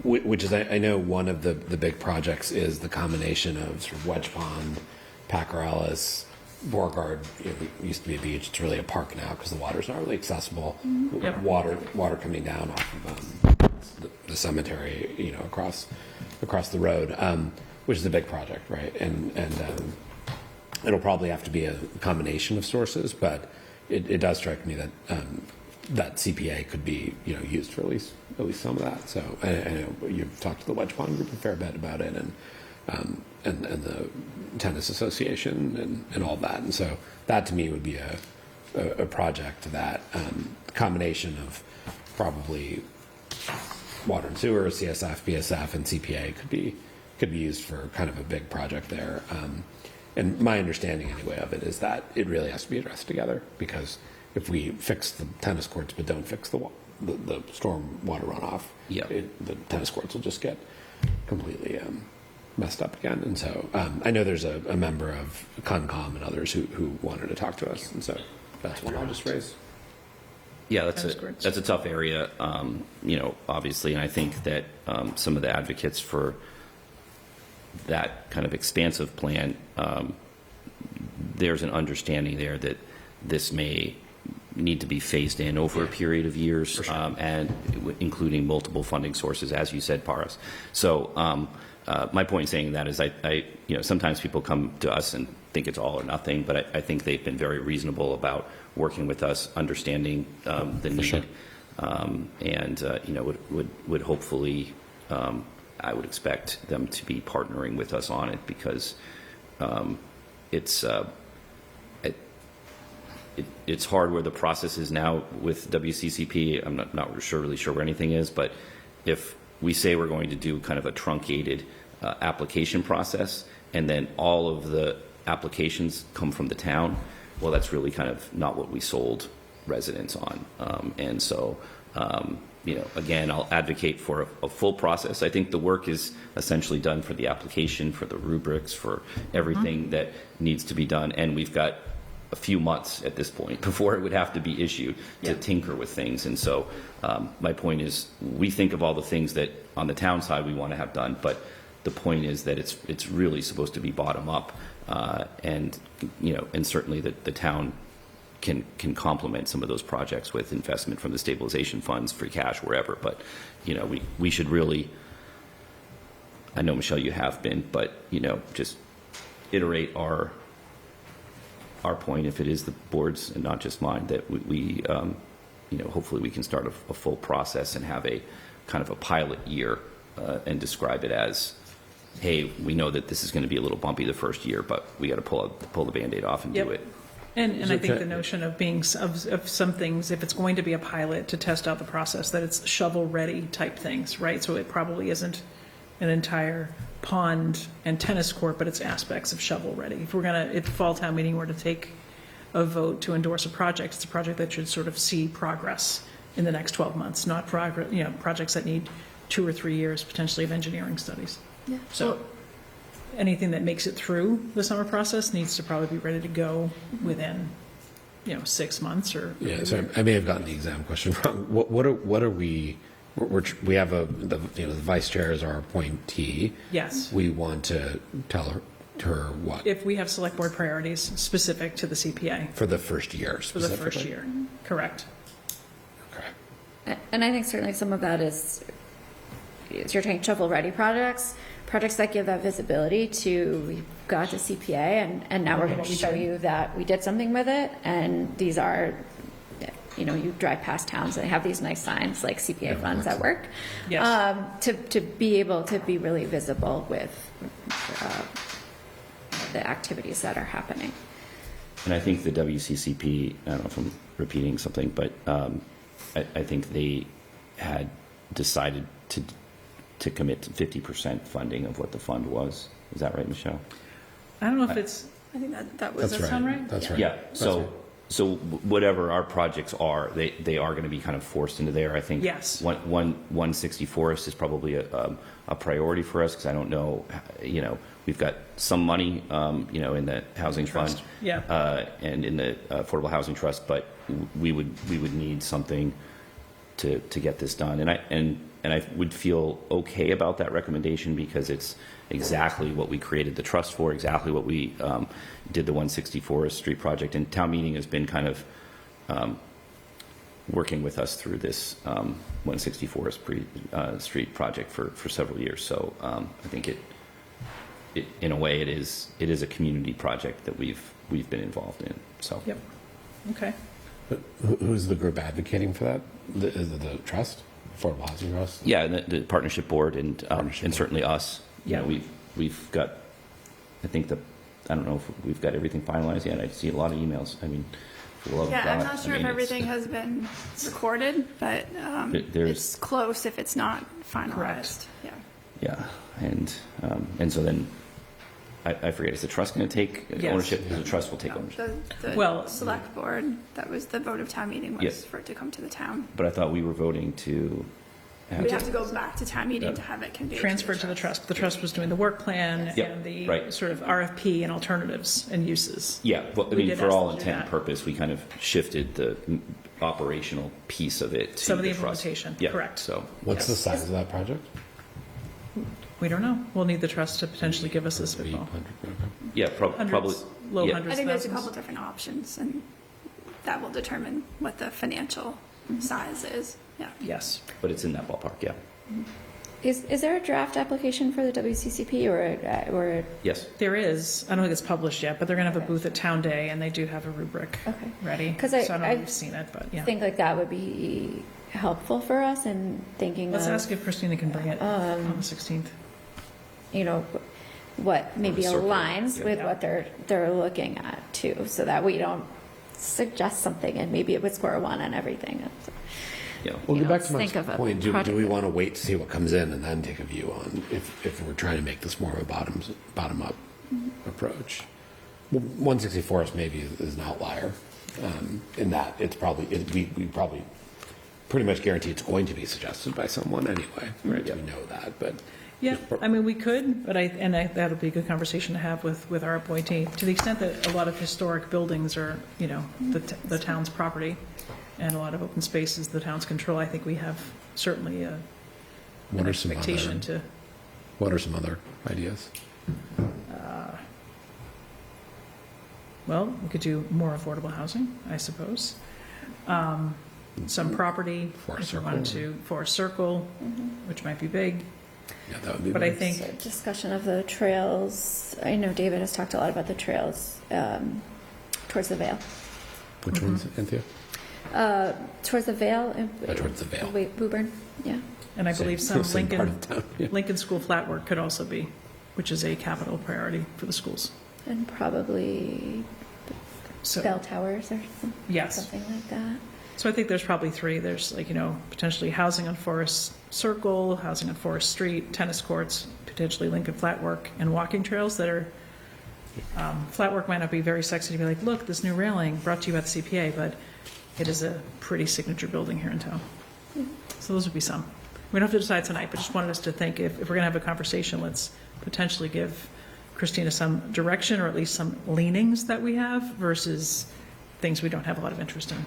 Which is, I know one of the big projects is the combination of sort of Wedge Pond, Packer Ellis, Beauregard. It used to be a beach. It's really a park now because the water's not really accessible. Yep. Water coming down off of the cemetery, across the road, which is a big project, right? And it'll probably have to be a combination of sources, but it does strike me that that CPA could be used for at least some of that. So I know you've talked to the Wedge Pond group a fair bit about it, and the tennis association and all that. And so that to me would be a project that combination of probably water and sewer, CSF, BSF, and CPA could be used for kind of a big project there. And my understanding anyway of it is that it really has to be addressed together, because if we fix the tennis courts but don't fix the storm water runoff, the tennis courts will just get completely messed up again. And so I know there's a member of Concom and others who wanted to talk to us, and so that's one I'll just raise. Yeah, that's a tough area, obviously, and I think that some of the advocates for that kind of expansive plan, there's an understanding there that this may need to be phased in over a period of years, and including multiple funding sources, as you said, Paras. So my point in saying that is I sometimes people come to us and think it's all or nothing, but I think they've been very reasonable about working with us, understanding the need, and would hopefully, I would expect them to be partnering with us on it, because it's hard where the process is now with WCCP. I'm not really sure where anything is, but if we say we're going to do kind of a truncated application process, and then all of the applications come from the town, well, that's really kind of not what we sold residents on. And so, again, I'll advocate for a full process. I think the work is essentially done for the application, for the rubrics, for everything that needs to be done. And we've got a few months at this point before it would have to be issued to tinker with things. And so my point is, we think of all the things that on the town side we want to have done, but the point is that it's really supposed to be bottom up, and certainly the town can complement some of those projects with investment from the stabilization funds, free cash, wherever. But we should really, I know, Michelle, you have been, but just iterate our point, if it is the board's and not just mine, that we hopefully we can start a full process and have a kind of a pilot year, and describe it as, hey, we know that this is going to be a little bumpy the first year, but we got to pull the Band-Aid off and do it. And I think the notion of being of some things, if it's going to be a pilot to test out the process, that it's shovel-ready type things, right? So it probably isn't an entire pond and tennis court, but it's aspects of shovel-ready. If fall town meeting were to take a vote to endorse a project, it's a project that should sort of see progress in the next 12 months, not projects that need 2 or 3 years potentially of engineering studies. Yeah. So anything that makes it through the summer process needs to probably be ready to go within 6 months or. Yeah, so I may have gotten the exam question wrong. What are we? We have the vice chair is our appointee. Yes. We want to tell her her what? If we have select board priorities specific to the CPA For the first year for the first specifically? year, correct. And I think certainly some of that is your tank shovel-ready projects that give that visibility to, we've got the CPA, and now we're going to show you that we did something with it, and these are, you drive past towns and they have these nice signs like CPA funds at work. Yes. To be able to be really visible with the activities that are happening. And I think the WCCP, I don't know if I'm repeating something, but I think they had decided to commit to 50% funding of what the fund was. Is that right, Michelle? I don't know if it's, I think that was. does that sound right? That's right. Yeah. That's So, right. so whatever our projects are, they are going to be kind of forced into there. I think. Yes. 160 Forest is probably a priority for us because I don't know. We've got some money, in the housing Trust. fund, Yeah. and in the affordable housing trust, but we would need something to get this done. And I would feel okay about that recommendation because it's exactly what we created the trust for, exactly what we did the 160 Forest Street project. And town meeting has been kind of working with us through this 160 Forest Street project for several years. So I think it in a way it is a community project that we've been involved in. So Yep. Okay. But who's the group advocating for that? Is it the trust? Affordable Housing Trust? yeah, and the partnership board and certainly us. Yeah. We've got. I think I don't know if we've got everything finalized yet. I see a lot of emails. I mean, for the love of Yeah, God, I'm not sure if everything has been recorded, but it's close if it's not finalized. Correct. Yeah. Yeah, and so then I forget. Is the trust going to take Yes. ownership? The trust will take ownership. The select board, that was the vote of town meeting was Yes. for it to come to the town. But I thought we were voting to. We have to go back to town meeting to have it conveyed. Transferred to the trust. The trust was doing the work plan Yep, and the right. sort of RFP and alternatives and uses. Yeah, well, I We mean, did for ask all them to do intent and that. purpose, we kind of shifted the operational piece of it to Some of the trust. implementation, Yeah, correct. So What's the size of that project? We don't know. We'll need the trust to potentially give us this spitball. 800, okay. yeah, probably Hundreds, low yeah. I hundreds, think there's a thousands. couple different options, and that will determine what the financial size is. Yeah. Yes. But it's in that ballpark. Yeah. Is there a draft application for the WCCP or Yes. There is. I don't think it's published yet, but they're going to have a booth at Town Day, and they do have a rubric Okay. ready. 'Cause So I don't know if I you've seen it, but yeah. think like that would be helpful for us in thinking Let's of, ask if Christina can bring it on the 16th. what maybe Or the circle, aligns yeah. with what they're looking at too, so that we don't suggest something and maybe it would score one on everything. Yeah. Well, You go know, back to Mark's think of a point. Do project we that- want to wait to see what comes in and then take a view on if we're trying to make this more of a bottom-up approach? Well, 160 Forest maybe is an outlier in that it's probably we probably pretty much guarantee it's going to be suggested by someone anyway, right? We know that, but Yeah, I mean, we could, but that'll be a good conversation to have with our appointee. To the extent that a lot of historic buildings are, the town's property, and a lot of open spaces the town's control, I think we have certainly an expectation to. What are some other ideas? Well, we could do more affordable housing, I suppose. Some property, if we wanted to, Forest Circle, which might be big. Yeah, that would be. But I big. think, So discussion of the trails. I know David has talked a lot about the trails towards the Vale. Which ones, Anthea? Towards the Vale. Towards the Vale. Wait, Woburn. Yeah. and I believe some Same part Lincoln, of town, yeah. Lincoln School flat work could also be, which is a capital priority for the schools. And probably So, bell towers or yes. something like that. So I think there's probably three. There's potentially housing on Forest Circle, housing on Forest Street, tennis courts, potentially Lincoln flat work, and walking trails that are, flat work might not be very sexy to be like, look, this new railing brought to you by the CPA, but it is a pretty signature building here in town. So those would be some. We don't have to decide tonight, but just wanted us to think if we're going to have a conversation, let's potentially give Christina some direction or at least some leanings that we have versus things we don't have a lot of interest in.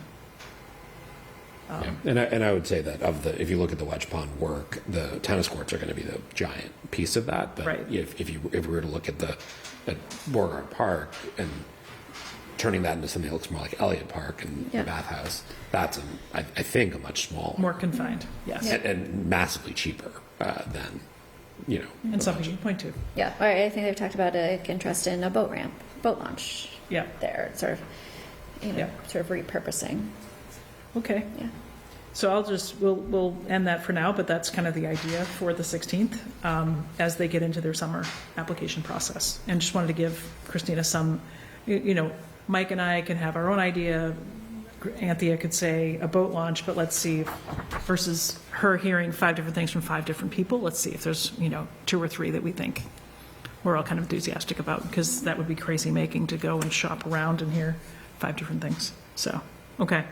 Yeah. And I would say that if you look at the Wedge Pond work, the tennis courts are going to be the giant piece of that. But Right. if we were to look at Beauregard Park and turning that into something that looks more like Elliott Park and Yeah. the bathhouse, that's I think a much smaller, More confined, yes. and massively cheaper than And something you can point to. Yeah, or I think they've talked about interest in a boat ramp, boat launch. Yeah. There, sort of, Yeah. sort of repurposing. Okay. Yeah. So we'll end that for now, but that's kind of the idea for the 16th as they get into their summer application process. And just wanted to give Christina some, Mike and I can have our own idea. Anthea could say a boat launch, but let's see versus her hearing 5 different things from 5 different people. Let's see if there's, 2 or 3 that we think we're all kind of enthusiastic about, because that would be crazy making to go and shop around and hear 5 different things. So, okay.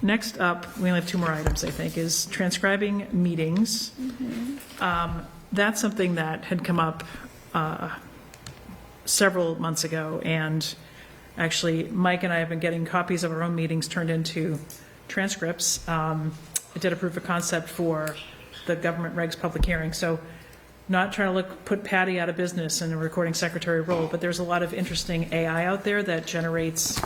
Next up, we only have 2 more items, I think, is transcribing meetings. That's something that had come up several months ago, and actually, Mike and I have been getting copies of our own meetings turned into transcripts. I did a proof of concept for the government regs public hearing, so not trying to put Patty out of business in a recording secretary role, but there's a lot of interesting AI out there that generates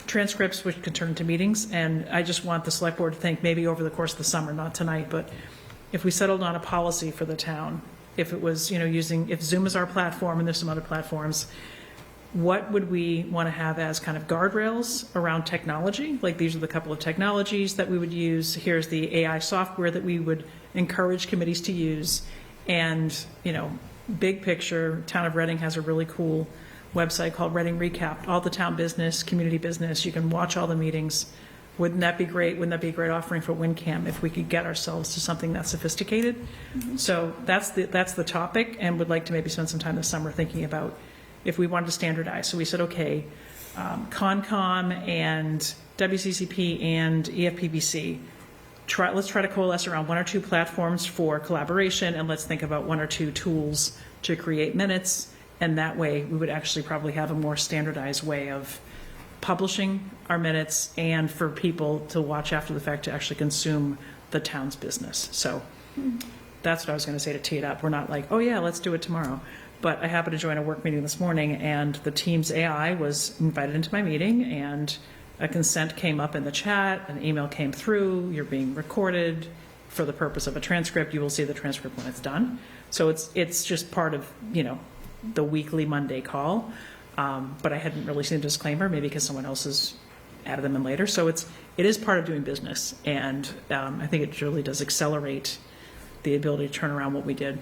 transcripts which can turn into meetings, and I just want the select board to think maybe over the course of the summer, not tonight, but if we settled on a policy for the town, if it was, if Zoom is our platform and there's some other platforms, what would we want to have as kind of guardrails around technology? Like, these are the couple of technologies that we would use. Here's the AI software that we would encourage committees to use. And, big picture, Town of Reading has a really cool website called Reading Recapped, all the town business, community business. You can watch all the meetings. Wouldn't that be great? Wouldn't that be a great offering for WinCam if we could get ourselves to something that's sophisticated? So that's the topic, and would like to maybe spend some time this summer thinking about if we wanted to standardize. So we said, okay, CONCOM and WCCP and EFPBC, let's try to coalesce around 1 or 2 platforms for collaboration, and let's think about 1 or 2 tools to create minutes, and that way we would actually probably have a more standardized way of publishing our minutes and for people to watch after the fact to actually consume the town's business. So that's what I was going to say to tee it up. We're not like, oh yeah, let's do it tomorrow. But I happened to join a work meeting this morning, and the team's AI was invited into my meeting, and a consent came up in the chat, an email came through, you're being recorded for the purpose of a transcript. You will see the transcript when it's done. So it's just part of, the weekly Monday call. But I hadn't really seen a disclaimer, maybe because someone else has added them in later. So it is part of doing business, and I think it really does accelerate the ability to turn around what we did.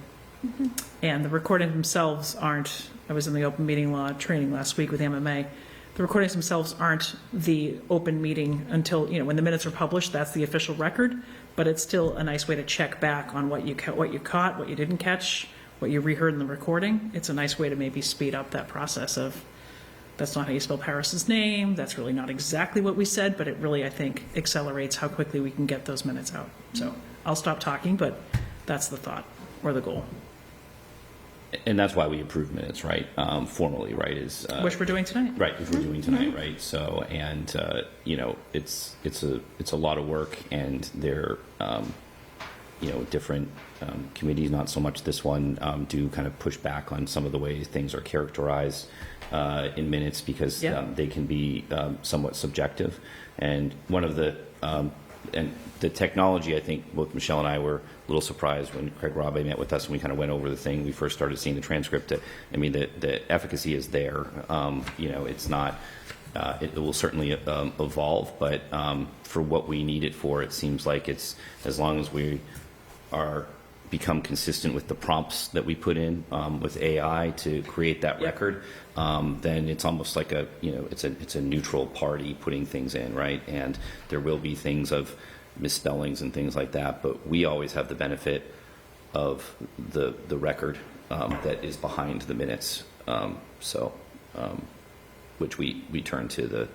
And the recordings themselves aren't, I was in the open meeting law training last week with MMA. The recordings themselves aren't the open meeting until, when the minutes are published, that's the official record, but it's still a nice way to check back on what you caught, what you didn't catch, what you reheard in the recording. It's a nice way to maybe speed up that process of, that's not how you spell Paris's name, that's really not exactly what we said, but it really, I think, accelerates how quickly we can get those minutes out. So I'll stop talking, but that's the thought or the goal. And that's why we approve minutes, right? Formally, right? Which we're doing tonight. Right, which we're doing tonight, right? So, and it's a lot of work, and they're different committees, not so much this one, do kind of push back on some of the ways things are characterized in minutes, because they can be somewhat subjective. And one of the and the technology, I think both Michelle and I were a little surprised when Craig Rabe met with us and we kind of went over the thing. We first started seeing the transcript. The efficacy is there. It's not, it will certainly evolve, but for what we need it for, it seems like it's, as long as we become consistent with the prompts that we put in with AI to create that record, then it's almost like it's a neutral party putting things in, right? And there will be things of misspellings and things like that, but we always have the benefit of the record that is behind the minutes. Which we turn to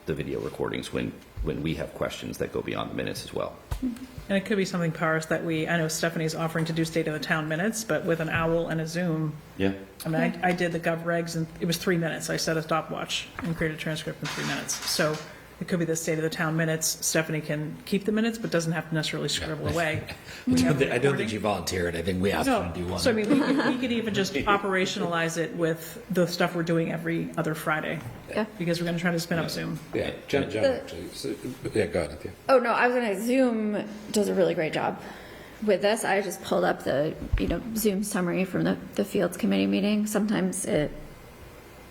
the video recordings when we have questions that go beyond the minutes as well. And it could be something, Paris, that I know Stephanie's offering to do State of the Town minutes, but with an owl and a Zoom. Yeah. I mean, I did the Gov Regs, and it was 3 minutes. I set a stopwatch and created a transcript in 3 minutes. So it could be the state of the town minutes. Stephanie can keep the minutes, but doesn't have to necessarily scribble away. I don't think she volunteered. I think we asked her No, to do one. so I mean, we could even just operationalize it with the stuff we're doing every other Friday. Yeah. Because we're going to try to spin up Zoom. Yeah, Jen actually. Yeah, go ahead. Yeah. Oh, no, I was going to, Zoom does a really great job with this. I just pulled up the, Zoom summary from the Fields Committee meeting. Sometimes it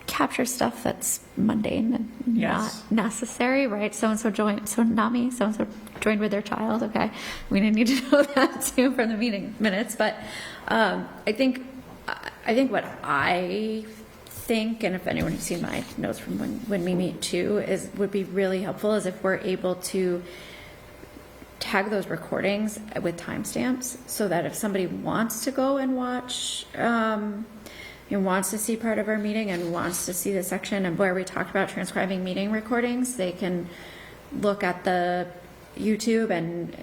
captures stuff that's mundane and Yes. not necessary, right? So-and-so joined, so not me, so-and-so joined with their child, okay? We didn't need to know that too from the meeting minutes, but I think what I think, and if anyone has seen my notes from when we meet too, would be really helpful is if we're able to tag those recordings with timestamps so that if somebody wants to go and watch, wants to see part of our meeting and wants to see the section and where we talked about transcribing meeting recordings, they can look at the YouTube and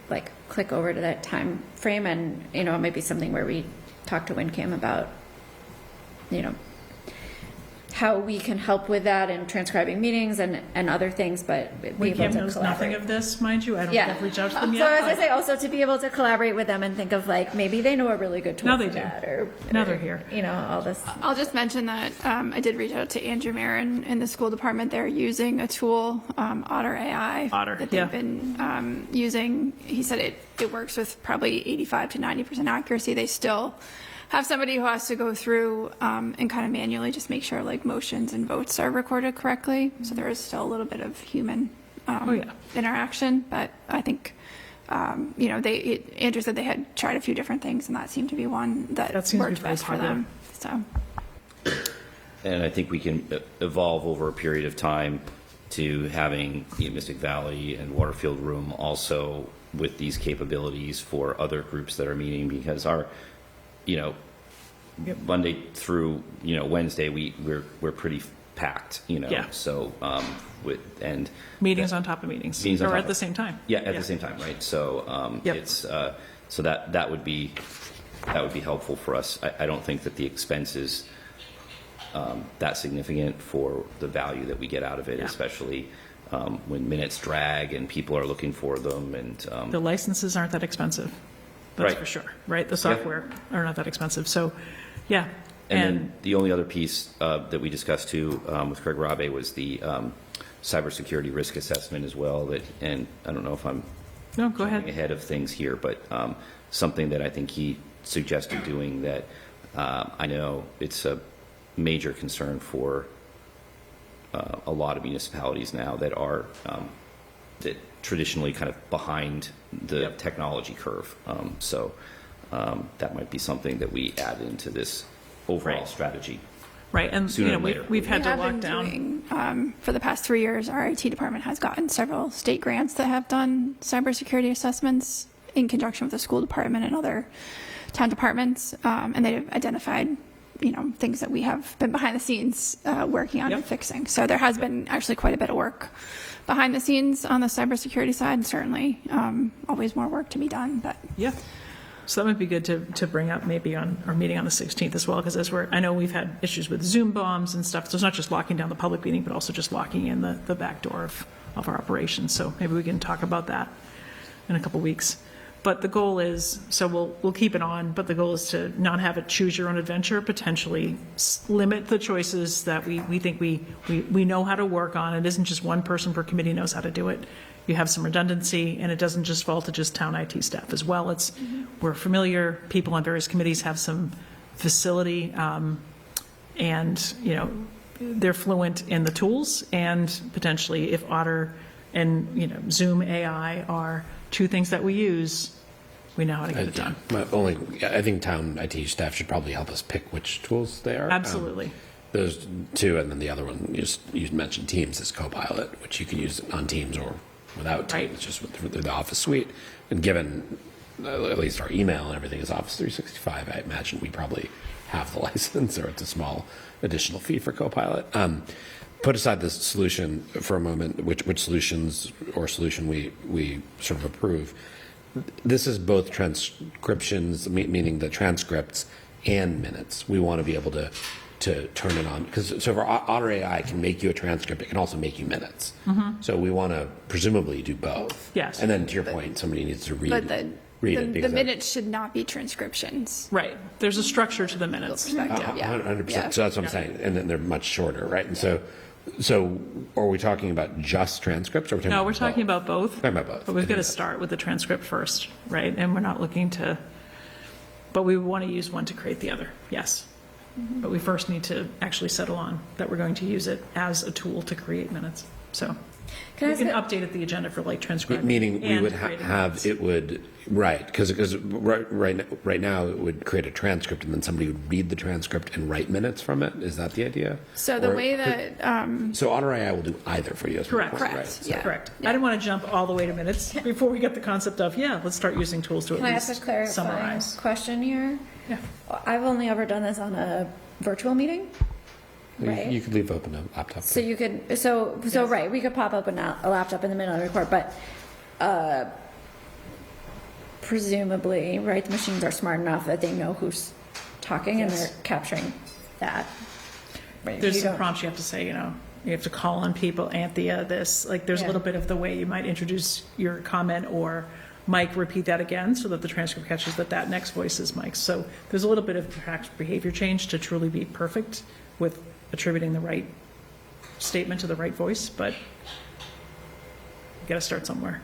like click over to that time frame, and it might be something where we talk to WinCam about how we can help with that and transcribing meetings and other things, but be able WinCam to knows collaborate. nothing of this, mind you. I don't think I've reached out to them So yet. as I say, also to be able to collaborate with them and think of like maybe they know a really good tool Now for they do. that, or Now they're here. all this. I'll just mention that I did reach out to Andrew Marin in the school department. They're using a tool, Otter AI, Otter, that yeah. they've been using. He said it works with probably 85 to 90% accuracy. They still have somebody who has to go through and kind of manually just make sure like motions and votes are recorded correctly. So there is still a little bit of human interaction, but I think Andrew said they had tried a few different things, and that seemed to be one that That seems to be worked very best for them. So. And I think we can evolve over a period of time to having the Mystic Valley and Waterfield Room also with these capabilities for other groups that are meeting, because our, Monday through, Wednesday, we're pretty packed, Yeah. So, and Meetings on top of meetings. Meetings on Or top at of- the same time. Yeah, at the same time, right? So Yep. it's so that would be helpful for us. I don't think that the expense is that significant for the value that we get out of it, especially when minutes drag and people are looking for them. And The licenses aren't that expensive. That's Right. for sure, right? The software are not that expensive. So, yeah. And then the only other piece that we discussed too with Craig Rabe was the cybersecurity risk assessment as well. And I don't know if I'm No, go ahead. ahead of things here, but something that I think he suggested doing that I know it's a major concern for a lot of municipalities now that are that traditionally kind of behind the technology curve. So that might be something that we add into this overall strategy. Right, and Sooner than later. we've had We to have lock been down. doing, for the past 3 years, our IT department has gotten several state grants that have done cybersecurity assessments in conjunction with the school department and other town departments, and they've identified, things that we have been behind the scenes working on and fixing. So there has been actually quite a bit of work behind the scenes on the cybersecurity side, and certainly always more work to be done. But Yeah. So that might be good to bring up maybe on our meeting on the 16th as well, because I know we've had issues with Zoom bombs and stuff. So it's not just locking down the public meeting, but also just locking in the back door of our operations. So maybe we can talk about that in a couple weeks. But the goal is, so we'll keep it on, but the goal is to not have it choose your own adventure, potentially limit the choices that we think we know how to work on. It isn't just one person per committee knows how to do it. You have some redundancy, and it doesn't just fall to just town IT staff as well. It's we're familiar, people on various committees have some facility, and they're fluent in the tools, and potentially if Otter and Zoom AI are two things that we use, we know how to get it done. I think town IT staff should probably help us pick which tools they are. Absolutely. Those two, and then the other one, you mentioned Teams as Copilot, which you can use on Teams or without Teams, just through the Office suite. And given at least our email and everything is Office 365, I imagine we probably have the license, or it's a small additional fee for Copilot. Put aside the solution for a moment, which solutions or solution we sort of approve. This is both transcriptions, meaning the transcripts, and minutes. We want to be able to to turn it on, because so for Otter AI can make you a transcript, it can also make you minutes. So we want to presumably do both. Yes. And then to your point, somebody needs to read But it. the minutes should not be transcriptions. Right. There's a structure to the minutes. Perspective, yeah. 100%. Yeah. So that's what I'm saying. And then they're much shorter, right? And so are we talking about just transcripts, or are we talking No, about we're talking both? about both. Talking about both. But we've got to start with the transcript first, right? And we're not looking to, but we want to use one to create the other, yes. But we first need to actually settle on that we're going to use it as a tool to create minutes. So we can update at the agenda for like transcribing. Meaning we and would creating have, minutes. it would, right, because right now it would create a transcript and then somebody would read the transcript and write minutes from it. Is that the idea? So the way that, So Otter AI will do either for you. Is my Correct. point, right? Correct. Yeah. Correct. I didn't want to jump all the way to minutes before we get the concept of, let's start using tools to Can at I ask least a clarifying summarize. question here? Yeah. I've only ever done this on a virtual meeting, right? You could leave open a laptop. So you could, so right, we could pop open a laptop in the middle of the record, but presumably, right, the machines are smart enough that they know who's talking and Yes. they're capturing that. Right, There's you some don't- prompts you have to say, you have to call on people, Anthea, this, like, there's a Yeah. little bit of the way you might introduce your comment, or Mike, repeat that again, so that the transcript catches that next voice is Mike's. So there's a little bit of perhaps behavior change to truly be perfect with attributing the right statement to the right voice, but you gotta start somewhere.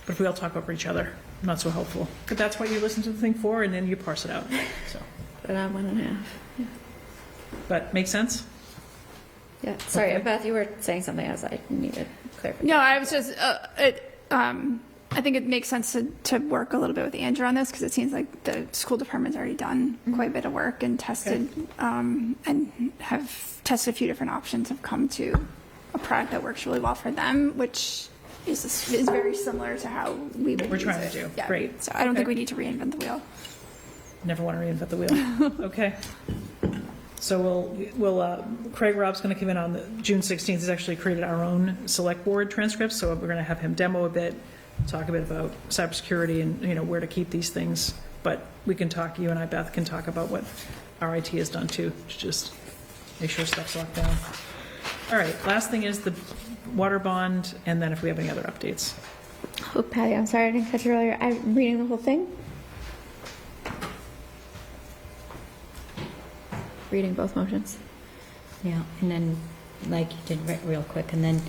But if we all talk over each other, not so helpful. But that's what you listen to the thing for, and then you parse it out, so. But I'm 1.5. Yeah. But, make sense? Yeah, sorry, Okay. Beth, you were saying something else I needed clarification. no, I was just, I think it makes sense to work a little bit with Andrew on this, because it seems like the school department's already done quite a bit of work and tested, and have tested a few different options, have come to a product that works really well for them, which is very similar to how we would We're use trying it. to do. Yeah. Great. So I don't think Okay. we need to reinvent the wheel. Never want to reinvent the wheel. Okay. So Craig Robb's going to come in on the June 16th. He's actually created our own select board transcripts, so we're going to have him demo a bit, talk a bit about cybersecurity and, where to keep these things. But we can talk, you and I, Beth, can talk about what our IT has done too, to just make sure stuff's locked down. All right, last thing is the water bond, and then if we have any other updates. Oh, Patty, I'm sorry I didn't catch you earlier. I'm reading the whole thing. Reading both motions. Yeah, and then, like you did real quick, and then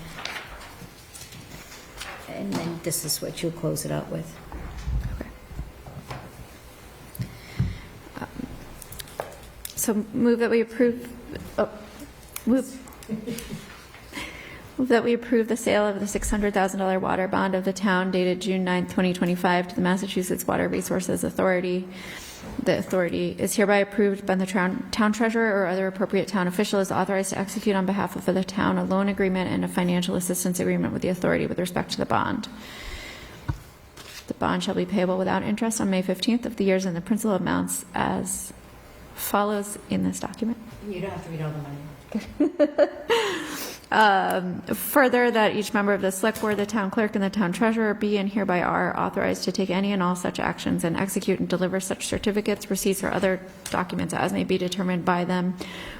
this is what you'll close it out with. Okay. So move that we approve, move that we approve the sale of the $600,000 water bond of the town dated June 9th, 2025 to the Massachusetts Water Resources Authority. The authority is hereby approved by the town treasurer or other appropriate town official is authorized to execute on behalf of the town a loan agreement and a financial assistance agreement with the authority with respect to the bond. The bond shall be payable without interest on May 15th of the years and the principal amounts as follows in this document. You don't have to read all the money. Further, that each member of the select board, the town clerk, and the town treasurer be and hereby are authorized to take any and all such actions and execute and deliver such certificates, receipts, or other documents as may be determined by them,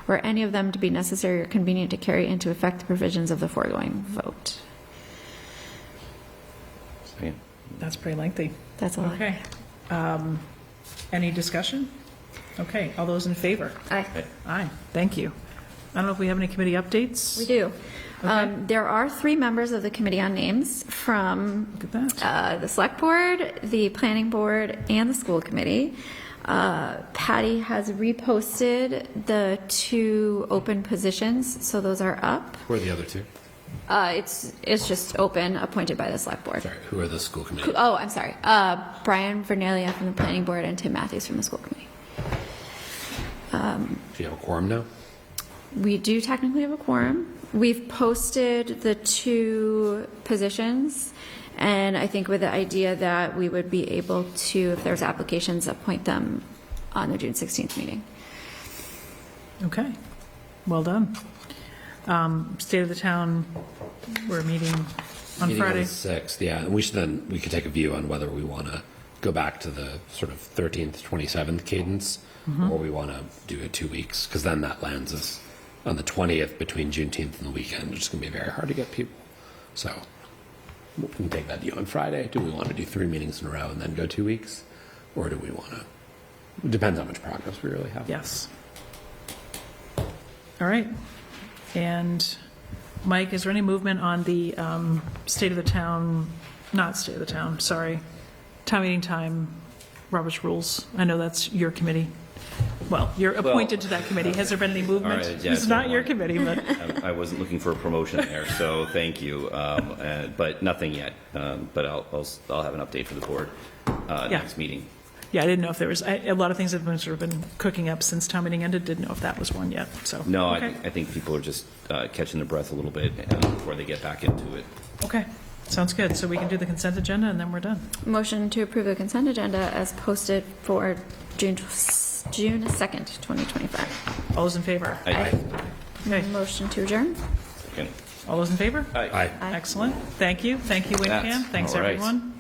or any of them to be necessary or convenient to carry into effect the provisions of the foregoing vote. Second. That's pretty lengthy. That's a lot. Okay. Any discussion? Okay, all those in favor? Aye. Aye, thank you. I don't know if we have any committee updates? We do. Okay. There are 3 members of the Committee on Names from Look at that. the Select Board, the Planning Board, and the School Committee. Patty has reposted the 2 open positions, so those are up. Who are the other two? It's just open, appointed by the Select Board. Sorry, who are the school committee? Oh, I'm sorry. Brian Vernelia from the Planning Board and Tim Matthews from the School Committee. Do you have a quorum now? We do technically have a quorum. We've posted the 2 positions, and I think with the idea that we would be able to, if there's applications, appoint them on the June 16th meeting. Okay, well done. State of the town, we're meeting on Meeting Friday. the 6th, yeah. And we could take a view on whether we want to go back to the sort of 13th, 27th cadence, or we want to do it 2 weeks, because then that lands us on the 20th between Juneteenth and the weekend. It's going to be very hard to get people. So we can take that deal on Friday. Do we want to do 3 meetings in a row and then go 2 weeks? Or do we want to? It depends how much progress we really have. Yes. All right. And Mike, is there any movement on the state of the town, not state of the town, sorry, town meeting time, Robert's rules? I know that's your committee. Well, you're appointed to that committee. Has there been any movement? All right, yeah, This is not your committee, but. I wasn't looking for a promotion there, so thank you. But nothing yet. But I'll have an update for the board next meeting. Yeah, I didn't know if there was, a lot of things have been sort of been cooking up since town meeting ended. Didn't know if that was one yet, so. No, Okay. I think people are just catching their breath a little bit before they get back into it. Okay, sounds good. So we can do the consent agenda and then we're done. Motion to approve the consent agenda as posted for June 2nd, 2025. All those in favor? Aye. Okay. Motion to adjourn. Second. All those in favor? Aye. Aye. Excellent. Thank you. Thank you, WinCam. That's Thanks, all right. everyone.